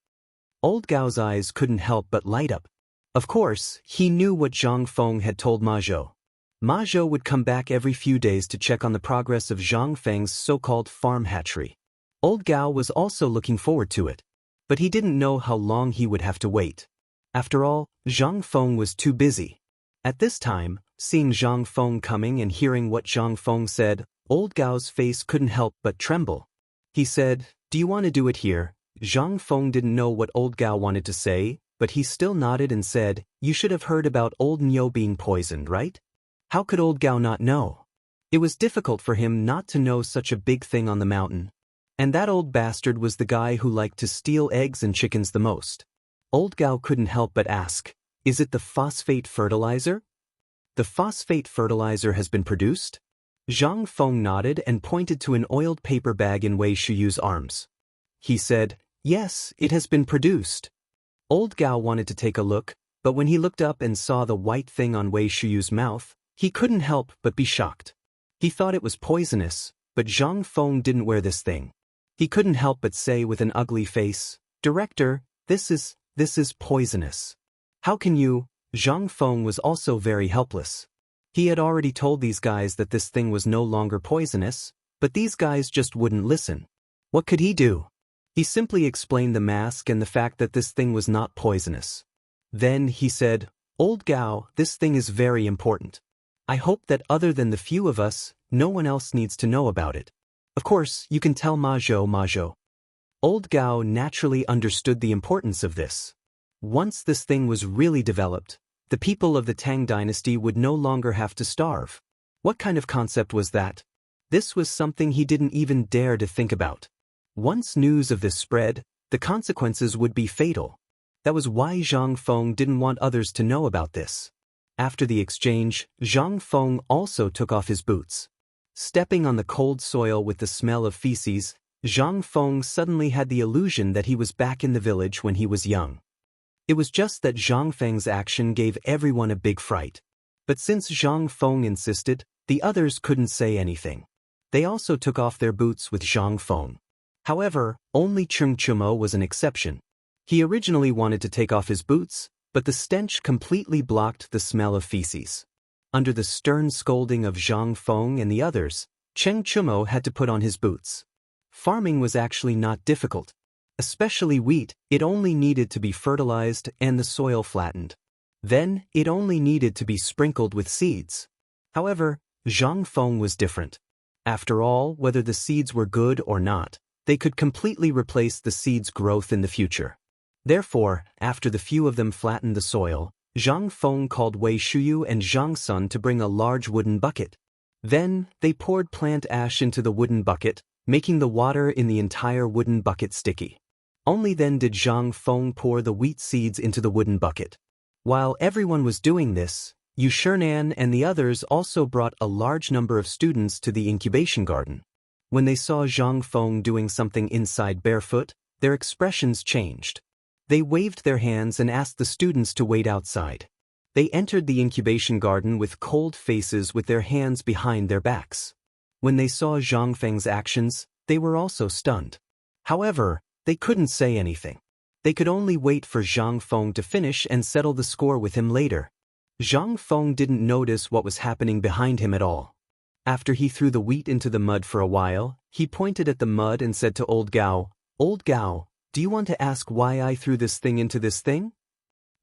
Old Gao's eyes couldn't help but light up. Of course, he knew what Zhang Feng had told Ma Zhou. Ma Zhou would come back every few days to check on the progress of Zhang Feng's so-called farm hatchery. Old Gao was also looking forward to it. But he didn't know how long he would have to wait. After all, Zhang Feng was too busy. At this time, seeing Zhang Feng coming and hearing what Zhang Feng said, Old Gao's face couldn't help but tremble. He said, "Do you want to do it here?" Zhang Feng didn't know what Old Gao wanted to say, but he still nodded and said, "You should have heard about old Nyo being poisoned, right?" How could Old Gao not know? It was difficult for him not to know such a big thing on the mountain. And that old bastard was the guy who liked to steal eggs and chickens the most. Old Gao couldn't help but ask, "Is it the phosphate fertilizer?" "The phosphate fertilizer has been produced?" Zhang Feng nodded and pointed to an oiled paper bag in Wei Shuyu's arms. He said, "Yes, it has been produced." Old Gao wanted to take a look, but when he looked up and saw the white thing on Wei Shuyu's mouth, he couldn't help but be shocked. He thought it was poisonous, but Zhang Feng didn't wear this thing. He couldn't help but say with an ugly face, "Director, this is poisonous." "How can you?" Zhang Feng was also very helpless. He had already told these guys that this thing was no longer poisonous, but these guys just wouldn't listen. What could he do? He simply explained the mask and the fact that this thing was not poisonous. Then he said, "Old Gao, this thing is very important. I hope that other than the few of us, no one else needs to know about it. Of course, you can tell Ma Zhou." Old Gao naturally understood the importance of this. Once this thing was really developed, the people of the Tang dynasty would no longer have to starve. What kind of concept was that? This was something he didn't even dare to think about. Once news of this spread, the consequences would be fatal. That was why Zhang Feng didn't want others to know about this. After the exchange, Zhang Feng also took off his boots. Stepping on the cold soil with the smell of feces, Zhang Feng suddenly had the illusion that he was back in the village when he was young. It was just that Zhang Feng's action gave everyone a big fright. But since Zhang Feng insisted, the others couldn't say anything. They also took off their boots with Zhang Feng. However, only Chang'an was an exception. He originally wanted to take off his boots, but the stench completely blocked the smell of feces. Under the stern scolding of Zhang Feng and the others, Chang'an had to put on his boots. Farming was actually not difficult. Especially wheat, it only needed to be fertilized and the soil flattened. Then, it only needed to be sprinkled with seeds. However, Zhang Feng was different. After all, whether the seeds were good or not, they could completely replace the seeds' growth in the future. Therefore, after the few of them flattened the soil, Zhang Feng called Wei Shuyu and Zhang Sun to bring a large wooden bucket. Then, they poured plant ash into the wooden bucket, making the water in the entire wooden bucket sticky. Only then did Zhang Feng pour the wheat seeds into the wooden bucket. While everyone was doing this, Xianxia and the others also brought a large number of students to the incubation garden. When they saw Zhang Feng doing something inside barefoot, their expressions changed. They waved their hands and asked the students to wait outside. They entered the incubation garden with cold faces with their hands behind their backs. When they saw Zhang Feng's actions, they were also stunned. However, they couldn't say anything. They could only wait for Zhang Feng to finish and settle the score with him later. Zhang Feng didn't notice what was happening behind him at all. After he threw the wheat into the mud for a while, he pointed at the mud and said to Old Gao, "Old Gao, do you want to ask why I threw this thing into this thing?"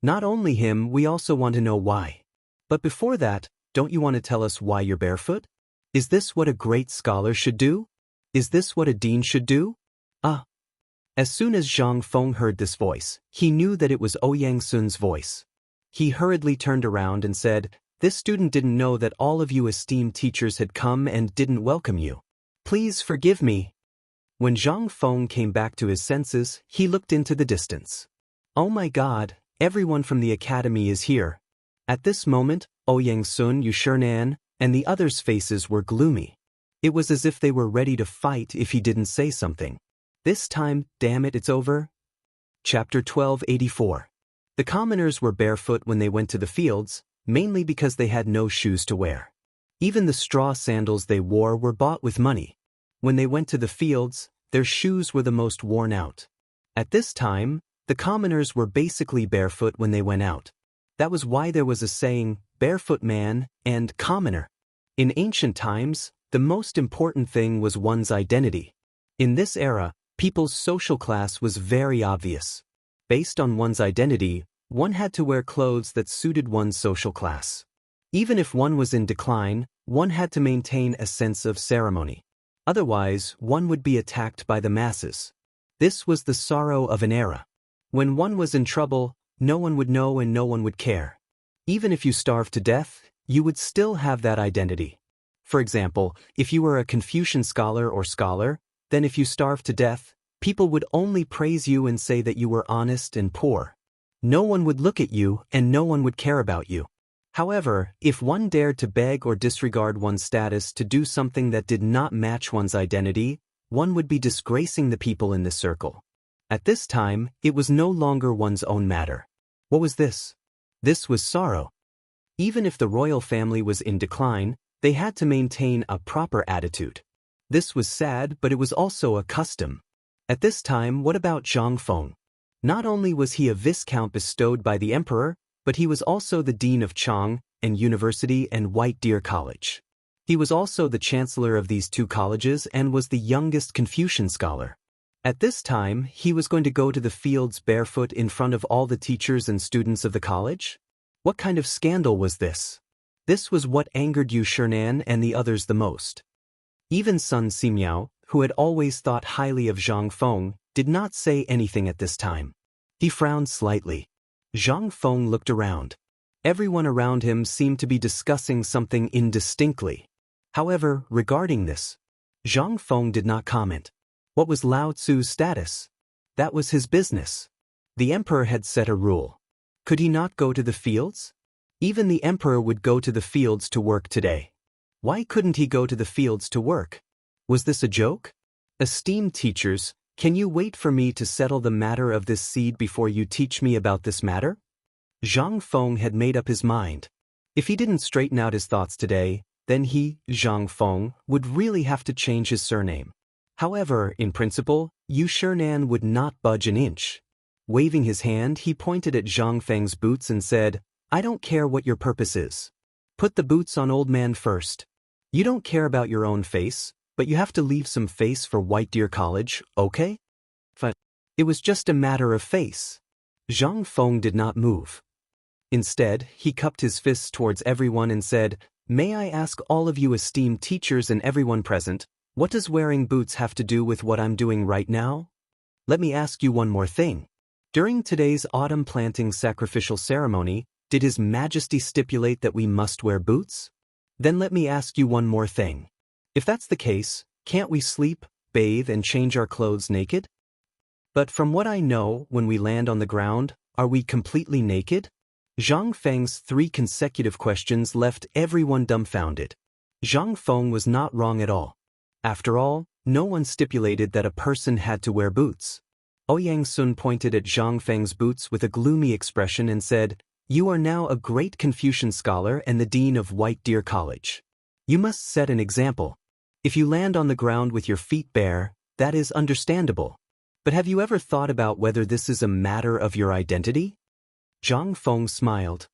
Not only him, we also want to know why. But before that, don't you want to tell us why you're barefoot? Is this what a great scholar should do? Is this what a dean should do? As soon as Zhang Feng heard this voice, he knew that it was Ouyang Sun's voice. He hurriedly turned around and said, "This student didn't know that all of you esteemed teachers had come and didn't welcome you. Please forgive me." When Zhang Feng came back to his senses, he looked into the distance. "Oh my God, everyone from the academy is here." At this moment, Ouyang Sun, Xianxia, and the others' faces were gloomy. It was as if they were ready to fight if he didn't say something. This time, damn it, it's over. Chapter 1284. The commoners were barefoot when they went to the fields, mainly because they had no shoes to wear. Even the straw sandals they wore were bought with money. When they went to the fields, their shoes were the most worn out. At this time, the commoners were basically barefoot when they went out. That was why there was a saying, barefoot man and commoner. In ancient times, the most important thing was one's identity. In this era, people's social class was very obvious. Based on one's identity, one had to wear clothes that suited one's social class. Even if one was in decline, one had to maintain a sense of ceremony. Otherwise, one would be attacked by the masses. This was the sorrow of an era. When one was in trouble, no one would know and no one would care. Even if you starved to death, you would still have that identity. For example, if you were a Confucian scholar or scholar, then if you starved to death, people would only praise you and say that you were honest and poor. No one would look at you and no one would care about you. However, if one dared to beg or disregard one's status to do something that did not match one's identity, one would be disgracing the people in this circle. At this time, it was no longer one's own matter. What was this? This was sorrow. Even if the royal family was in decline, they had to maintain a proper attitude. This was sad, but it was also a custom. At this time, what about Zhang Feng? Not only was he a viscount bestowed by the emperor, but he was also the dean of Chang'an University and White Deer College. He was also the chancellor of these two colleges and was the youngest Confucian scholar. At this time, he was going to go to the fields barefoot in front of all the teachers and students of the college? What kind of scandal was this? This was what angered Xianxia and the others the most. Even Sun Simiao, who had always thought highly of Zhang Feng, did not say anything at this time. He frowned slightly. Zhang Feng looked around. Everyone around him seemed to be discussing something indistinctly. However, regarding this, Zhang Feng did not comment. What was Lao Tzu's status? That was his business. The emperor had set a rule. Could he not go to the fields? Even the emperor would go to the fields to work today. Why couldn't he go to the fields to work? Was this a joke? Esteemed teachers, can you wait for me to settle the matter of this seed before you teach me about this matter? Zhang Feng had made up his mind. If he didn't straighten out his thoughts today, then he, Zhang Feng, would really have to change his surname. However, in principle, Yu Shinan would not budge an inch. Waving his hand, he pointed at Zhang Feng's boots and said, I don't care what your purpose is. Put the boots on old man first. You don't care about your own face, but you have to leave some face for White Deer College, okay? But it was just a matter of face. Zhang Feng did not move. Instead, he cupped his fists towards everyone and said, May I ask all of you esteemed teachers and everyone present, what does wearing boots have to do with what I'm doing right now? Let me ask you one more thing. During today's autumn planting sacrificial ceremony, did His Majesty stipulate that we must wear boots? Then let me ask you one more thing. If that's the case, can't we sleep, bathe and change our clothes naked? But from what I know, when we land on the ground, are we completely naked? Zhang Feng's 3 consecutive questions left everyone dumbfounded. Zhang Feng was not wrong at all. After all, no one stipulated that a person had to wear boots. Ouyang Sun pointed at Zhang Feng's boots with a gloomy expression and said, You are now a great Confucian scholar and the dean of White Deer College. You must set an example. If you land on the ground with your feet bare, that is understandable. But have you ever thought about whether this is a matter of your identity? Zhang Feng smiled.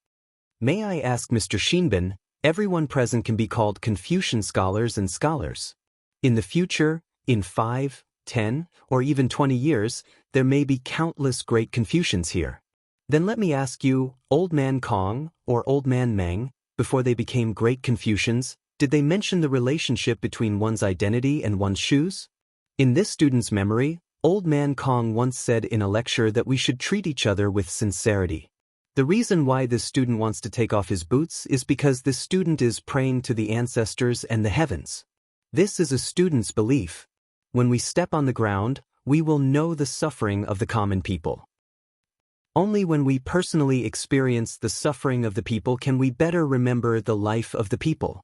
May I ask Mr. Xinbin, everyone present can be called Confucian scholars and scholars. In the future, in 5, 10, or even 20 years, there may be countless great Confucians here. Then let me ask you, Old Man Kong or Old Man Meng, before they became great Confucians, did they mention the relationship between one's identity and one's shoes? In this student's memory, Old Man Kong once said in a lecture that we should treat each other with sincerity. The reason why this student wants to take off his boots is because this student is praying to the ancestors and the heavens. This is a student's belief. When we step on the ground, we will know the suffering of the common people. Only when we personally experience the suffering of the people can we better remember the life of the people.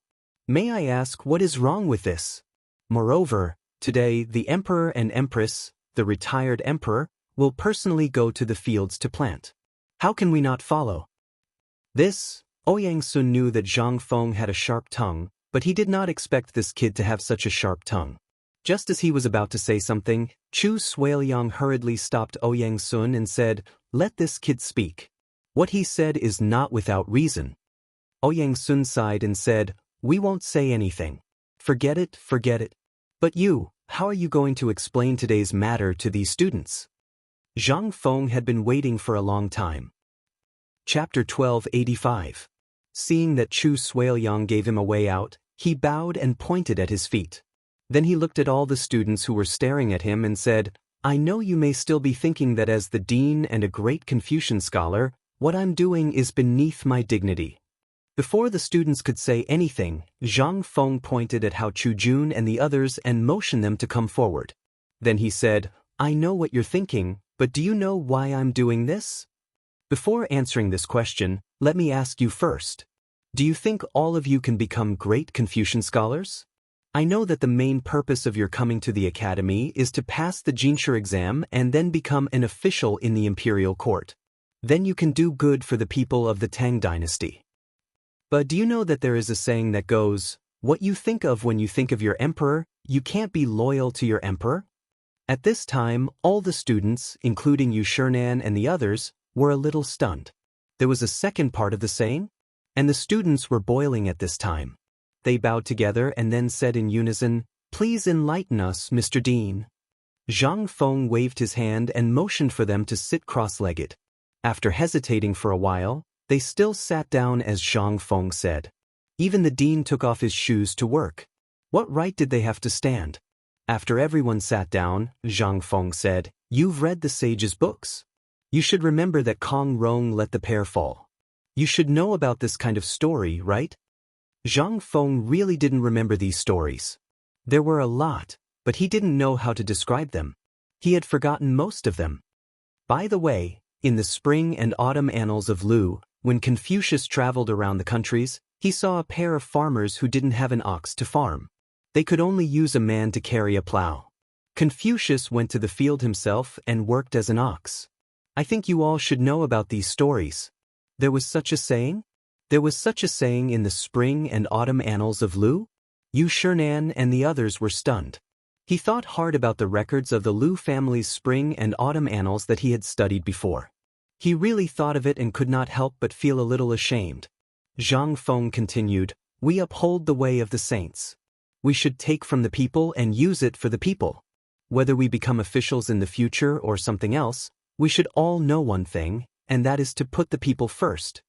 May I ask what is wrong with this? Moreover, today the emperor and empress, the retired emperor, will personally go to the fields to plant. How can we not follow? This, Ouyang Sun knew that Zhang Feng had a sharp tongue, but he did not expect this kid to have such a sharp tongue. Just as he was about to say something, Chu Suiliang hurriedly stopped Ouyang Sun and said, Let this kid speak. What he said is not without reason. Ouyang Sun sighed and said, We won't say anything. Forget it, forget it. But you, how are you going to explain today's matter to these students? Zhang Feng had been waiting for a long time. Chapter 1285. Seeing that Chu Suiliang gave him a way out, he bowed and pointed at his feet. Then he looked at all the students who were staring at him and said, I know you may still be thinking that as the dean and a great Confucian scholar, what I'm doing is beneath my dignity. Before the students could say anything, Zhang Feng pointed at Hao Chujun and the others and motioned them to come forward. Then he said, I know what you're thinking, but do you know why I'm doing this? Before answering this question, let me ask you first. Do you think all of you can become great Confucian scholars? I know that the main purpose of your coming to the academy is to pass the Jinshi exam and then become an official in the imperial court. Then you can do good for the people of the Tang dynasty. But do you know that there is a saying that goes, what you think of when you think of your emperor, you can't be loyal to your emperor? At this time, all the students, including Yu Shinan and the others, were a little stunned. There was a second part of the saying, and the students were boiling at this time. They bowed together and then said in unison, Please enlighten us, Mr. Dean. Zhang Feng waved his hand and motioned for them to sit cross-legged. After hesitating for a while, they still sat down as Zhang Feng said. Even the dean took off his shoes to work. What right did they have to stand? After everyone sat down, Zhang Feng said, You've read the sage's books. You should remember that Kong Rong let the pear fall. You should know about this kind of story, right? Zhang Feng really didn't remember these stories. There were a lot, but he didn't know how to describe them. He had forgotten most of them. By the way, In the spring and autumn annals of Lu, when Confucius traveled around the countries, he saw a pair of farmers who didn't have an ox to farm. They could only use a man to carry a plow. Confucius went to the field himself and worked as an ox. I think you all should know about these stories. There was such a saying? There was such a saying in the spring and autumn annals of Lu? Chang'an and the others were stunned. He thought hard about the records of the Lu family's spring and autumn annals that he had studied before. He really thought of it and could not help but feel a little ashamed. Zhang Feng continued, "We uphold the way of the saints. We should take from the people and use it for the people. Whether we become officials in the future or something else, we should all know one thing, and that is to put the people first.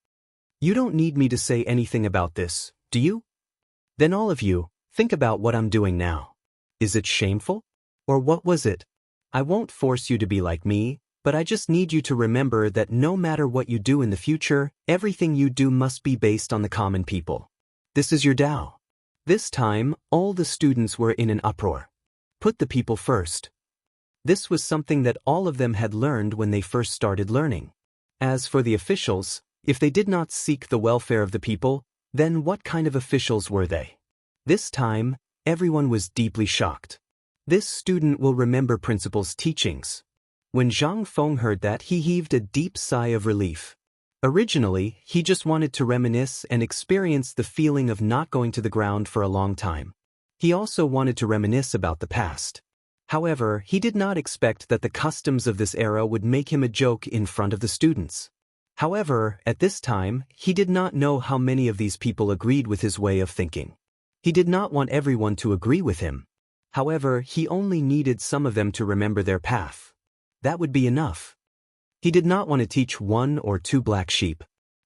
You don't need me to say anything about this, do you? Then all of you, think about what I'm doing now. Is it shameful? Or what was it? I won't force you to be like me, but I just need you to remember that no matter what you do in the future, everything you do must be based on the common people. This is your Dao." This time, all the students were in an uproar. Put the people first. This was something that all of them had learned when they first started learning. As for the officials, if they did not seek the welfare of the people, then what kind of officials were they? This time, everyone was deeply shocked. This student will remember principal's teachings. When Zhang Feng heard that, he heaved a deep sigh of relief. Originally, he just wanted to reminisce and experience the feeling of not going to the ground for a long time. He also wanted to reminisce about the past. However, he did not expect that the customs of this era would make him a joke in front of the students. However, at this time, he did not know how many of these people agreed with his way of thinking. He did not want everyone to agree with him. However, he only needed some of them to remember their path. That would be enough. He did not want to teach 1 or 2 black sheep.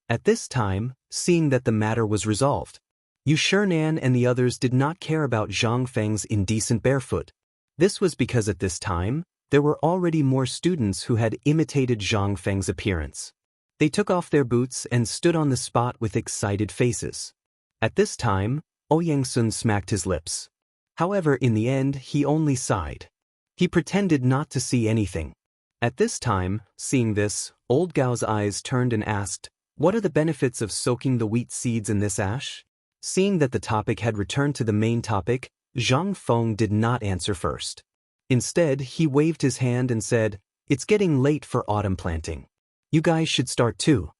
At this time, seeing that the matter was resolved, Shang'an and the others did not care about Zhang Feng's indecent barefoot. This was because at this time, there were already more students who had imitated Zhang Feng's appearance. They took off their boots and stood on the spot with excited faces. At this time, Ouyangsun smacked his lips. However, in the end, he only sighed. He pretended not to see anything. At this time, seeing this, Old Gao's eyes turned and asked, "What are the benefits of soaking the wheat seeds in this ash?" Seeing that the topic had returned to the main topic, Zhang Feng did not answer first. Instead, he waved his hand and said, "It's getting late for autumn planting. You guys should start too."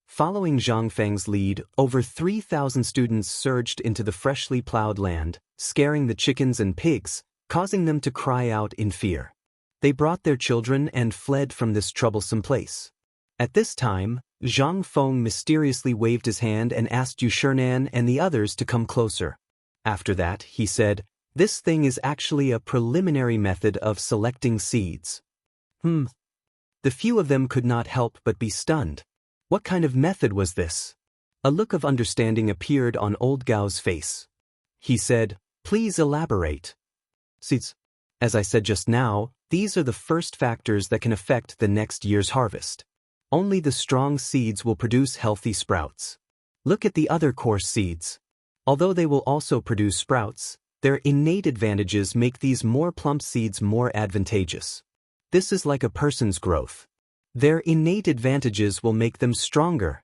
Following Zhang Feng's lead, over 3,000 students surged into the freshly plowed land, scaring the chickens and pigs, causing them to cry out in fear. They brought their children and fled from this troublesome place. At this time, Zhang Feng mysteriously waved his hand and asked Shang'an and the others to come closer. After that, he said, "This thing is actually a preliminary method of selecting seeds." The few of them could not help but be stunned. What kind of method was this? A look of understanding appeared on Old Gao's face. He said, "Please elaborate." Seeds. As I said just now, these are the first factors that can affect the next year's harvest. Only the strong seeds will produce healthy sprouts. Look at the other coarse seeds. Although they will also produce sprouts, their innate advantages make these more plump seeds more advantageous. This is like a person's growth. Their innate advantages will make them stronger.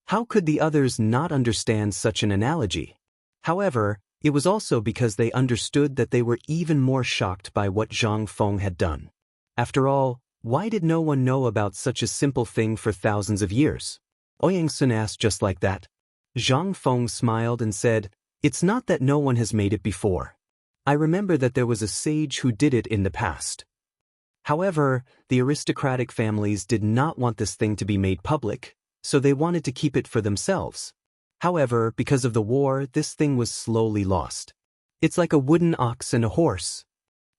How could the others not understand such an analogy? However, it was also because they understood that they were even more shocked by what Zhang Feng had done. After all, why did no one know about such a simple thing for thousands of years? Ouyangsun asked just like that. Zhang Feng smiled and said, "It's not that no one has made it before. I remember that there was a sage who did it in the past. However, the aristocratic families did not want this thing to be made public, so they wanted to keep it for themselves. However, because of the war, this thing was slowly lost. It's like a wooden ox and a horse."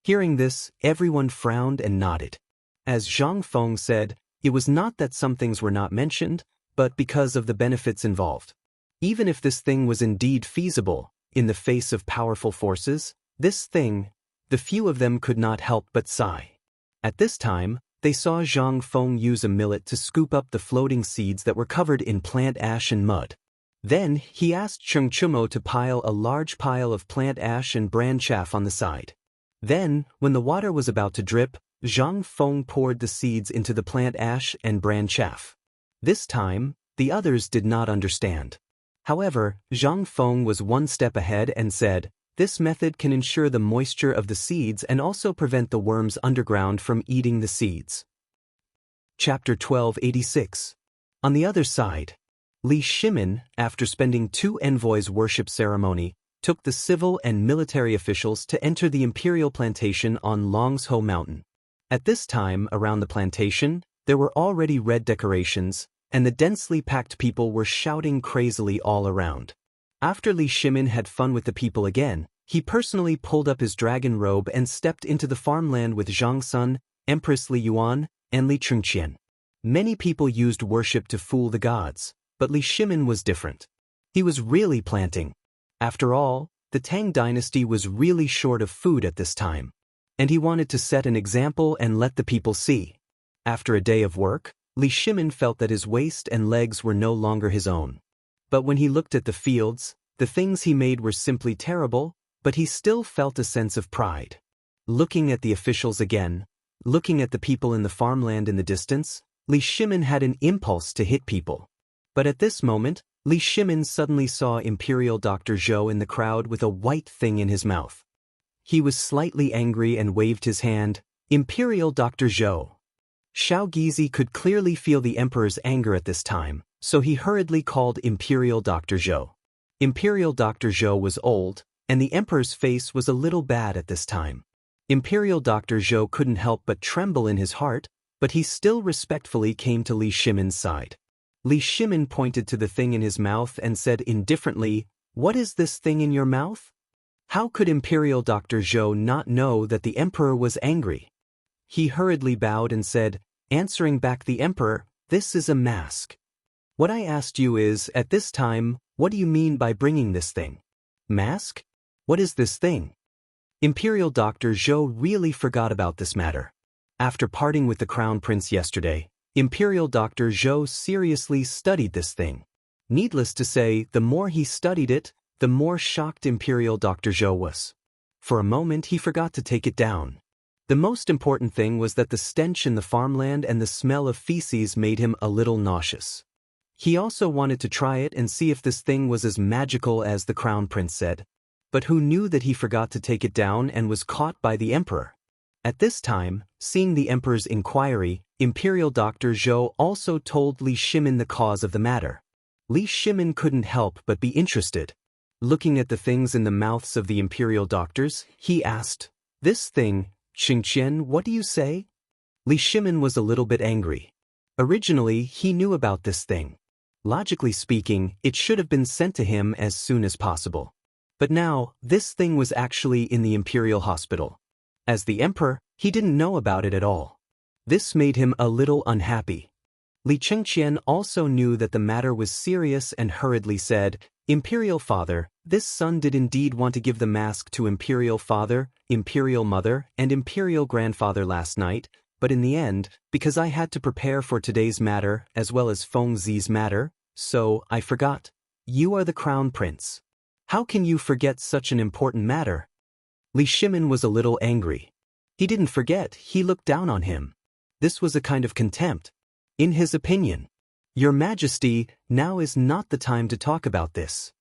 Hearing this, everyone frowned and nodded. As Zhang Feng said, it was not that some things were not mentioned, but because of the benefits involved. Even if this thing was indeed feasible, in the face of powerful forces, this thing, the few of them could not help but sigh. At this time, they saw Zhang Feng use a millet to scoop up the floating seeds that were covered in plant ash and mud. Then, he asked Chengchumo to pile a large pile of plant ash and bran chaff on the side. Then, when the water was about to drip, Zhang Feng poured the seeds into the plant ash and bran chaff. This time, the others did not understand. However, Zhang Feng was one step ahead and said, "This method can ensure the moisture of the seeds and also prevent the worms underground from eating the seeds." Chapter 1286. On the other side, Li Shimin, after spending 2 envoys' worship ceremony, took the civil and military officials to enter the imperial plantation on Longsho Mountain. At this time, around the plantation, there were already red decorations, and the densely packed people were shouting crazily all around. After Li Shimin had fun with the people again, he personally pulled up his dragon robe and stepped into the farmland with Zhang Sun, Empress Li Yuan, and Li Chengqian. Many people used worship to fool the gods, but Li Shimin was different. He was really planting. After all, the Tang dynasty was really short of food at this time, and he wanted to set an example and let the people see. After a day of work, Li Shimin felt that his waist and legs were no longer his own. But when he looked at the fields, the things he made were simply terrible, but he still felt a sense of pride. Looking at the officials again, looking at the people in the farmland in the distance, Li Shimin had an impulse to hit people. But at this moment, Li Shimin suddenly saw Imperial Dr. Zhou in the crowd with a white thing in his mouth. He was slightly angry and waved his hand, "Imperial Dr. Zhou." Xiao Gizi could clearly feel the emperor's anger at this time, so he hurriedly called Imperial Dr. Zhou. Imperial Dr. Zhou was old, and the emperor's face was a little bad at this time. Imperial Dr. Zhou couldn't help but tremble in his heart, but he still respectfully came to Li Shimin's side. Li Shimin pointed to the thing in his mouth and said indifferently, "What is this thing in your mouth?" How could Imperial Dr. Zhou not know that the emperor was angry? He hurriedly bowed and said, answering back the emperor, "This is a mask. What I asked you is, at this time, what do you mean by bringing this thing? Mask? What is this thing?" Imperial Dr. Zhou really forgot about this matter. After parting with the Crown Prince yesterday, Imperial Dr. Zhou seriously studied this thing. Needless to say, the more he studied it, the more shocked Imperial Dr. Zhou was. For a moment he forgot to take it down. The most important thing was that the stench in the farmland and the smell of feces made him a little nauseous. He also wanted to try it and see if this thing was as magical as the Crown Prince said. But who knew that he forgot to take it down and was caught by the emperor? At this time, seeing the emperor's inquiry, Imperial Dr. Zhou also told Li Shimin the cause of the matter. Li Shimin couldn't help but be interested. Looking at the things in the mouths of the imperial doctors, he asked, "This thing, Xingqian, what do you say?" Li Shimin was a little bit angry. Originally, he knew about this thing. Logically speaking, it should have been sent to him as soon as possible. But now, this thing was actually in the imperial hospital. As the emperor, he didn't know about it at all. This made him a little unhappy. Li Chengqian also knew that the matter was serious and hurriedly said, "Imperial father, this son did indeed want to give the mask to imperial father, imperial mother, and imperial grandfather last night, but in the end, because I had to prepare for today's matter as well as Feng Zi's matter, so I forgot. You are the crown prince. How can you forget such an important matter?" Li Shimin was a little angry. He didn't forget, he looked down on him. This was a kind of contempt. In his opinion, "Your Majesty, now is not the time to talk about this."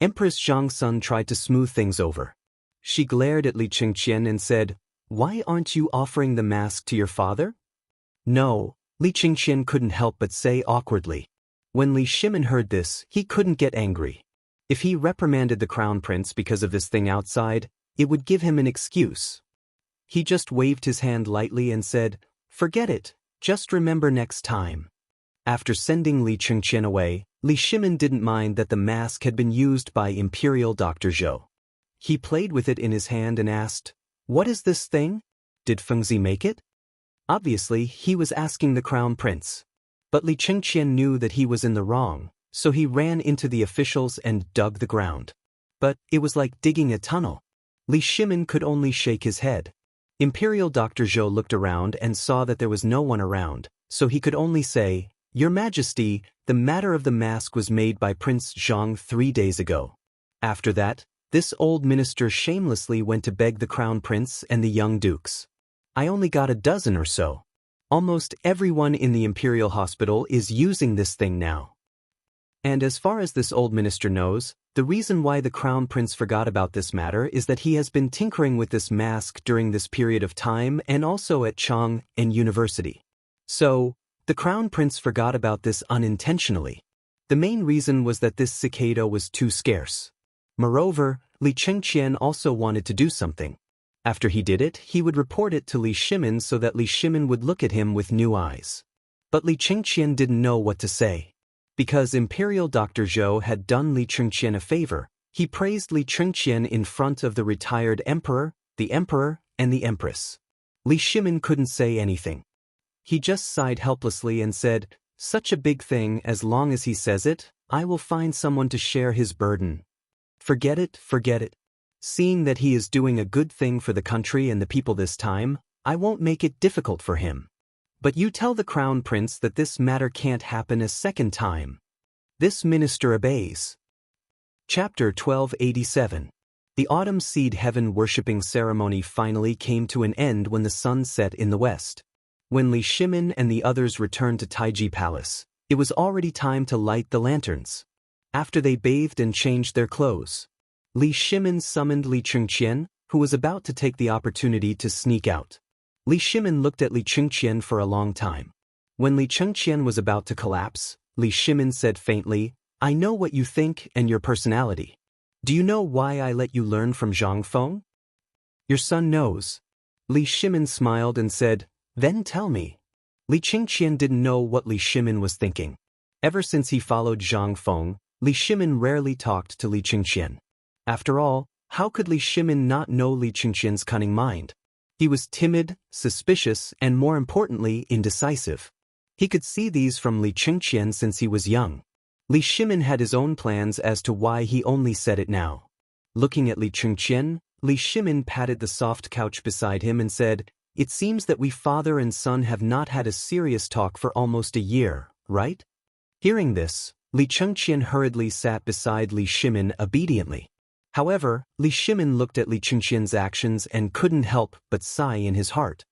Empress Zhang Sun tried to smooth things over. She glared at Li Chengqian and said, "Why aren't you offering the mask to your father?" "No," Li Chengqian couldn't help but say awkwardly. When Li Shimin heard this, he couldn't get angry. If he reprimanded the crown prince because of this thing outside, it would give him an excuse. He just waved his hand lightly and said, "Forget it, just remember next time." After sending Li Chengqian away, Li Shimin didn't mind that the mask had been used by Imperial Dr. Zhou. He played with it in his hand and asked, "What is this thing? Did Fengzi make it?" Obviously, he was asking the crown prince. But Li Chengqian knew that he was in the wrong, so he ran into the officials and dug the ground. But it was like digging a tunnel. Li Shimin could only shake his head. Imperial Dr. Zhou looked around and saw that there was no one around, so he could only say, "Your Majesty, the matter of the mask was made by Prince Zhang 3 days ago." After that, this old minister shamelessly went to beg the crown prince and the young dukes. I only got a dozen or so. Almost everyone in the Imperial Hospital is using this thing now. And as far as this old minister knows, the reason why the Crown Prince forgot about this matter is that he has been tinkering with this mask during this period of time and also at Chang'an University. So, the Crown Prince forgot about this unintentionally. The main reason was that this cicada was too scarce. Moreover, Li Chengqian also wanted to do something. After he did it, he would report it to Li Shimin so that Li Shimin would look at him with new eyes. But Li Chengqian didn't know what to say. Because Imperial Dr. Zhou had done Li Chengqian a favor, he praised Li Chengqian in front of the retired emperor, and the empress. Li Shimin couldn't say anything. He just sighed helplessly and said, "Such a big thing, as long as he says it, I will find someone to share his burden. Forget it, forget it. Seeing that he is doing a good thing for the country and the people this time, I won't make it difficult for him. But you tell the Crown Prince that this matter can't happen a second time." This minister obeys. Chapter 1287. The autumn seed heaven worshipping ceremony finally came to an end when the sun set in the west. When Li Shimin and the others returned to Taiji Palace, it was already time to light the lanterns. After they bathed and changed their clothes, Li Shimin summoned Li Chengqian, who was about to take the opportunity to sneak out. Li Shimin looked at Li Chengqian for a long time. When Li Chengqian was about to collapse, Li Shimin said faintly, "I know what you think and your personality. Do you know why I let you learn from Zhang Feng?" "Your son knows." Li Shimin smiled and said, "Then tell me." Li Chengqian didn't know what Li Shimin was thinking. Ever since he followed Zhang Feng, Li Shimin rarely talked to Li Chengqian. After all, how could Li Shimin not know Li Chengqian's cunning mind? He was timid, suspicious, and more importantly, indecisive. He could see these from Li Chengqian since he was young. Li Shimin had his own plans as to why he only said it now. Looking at Li Chengqian, Li Shimin patted the soft couch beside him and said, "It seems that we father and son have not had a serious talk for almost a year, right?" Hearing this, Li Chengqian hurriedly sat beside Li Shimin obediently. However, Li Shimin looked at Li Chengqian's actions and couldn't help but sigh in his heart.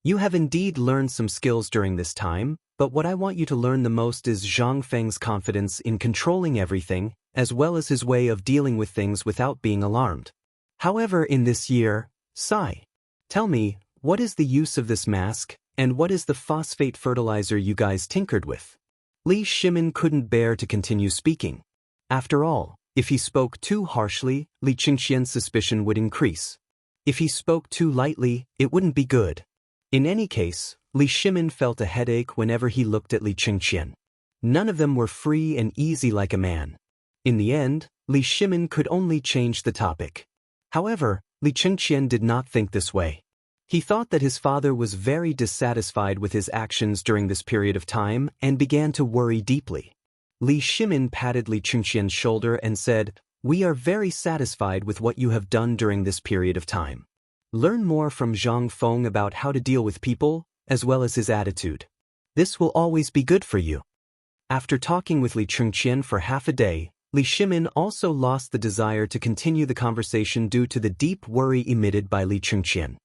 "You have indeed learned some skills during this time, but what I want you to learn the most is Zhang Feng's confidence in controlling everything, as well as his way of dealing with things without being alarmed. However, in this year, sigh. Tell me, what is the use of this mask, and what is the phosphate fertilizer you guys tinkered with?" Li Shimin couldn't bear to continue speaking. After all, if he spoke too harshly, Li Chengqian's suspicion would increase. If he spoke too lightly, it wouldn't be good. In any case, Li Shimin felt a headache whenever he looked at Li Chengqian. None of them were free and easy like a man. In the end, Li Shimin could only change the topic. However, Li Chengqian did not think this way. He thought that his father was very dissatisfied with his actions during this period of time and began to worry deeply. Li Shimin patted Li Chengqian's shoulder and said, "We are very satisfied with what you have done during this period of time. Learn more from Zhang Feng about how to deal with people, as well as his attitude. This will always be good for you." After talking with Li Chengqian for half a day, Li Shimin also lost the desire to continue the conversation due to the deep worry emitted by Li Chengqian.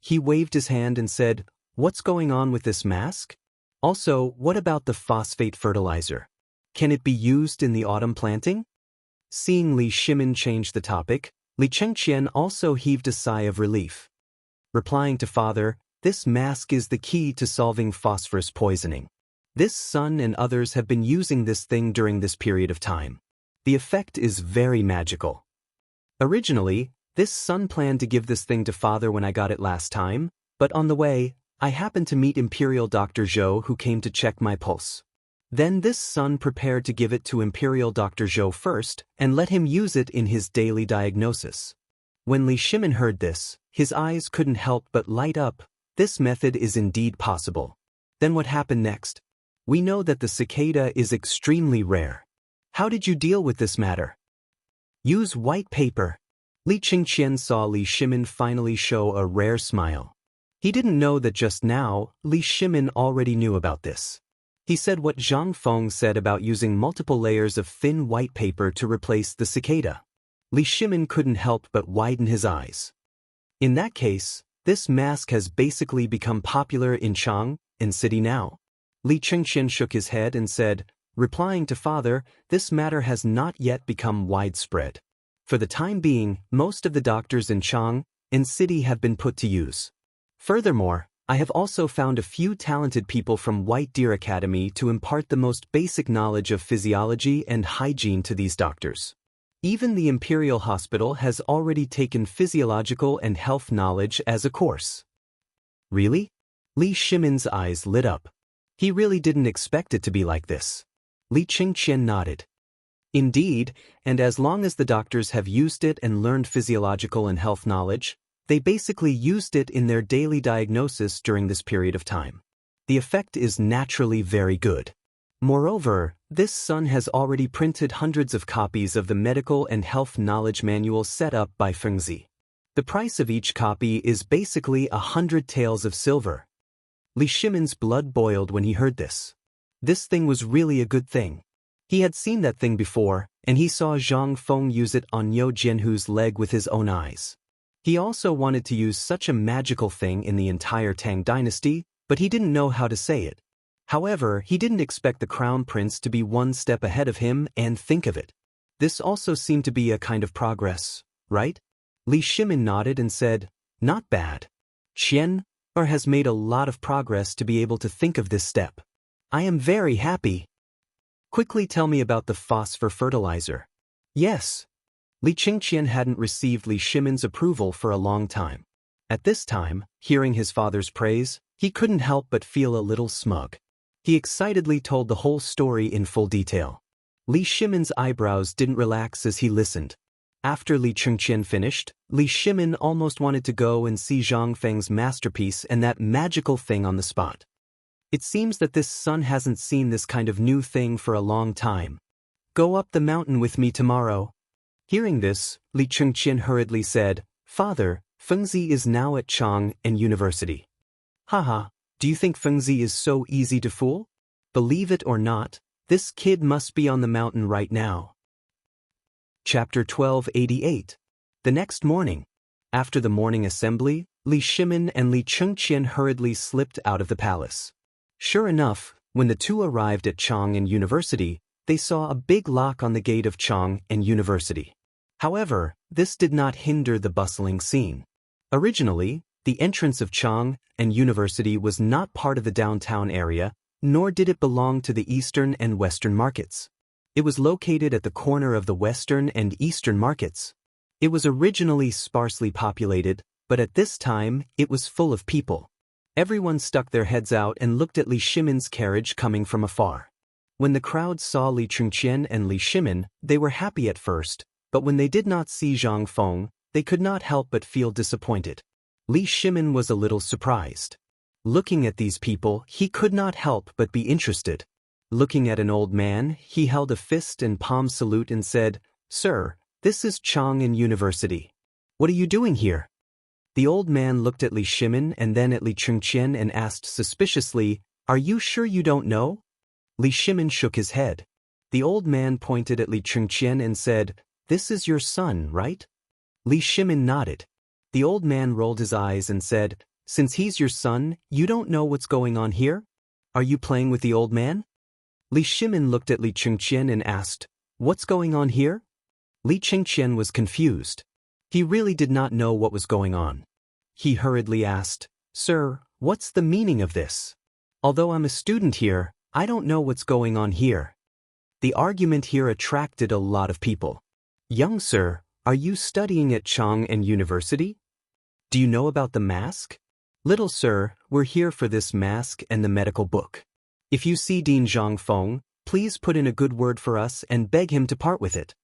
He waved his hand and said, "What's going on with this mask? Also, what about the phosphate fertilizer? Can it be used in the autumn planting?" Seeing Li Shimin change the topic, Li Chengqian also heaved a sigh of relief. Replying to father, "This mask is the key to solving phosphorus poisoning. This son and others have been using this thing during this period of time. The effect is very magical. Originally, this son planned to give this thing to father when I got it last time, but on the way, I happened to meet Imperial Dr. Zhou who came to check my pulse. Then this son prepared to give it to Imperial Dr. Zhou first and let him use it in his daily diagnosis." When Li Shimin heard this, his eyes couldn't help but light up. This method is indeed possible. Then what happened next? We know that the cicada is extremely rare. How did you deal with this matter? Use white paper. Li Chengqian saw Li Shimin finally show a rare smile. He didn't know that just now, Li Shimin already knew about this. He said what Zhang Feng said about using multiple layers of thin white paper to replace the cicada. Li Shimin couldn't help but widen his eyes. In that case, This mask has basically become popular in Chang'an city now. Li Chengqian shook his head and said, replying to father, this matter has not yet become widespread. For the time being, most of the doctors in Chang'an city have been put to use. Furthermore, I have also found a few talented people from White Deer Academy to impart the most basic knowledge of physiology and hygiene to these doctors. Even the Imperial Hospital has already taken physiological and health knowledge as a course. Really? Li Shimin's eyes lit up. He really didn't expect it to be like this. Li Chengqian nodded. Indeed, and as long as the doctors have used it and learned physiological and health knowledge, they basically used it in their daily diagnosis during this period of time. The effect is naturally very good. Moreover, this son has already printed hundreds of copies of the medical and health knowledge manual set up by Fengzi. The price of each copy is basically 100 taels of silver. Li Shimin's blood boiled when he heard this. This thing was really a good thing. He had seen that thing before, and he saw Zhang Feng use it on Niu Jianhu's leg with his own eyes. He also wanted to use such a magical thing in the entire Tang dynasty, but he didn't know how to say it. However, he didn't expect the crown prince to be one step ahead of him and think of it. This also seemed to be a kind of progress, right? Li Shimin nodded and said, not bad. Qian has made a lot of progress to be able to think of this step. I am very happy. Quickly tell me about the phosphor fertilizer. Yes. Li Chengqian hadn't received Li Shimin's approval for a long time. At this time, hearing his father's praise, he couldn't help but feel a little smug. He excitedly told the whole story in full detail. Li Shimin's eyebrows didn't relax as he listened. After Li Chengqian finished, Li Shimin almost wanted to go and see Zhang Feng's masterpiece and that magical thing on the spot. It seems that this son hasn't seen this kind of new thing for a long time. Go up the mountain with me tomorrow. Hearing this, Li Chengqian hurriedly said, Father, Fengzi is now at Chang'an University. Haha, do you think Fengzi is so easy to fool? Believe it or not, this kid must be on the mountain right now. Chapter 1288. The next morning. After the morning assembly, Li Shimin and Li Chengqian hurriedly slipped out of the palace. Sure enough, when the two arrived at Chang'an University, they saw a big lock on the gate of Chang'an University. However, this did not hinder the bustling scene. Originally, the entrance of Chang'an University was not part of the downtown area, nor did it belong to the eastern and western markets. It was located at the corner of the western and eastern markets. It was originally sparsely populated, but at this time, it was full of people. Everyone stuck their heads out and looked at Li Shimin's carriage coming from afar. When the crowd saw Li Chengqian and Li Shimin, they were happy at first, but when they did not see Zhang Feng, they could not help but feel disappointed. Li Shimin was a little surprised. Looking at these people, he could not help but be interested. Looking at an old man, he held a fist and palm salute and said, Sir, this is Chang'an University. What are you doing here? The old man looked at Li Shimin and then at Li Chengqian and asked suspiciously, Are you sure you don't know? Li Shimin shook his head. The old man pointed at Li Chengqian and said, This is your son, right? Li Shimin nodded. The old man rolled his eyes and said, Since he's your son, you don't know what's going on here? Are you playing with the old man? Li Shimin looked at Li Chengqian and asked, What's going on here? Li Chengqian was confused. He really did not know what was going on. He hurriedly asked, Sir, what's the meaning of this? Although I'm a student here, I don't know what's going on here. The argument here attracted a lot of people. Young sir, are you studying at Chang'an University? Do you know about the mask? Little sir, we're here for this mask and the medical book. If you see Dean Zhang Feng, please put in a good word for us and beg him to part with it.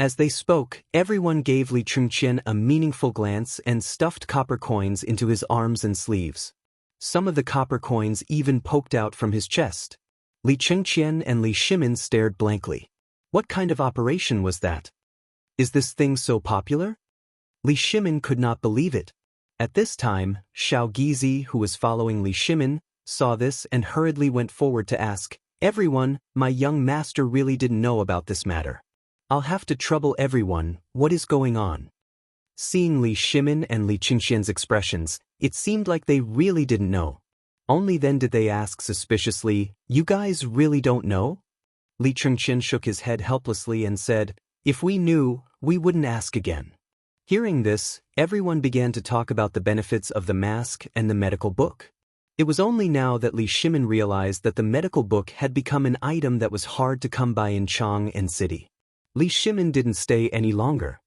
As they spoke, everyone gave Li Chengqian a meaningful glance and stuffed copper coins into his arms and sleeves. Some of the copper coins even poked out from his chest. Li Chengqian and Li Shimin stared blankly. What kind of operation was that? Is this thing so popular? Li Shimin could not believe it. At this time, Xiao Gizi, who was following Li Shimin, saw this and hurriedly went forward to ask, Everyone, my young master really didn't know about this matter. I'll have to trouble everyone, what is going on? Seeing Li Shimin and Li Qingxian's expressions, it seemed like they really didn't know. Only then did they ask suspiciously, "You guys really don't know?" Li Qingxian shook his head helplessly and said, "If we knew, we wouldn't ask again." Hearing this, everyone began to talk about the benefits of the mask and the medical book. It was only now that Li Shimin realized that the medical book had become an item that was hard to come by in Chang'an City. Li Shimin didn't stay any longer.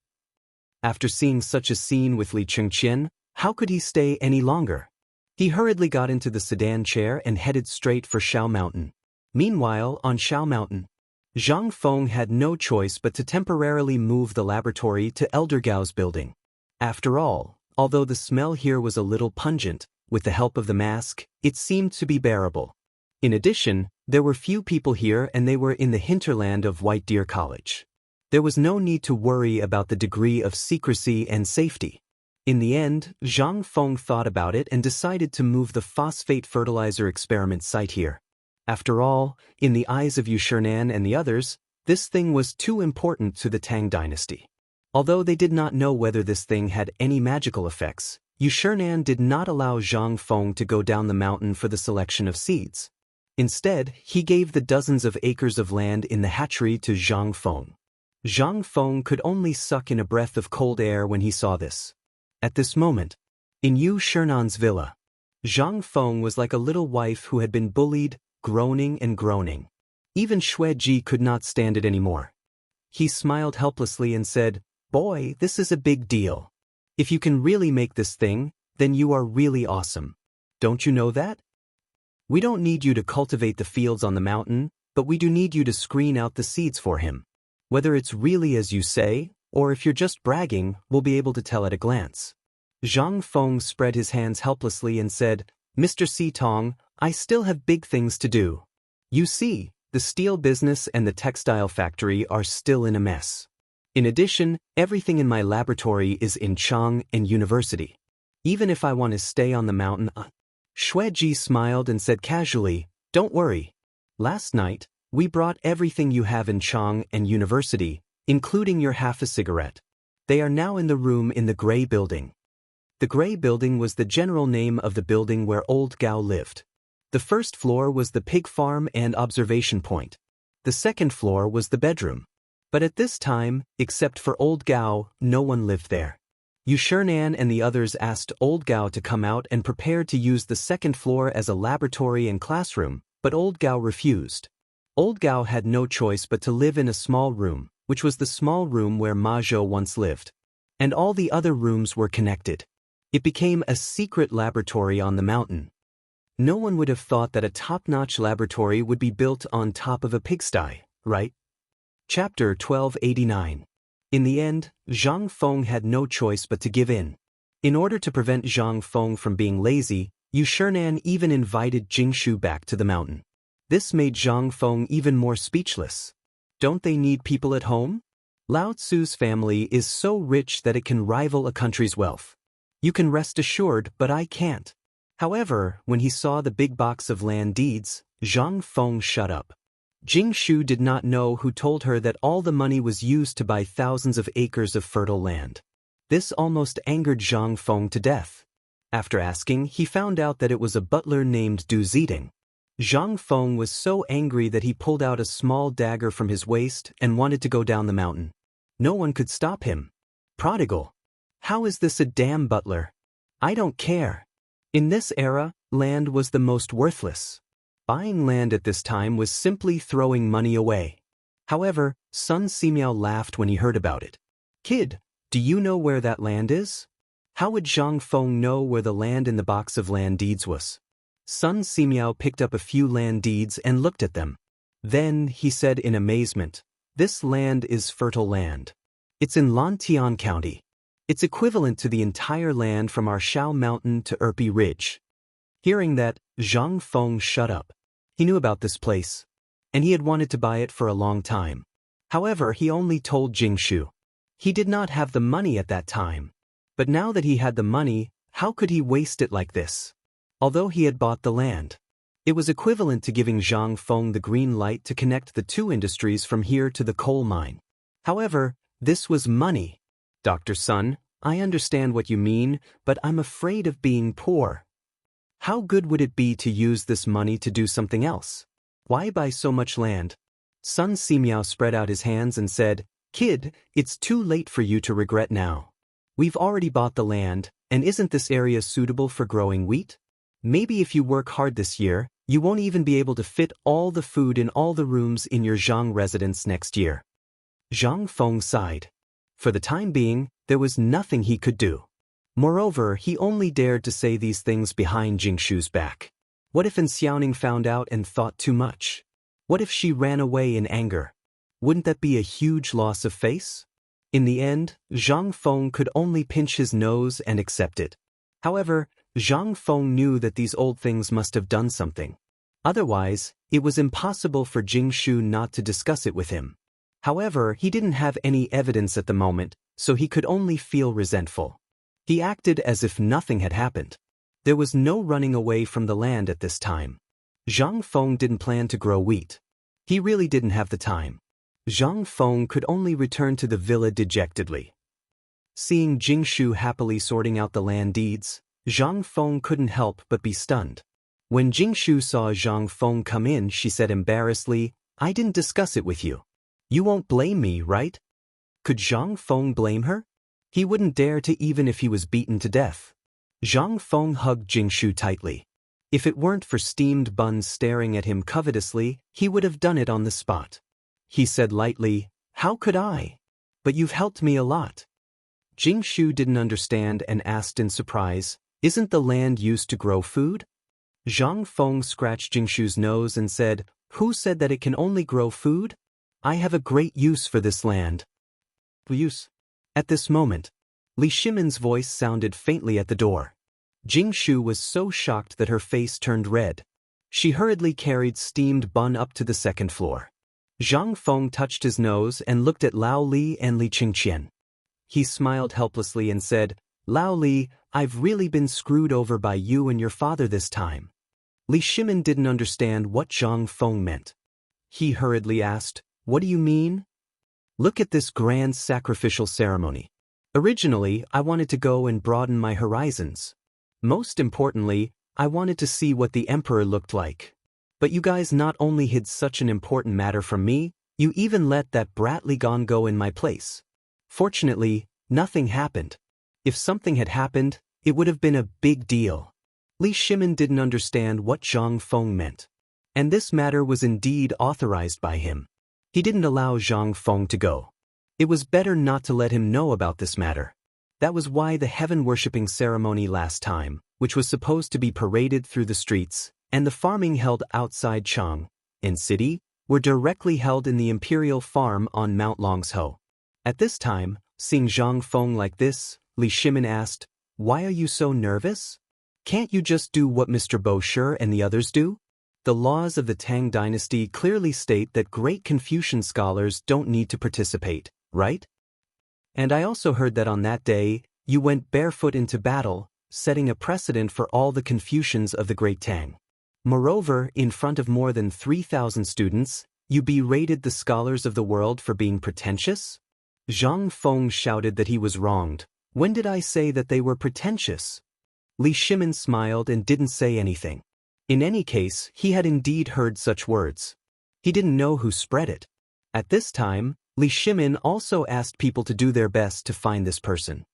After seeing such a scene with Li Qingxian, how could he stay any longer? He hurriedly got into the sedan chair and headed straight for Shao Mountain. Meanwhile, on Shao Mountain, Zhang Feng had no choice but to temporarily move the laboratory to Elder Gao's building. After all, although the smell here was a little pungent, with the help of the mask, it seemed to be bearable. In addition, there were few people here and they were in the hinterland of White Deer College. There was no need to worry about the degree of secrecy and safety. In the end, Zhang Feng thought about it and decided to move the phosphate fertilizer experiment site here. After all, in the eyes of Yushernan and the others, this thing was too important to the Tang dynasty. Although they did not know whether this thing had any magical effects, Yushernan did not allow Zhang Feng to go down the mountain for the selection of seeds. Instead, he gave the dozens of acres of land in the hatchery to Zhang Feng. Zhang Feng could only suck in a breath of cold air when he saw this. At this moment, in Yushernan's villa, Zhang Feng was like a little wife who had been bullied, groaning and groaning. Even Xueji could not stand it anymore. He smiled helplessly and said, "Boy, this is a big deal. If you can really make this thing, then you are really awesome. Don't you know that? We don't need you to cultivate the fields on the mountain, but we do need you to screen out the seeds for him. Whether it's really as you say, or if you're just bragging, we'll be able to tell at a glance." Zhang Feng spread his hands helplessly and said, "Mr. Sitong, I still have big things to do. You see, the steel business and the textile factory are still in a mess. In addition, everything in my laboratory is in Chang'an University. Even if I want to stay on the mountain..." Xueji smiled and said casually, "Don't worry. Last night, we brought everything you have in Chang'an University, including your half a cigarette. They are now in the room in the Gray Building." The Gray Building was the general name of the building where Old Gao lived. The first floor was the pig farm and observation point. The second floor was the bedroom. But at this time, except for Old Gao, no one lived there. Yushernan and the others asked Old Gao to come out and prepared to use the second floor as a laboratory and classroom, but Old Gao refused. Old Gao had no choice but to live in a small room, which was the small room where Ma Zhou once lived. And all the other rooms were connected. It became a secret laboratory on the mountain. No one would have thought that a top-notch laboratory would be built on top of a pigsty, right? Chapter 1289. In the end, Zhang Feng had no choice but to give in. In order to prevent Zhang Feng from being lazy, Yushernan even invited Jingshu back to the mountain. This made Zhang Feng even more speechless. Don't they need people at home? Lao Tzu's family is so rich that it can rival a country's wealth. You can rest assured, but I can't. However, when he saw the big box of land deeds, Zhang Feng shut up. Jingshu did not know who told her that all the money was used to buy thousands of acres of fertile land. This almost angered Zhang Feng to death. After asking, he found out that it was a butler named Du Ziding. Zhang Feng was so angry that he pulled out a small dagger from his waist and wanted to go down the mountain. No one could stop him. Prodigal. How is this a damn butler? I don't care. In this era, land was the most worthless. Buying land at this time was simply throwing money away. However, Sun Simiao laughed when he heard about it. Kid, do you know where that land is? How would Zhang Feng know where the land in the box of land deeds was? Sun Simiao picked up a few land deeds and looked at them. Then, he said in amazement, "This land is fertile land. It's in Lantian County. It's equivalent to the entire land from our Shao Mountain to Erpi Ridge." Hearing that, Zhang Feng shut up. He knew about this place, and he had wanted to buy it for a long time. However, he only told Jingshu. He did not have the money at that time. But now that he had the money, how could he waste it like this? Although he had bought the land, it was equivalent to giving Zhang Feng the green light to connect the two industries from here to the coal mine. However, this was money. "Dr. Sun, I understand what you mean, but I'm afraid of being poor. How good would it be to use this money to do something else? Why buy so much land? Sun Simiao spread out his hands and said, Kid, it's too late for you to regret now. We've already bought the land, and isn't this area suitable for growing wheat? Maybe if you work hard this year, you won't even be able to fit all the food in all the rooms in your Zhang residence next year. Zhang Feng sighed. For the time being, there was nothing he could do. Moreover, he only dared to say these things behind Jingshu's back. What if Xiaoning found out and thought too much? What if she ran away in anger? Wouldn't that be a huge loss of face? In the end, Zhang Feng could only pinch his nose and accept it. However, Zhang Feng knew that these old things must have done something. Otherwise, it was impossible for Jingshu not to discuss it with him. However, he didn't have any evidence at the moment, so he could only feel resentful. He acted as if nothing had happened. There was no running away from the land at this time. Zhang Feng didn't plan to grow wheat. He really didn't have the time. Zhang Feng could only return to the villa dejectedly. Seeing Jingshu happily sorting out the land deeds, Zhang Feng couldn't help but be stunned. When Jingshu saw Zhang Feng come in, she said embarrassedly, I didn't discuss it with you. You won't blame me, right? Could Zhang Feng blame her? He wouldn't dare to even if he was beaten to death. Zhang Feng hugged Jingshu tightly. If it weren't for steamed buns staring at him covetously, he would have done it on the spot. He said lightly, How could I? But you've helped me a lot. Jingshu didn't understand and asked in surprise, Isn't the land used to grow food? Zhang Feng scratched Jingshu's nose and said, Who said that it can only grow food? I have a great use for this land. Use? At this moment, Li Shimin's voice sounded faintly at the door. Jingshu was so shocked that her face turned red. She hurriedly carried steamed bun up to the second floor. Zhang Feng touched his nose and looked at Lao Li and Li Qingqian. He smiled helplessly and said, Lao Li, I've really been screwed over by you and your father this time. Li Shimin didn't understand what Zhang Feng meant. He hurriedly asked, What do you mean? Look at this grand sacrificial ceremony. Originally, I wanted to go and broaden my horizons. Most importantly, I wanted to see what the emperor looked like. But you guys not only hid such an important matter from me, you even let that brat Li Gong go in my place. Fortunately, nothing happened. If something had happened, it would have been a big deal. Li Shimin didn't understand what Zhang Feng meant. And this matter was indeed authorized by him. He didn't allow Zhang Feng to go. It was better not to let him know about this matter. That was why the heaven-worshipping ceremony last time, which was supposed to be paraded through the streets, and the farming held outside Chang'an city, were directly held in the imperial farm on Mount Longsho. At this time, seeing Zhang Feng like this, Li Shimin asked, Why are you so nervous? Can't you just do what Mr. Bo Shi and the others do? The laws of the Tang dynasty clearly state that great Confucian scholars don't need to participate, right? And I also heard that on that day, you went barefoot into battle, setting a precedent for all the Confucians of the Great Tang. Moreover, in front of more than 3,000 students, you berated the scholars of the world for being pretentious? Zhang Feng shouted that he was wronged. When did I say that they were pretentious? Li Shimin smiled and didn't say anything. In any case, he had indeed heard such words. He didn't know who spread it. At this time, Li Shimin also asked people to do their best to find this person.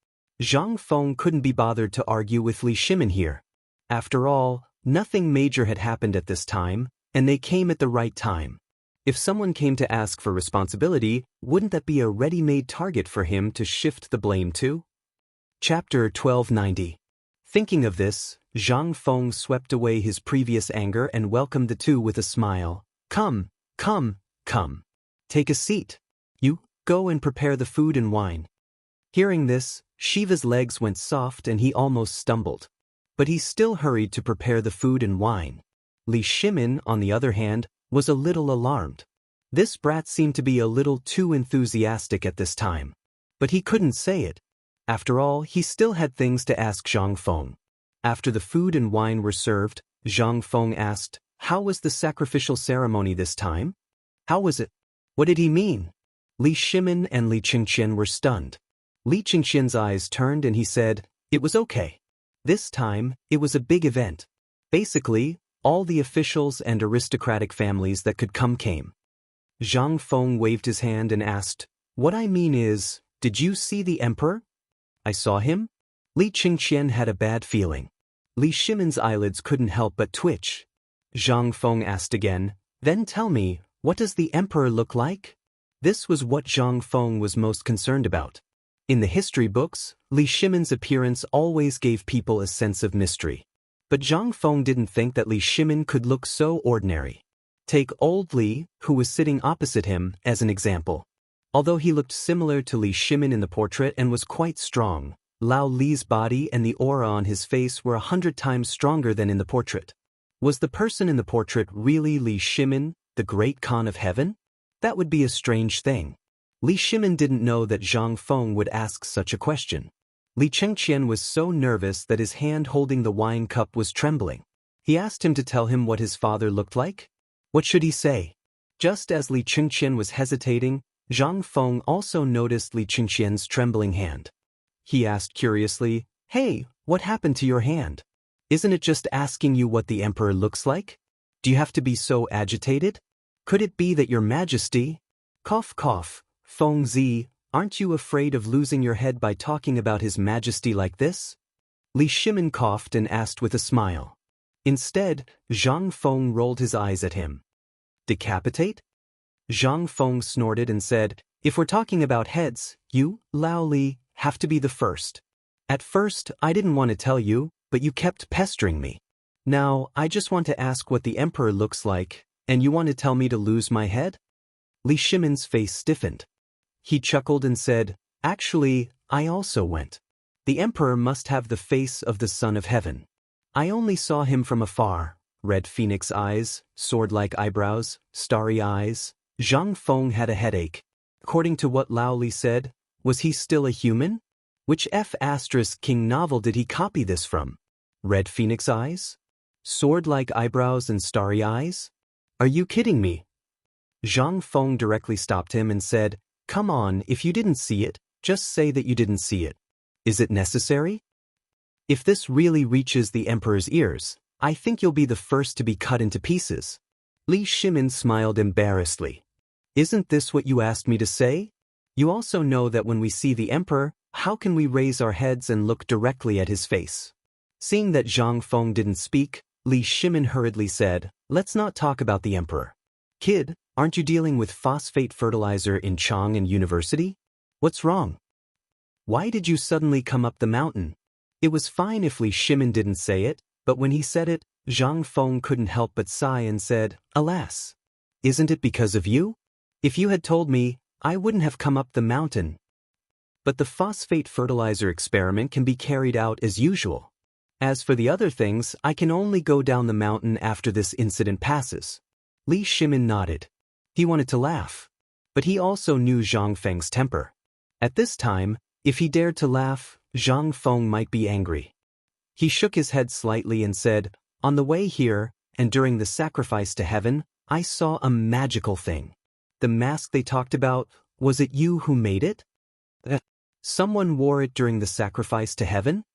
Zhang Feng couldn't be bothered to argue with Li Shimin here. After all, nothing major had happened at this time, and they came at the right time. If someone came to ask for responsibility, wouldn't that be a ready-made target for him to shift the blame to? Chapter 1290. Thinking of this, Zhang Feng swept away his previous anger and welcomed the two with a smile. Come, come, come. Take a seat. You, go and prepare the food and wine. Hearing this, Shiva's legs went soft and he almost stumbled. But he still hurried to prepare the food and wine. Li Shimin, on the other hand, was a little alarmed. This brat seemed to be a little too enthusiastic at this time. But he couldn't say it. After all, he still had things to ask Zhang Feng. After the food and wine were served, Zhang Feng asked, How was the sacrificial ceremony this time? How was it? What did he mean? Li Shimin and Li Qingqian were stunned. Li Chengxian's eyes turned and he said, "It was okay. This time, it was a big event. Basically, all the officials and aristocratic families that could come came." Zhang Feng waved his hand and asked, "What I mean is, did you see the emperor?" "I saw him?" Li Chengxian had a bad feeling. Li Shimon's eyelids couldn't help but twitch. Zhang Feng asked again, "Then tell me, what does the emperor look like?" This was what Zhang Feng was most concerned about. In the history books, Li Shimon's appearance always gave people a sense of mystery. But Zhang Feng didn't think that Li Shimon could look so ordinary. Take old Li, who was sitting opposite him, as an example. Although he looked similar to Li Shimon in the portrait and was quite strong, Lao Li's body and the aura on his face were 100 times stronger than in the portrait. Was the person in the portrait really Li Shimon, the great Khan of heaven? That would be a strange thing. Li Shimon didn't know that Zhang Feng would ask such a question. Li Chengxian was so nervous that his hand holding the wine cup was trembling. He asked him to tell him what his father looked like. What should he say? Just as Li Chengxian was hesitating, Zhang Feng also noticed Li Chengxian's trembling hand. He asked curiously, "Hey, what happened to your hand? Isn't it just asking you what the emperor looks like? Do you have to be so agitated? Could it be that your majesty—" Cough cough, Feng Zi, aren't you afraid of losing your head by talking about his majesty like this? Li Shimon coughed and asked with a smile. Instead, Zhang Feng rolled his eyes at him. "Decapitate?" Zhang Feng snorted and said, "If we're talking about heads, you, Lao Li, have to be the first. At first, I didn't want to tell you, but you kept pestering me. Now, I just want to ask what the emperor looks like, and you want to tell me to lose my head?" Li Shimon's face stiffened. He chuckled and said, "Actually, I also went. The emperor must have the face of the son of heaven. I only saw him from afar, red phoenix eyes, sword-like eyebrows, starry eyes." Zhang Feng had a headache. According to what Lao Li said, was he still a human? Which King novel did he copy this from? Red phoenix eyes? Sword-like eyebrows and starry eyes? Are you kidding me? Zhang Feng directly stopped him and said, "Come on, if you didn't see it, just say that you didn't see it. Is it necessary? If this really reaches the emperor's ears, I think you'll be the first to be cut into pieces." Li Shimon smiled embarrassedly. "Isn't this what you asked me to say? You also know that when we see the emperor, how can we raise our heads and look directly at his face?" Seeing that Zhang Feng didn't speak, Li Shimon hurriedly said, "Let's not talk about the emperor. Kid, aren't you dealing with phosphate fertilizer in Chang'an University? What's wrong? Why did you suddenly come up the mountain?" It was fine if Li Shimon didn't say it, but when he said it, Zhang Feng couldn't help but sigh and said, "Alas. Isn't it because of you? If you had told me, I wouldn't have come up the mountain." But the phosphate fertilizer experiment can be carried out as usual. As for the other things, I can only go down the mountain after this incident passes. Li Shimon nodded. He wanted to laugh. But he also knew Zhang Feng's temper. At this time, if he dared to laugh, Zhang Feng might be angry. He shook his head slightly and said, "On the way here, and during the sacrifice to heaven, I saw a magical thing. The mask they talked about, was it you who made it? Someone wore it during the sacrifice to heaven?"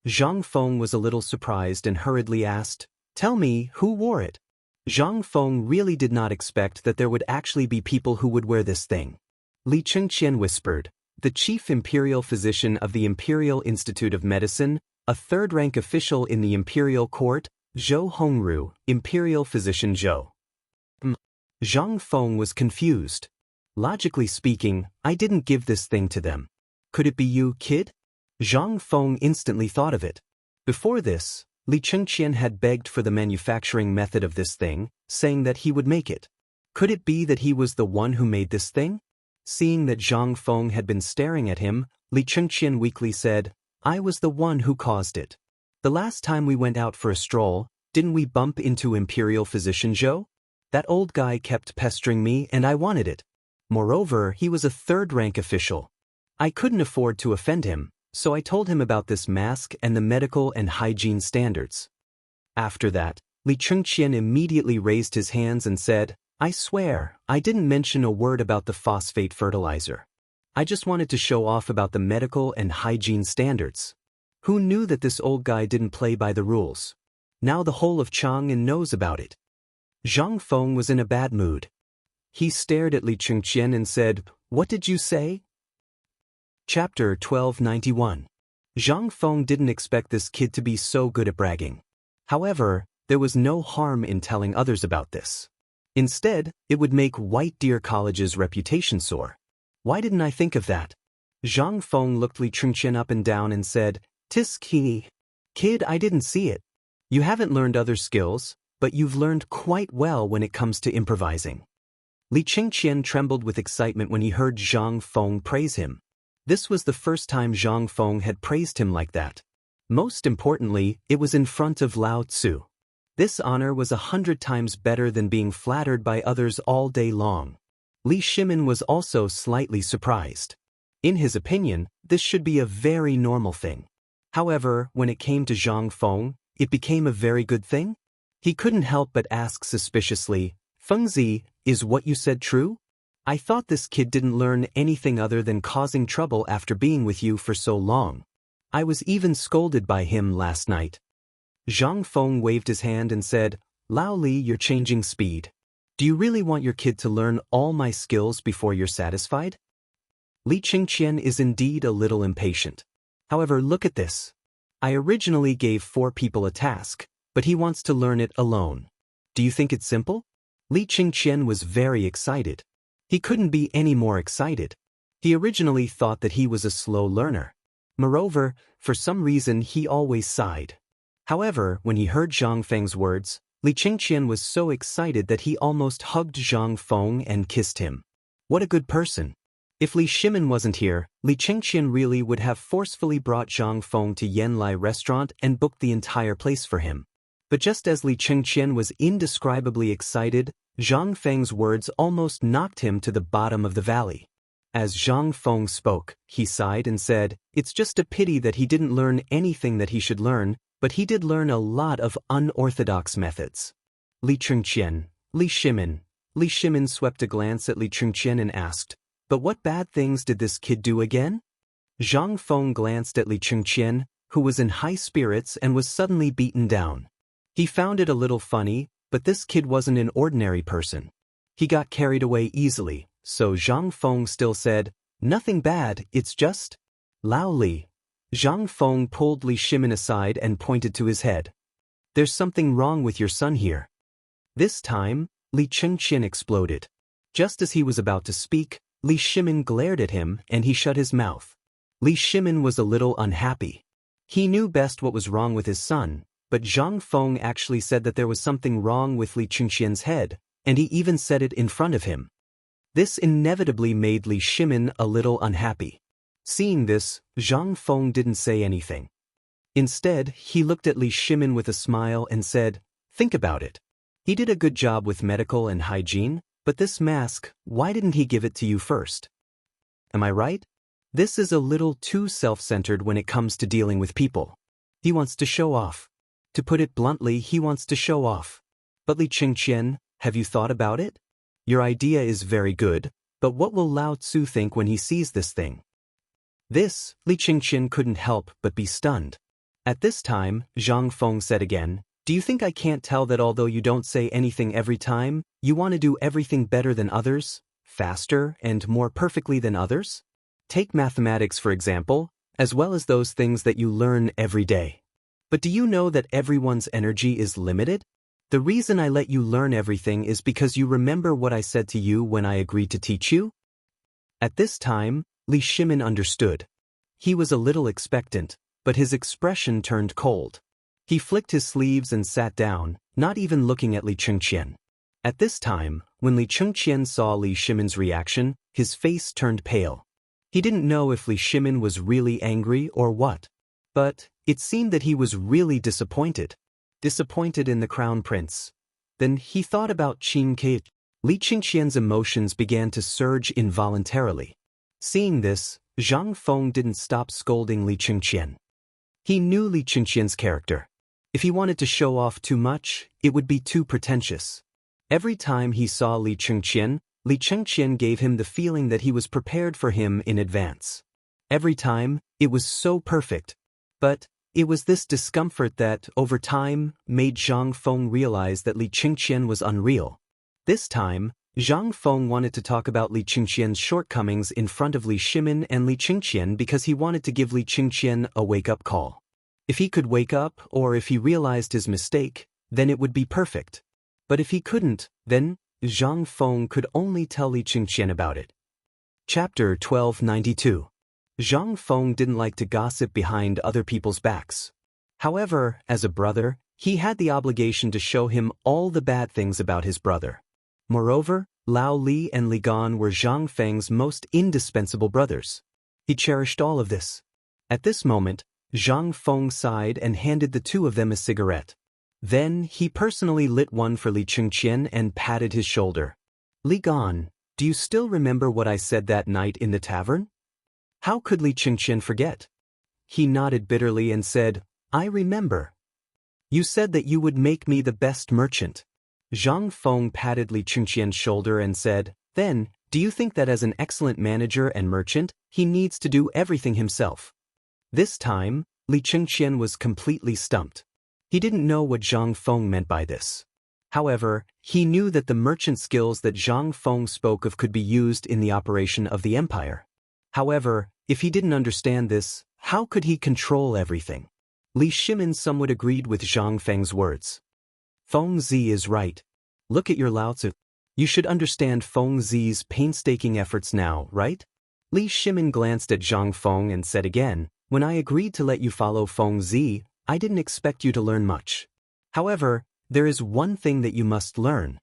Zhang Feng was a little surprised and hurriedly asked, "Tell me, who wore it?" Zhang Feng really did not expect that there would actually be people who would wear this thing. Li Chengxian whispered, "The chief imperial physician of the Imperial Institute of Medicine, a third-rank official in the imperial court, Zhou Hongru, Imperial Physician Zhou." Zhang Feng was confused. Logically speaking, I didn't give this thing to them. Could it be you, kid? Zhang Feng instantly thought of it. Before this, Li Chengxian had begged for the manufacturing method of this thing, saying that he would make it. Could it be that he was the one who made this thing? Seeing that Zhang Feng had been staring at him, Li Chengxian weakly said, "I was the one who caused it. The last time we went out for a stroll, didn't we bump into Imperial Physician Zhou? That old guy kept pestering me and I wanted it. Moreover, he was a third-rank official. I couldn't afford to offend him, so I told him about this mask and the medical and hygiene standards." After that, Li Chengxian immediately raised his hands and said, "I swear, I didn't mention a word about the phosphate fertilizer. I just wanted to show off about the medical and hygiene standards. Who knew that this old guy didn't play by the rules? Now the whole of Chang'an knows about it. Zhang Feng was in a bad mood. He stared at Li Chengqian and said, "What did you say?" Chapter 1291. Zhang Feng didn't expect this kid to be so good at bragging. However, there was no harm in telling others about this. Instead, it would make White Deer College's reputation soar. Why didn't I think of that? Zhang Feng looked Li Chengqian up and down and said, "Tis key. Kid, I didn't see it. You haven't learned other skills, but you've learned quite well when it comes to improvising." Li Chengqian trembled with excitement when he heard Zhang Feng praise him. This was the first time Zhang Feng had praised him like that. Most importantly, it was in front of Lao Tzu. This honor was 100 times better than being flattered by others all day long. Li Shimin was also slightly surprised. In his opinion, this should be a very normal thing. However, when it came to Zhang Feng, it became a very good thing. He couldn't help but ask suspiciously, "Fengzi, is what you said true? I thought this kid didn't learn anything other than causing trouble after being with you for so long. I was even scolded by him last night." Zhang Feng waved his hand and said, "Lao Li, you're changing speed. Do you really want your kid to learn all my skills before you're satisfied?" Li Chengqian is indeed a little impatient. However, look at this. I originally gave 4 people a task, but he wants to learn it alone. Do you think it's simple? Li Chengqian was very excited. He couldn't be any more excited. He originally thought that he was a slow learner. Moreover, for some reason he always sighed. However, when he heard Zhang Feng's words, Li Chengqian was so excited that he almost hugged Zhang Feng and kissed him. What a good person. If Li Shimin wasn't here, Li Chengqian really would have forcefully brought Zhang Feng to Yanlai restaurant and booked the entire place for him. But just as Li Chengqian was indescribably excited, Zhang Feng's words almost knocked him to the bottom of the valley. As Zhang Feng spoke, he sighed and said, "It's just a pity that he didn't learn anything that he should learn, but he did learn a lot of unorthodox methods." Li Chengqian, Li Shimin. Li Shimin swept a glance at Li Chengqian and asked, "But what bad things did this kid do again?" Zhang Feng glanced at Li Chengqian, who was in high spirits and was suddenly beaten down. He found it a little funny, but this kid wasn't an ordinary person. He got carried away easily, so Zhang Feng still said, "Nothing bad, it's just Lao Li." Zhang Feng pulled Li Shimin aside and pointed to his head. "There's something wrong with your son here." This time, Li Chengqian exploded. Just as he was about to speak, Li Shimin glared at him and he shut his mouth. Li Shimin was a little unhappy. He knew best what was wrong with his son, but Zhang Feng actually said that there was something wrong with Li Chengqian's head, and he even said it in front of him. This inevitably made Li Shimin a little unhappy. Seeing this, Zhang Feng didn't say anything. Instead, he looked at Li Shimin with a smile and said, "Think about it. He did a good job with medical and hygiene, but this mask, why didn't he give it to you first? Am I right? This is a little too self-centered when it comes to dealing with people. He wants to show off. To put it bluntly, he wants to show off. But Li Chengqian, have you thought about it? Your idea is very good, but what will Lao Tzu think when he sees this thing?" This, Li Chengqian couldn't help but be stunned. At this time, Zhang Feng said again, "Do you think I can't tell that although you don't say anything every time, you want to do everything better than others, faster and more perfectly than others? Take mathematics for example, as well as those things that you learn every day. But do you know that everyone's energy is limited? The reason I let you learn everything is because you remember what I said to you when I agreed to teach you?" At this time, Li Shimin understood. He was a little expectant, but his expression turned cold. He flicked his sleeves and sat down, not even looking at Li Chengqian. At this time, when Li Chengqian saw Li Shimin's reaction, his face turned pale. He didn't know if Li Shimin was really angry or what. But it seemed that he was really disappointed. Disappointed in the crown prince. Then he thought about Qin Ke. Li Chengqian's emotions began to surge involuntarily. Seeing this, Zhang Feng didn't stop scolding Li Chengqian. He knew Li Chengqian's character. If he wanted to show off too much, it would be too pretentious. Every time he saw Li Chengqian, Li Chengqian gave him the feeling that he was prepared for him in advance. Every time, it was so perfect. But it was this discomfort that, over time, made Zhang Feng realize that Li Chengqian was unreal. This time, Zhang Feng wanted to talk about Li Chengqian's shortcomings in front of Li Shimin and Li Chengqian because he wanted to give Li Chengqian a wake-up call. If he could wake up, or if he realized his mistake, then it would be perfect. But if he couldn't, then Zhang Feng could only tell Li Chengqian about it. Chapter 1292. Zhang Feng didn't like to gossip behind other people's backs. However, as a brother, he had the obligation to show him all the bad things about his brother. Moreover, Lao Li and Li Gan were Zhang Feng's most indispensable brothers. He cherished all of this. At this moment, Zhang Feng sighed and handed the two of them a cigarette. Then, he personally lit one for Li Chengqian and patted his shoulder. Li Gan, do you still remember what I said that night in the tavern? How could Li Chengqian forget? He nodded bitterly and said, I remember. You said that you would make me the best merchant. Zhang Feng patted Li Chengqian's shoulder and said, Then, do you think that as an excellent manager and merchant, he needs to do everything himself? This time, Li Chengqian was completely stumped. He didn't know what Zhang Feng meant by this. However, he knew that the merchant skills that Zhang Feng spoke of could be used in the operation of the empire. However, if he didn't understand this, how could he control everything? Li Shimin somewhat agreed with Zhang Feng's words. Feng Zi is right. Look at your Lao Tzu. You should understand Feng Zi's painstaking efforts now, right? Li Shimin glanced at Zhang Feng and said again, When I agreed to let you follow Feng Zi, I didn't expect you to learn much. However, there is one thing that you must learn.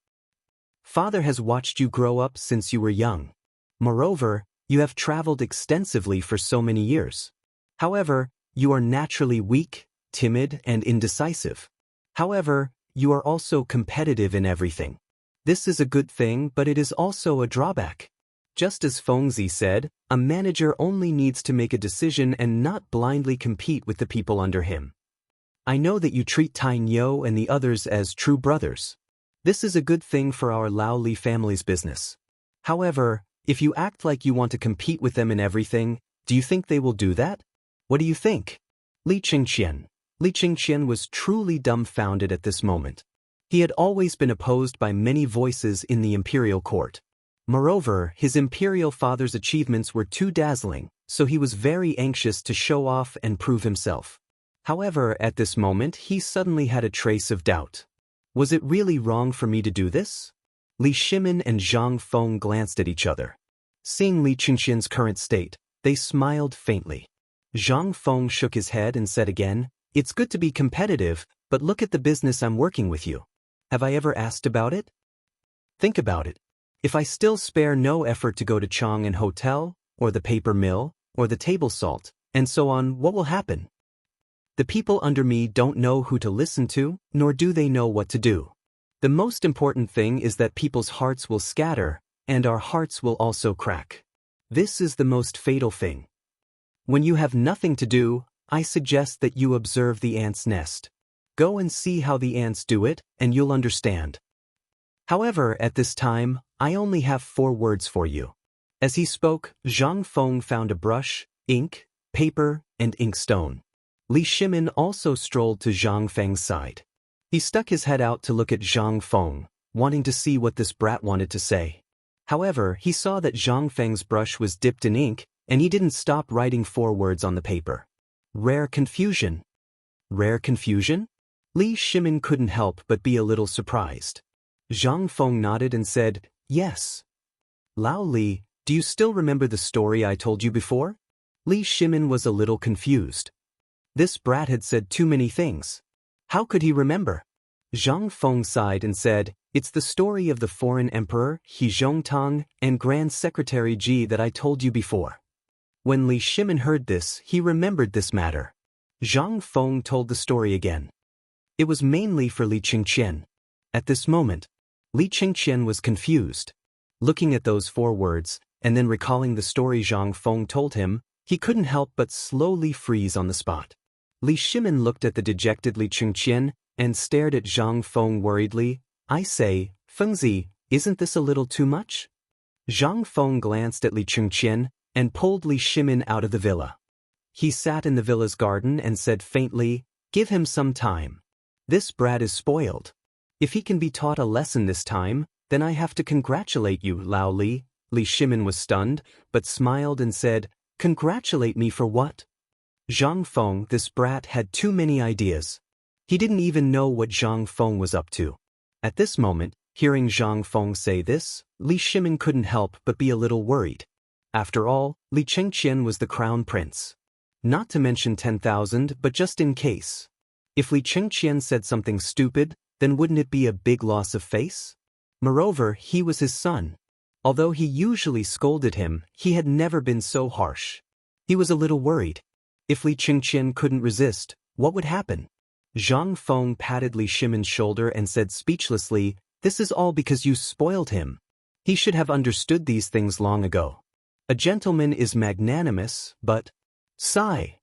Father has watched you grow up since you were young. Moreover, you have traveled extensively for so many years. However, you are naturally weak, timid, and indecisive. However, you are also competitive in everything. This is a good thing, but it is also a drawback. Just as Feng Zi said, a manager only needs to make a decision and not blindly compete with the people under him. I know that you treat Tai Niu and the others as true brothers. This is a good thing for our Lao Li family's business. However, if you act like you want to compete with them in everything, do you think they will do that? What do you think? Li Chengqian. Li Chengqian was truly dumbfounded at this moment. He had always been opposed by many voices in the imperial court. Moreover, his imperial father's achievements were too dazzling, so he was very anxious to show off and prove himself. However, at this moment, he suddenly had a trace of doubt. Was it really wrong for me to do this? Li Shimin and Zhang Feng glanced at each other. Seeing Li Chengqian's current state, they smiled faintly. Zhang Feng shook his head and said again, It's good to be competitive, but look at the business I'm working with you. Have I ever asked about it? Think about it. If I still spare no effort to go to Chang'an Hotel, or the paper mill, or the table salt, and so on, what will happen? The people under me don't know who to listen to, nor do they know what to do. The most important thing is that people's hearts will scatter, and our hearts will also crack. This is the most fatal thing. When you have nothing to do, I suggest that you observe the ant's nest. Go and see how the ants do it, and you'll understand. However, at this time, I only have 4 words for you. As he spoke, Zhang Feng found a brush, ink, paper, and inkstone. Li Shimin also strolled to Zhang Feng's side. He stuck his head out to look at Zhang Feng, wanting to see what this brat wanted to say. However, he saw that Zhang Feng's brush was dipped in ink, and he didn't stop writing 4 words on the paper. Rare confusion. Rare confusion? Li Shimin couldn't help but be a little surprised. Zhang Feng nodded and said, Yes. Lao Li, do you still remember the story I told you before? Li Shimin was a little confused. This brat had said too many things. How could he remember? Zhang Feng sighed and said, It's the story of the foreign emperor, He Zhongtang, and Grand Secretary Ji that I told you before. When Li Shimin heard this, he remembered this matter. Zhang Feng told the story again. It was mainly for Li Chengqian. At this moment, Li Chengqian was confused. Looking at those 4 words, and then recalling the story Zhang Feng told him, he couldn't help but slowly freeze on the spot. Li Shimin looked at the dejected Li Chengqian and stared at Zhang Feng worriedly. I say, Feng Zi, isn't this a little too much? Zhang Feng glanced at Li Chengqian and pulled Li Shimin out of the villa. He sat in the villa's garden and said faintly, "Give him some time. This brat is spoiled. If he can be taught a lesson this time, then I have to congratulate you, Lao Li." Li Shimin was stunned, but smiled and said, "Congratulate me for what?" Zhang Feng, this brat, had too many ideas. He didn't even know what Zhang Feng was up to. At this moment, hearing Zhang Feng say this, Li Shimin couldn't help but be a little worried. After all, Li Chengqian was the crown prince. Not to mention 10,000, but just in case. If Li Chengqian said something stupid, then wouldn't it be a big loss of face? Moreover, he was his son. Although he usually scolded him, he had never been so harsh. He was a little worried. If Li Chengqian couldn't resist, what would happen? Zhang Feng patted Li Shimin's shoulder and said speechlessly, "This is all because you spoiled him. He should have understood these things long ago. A gentleman is magnanimous, but..." Sigh.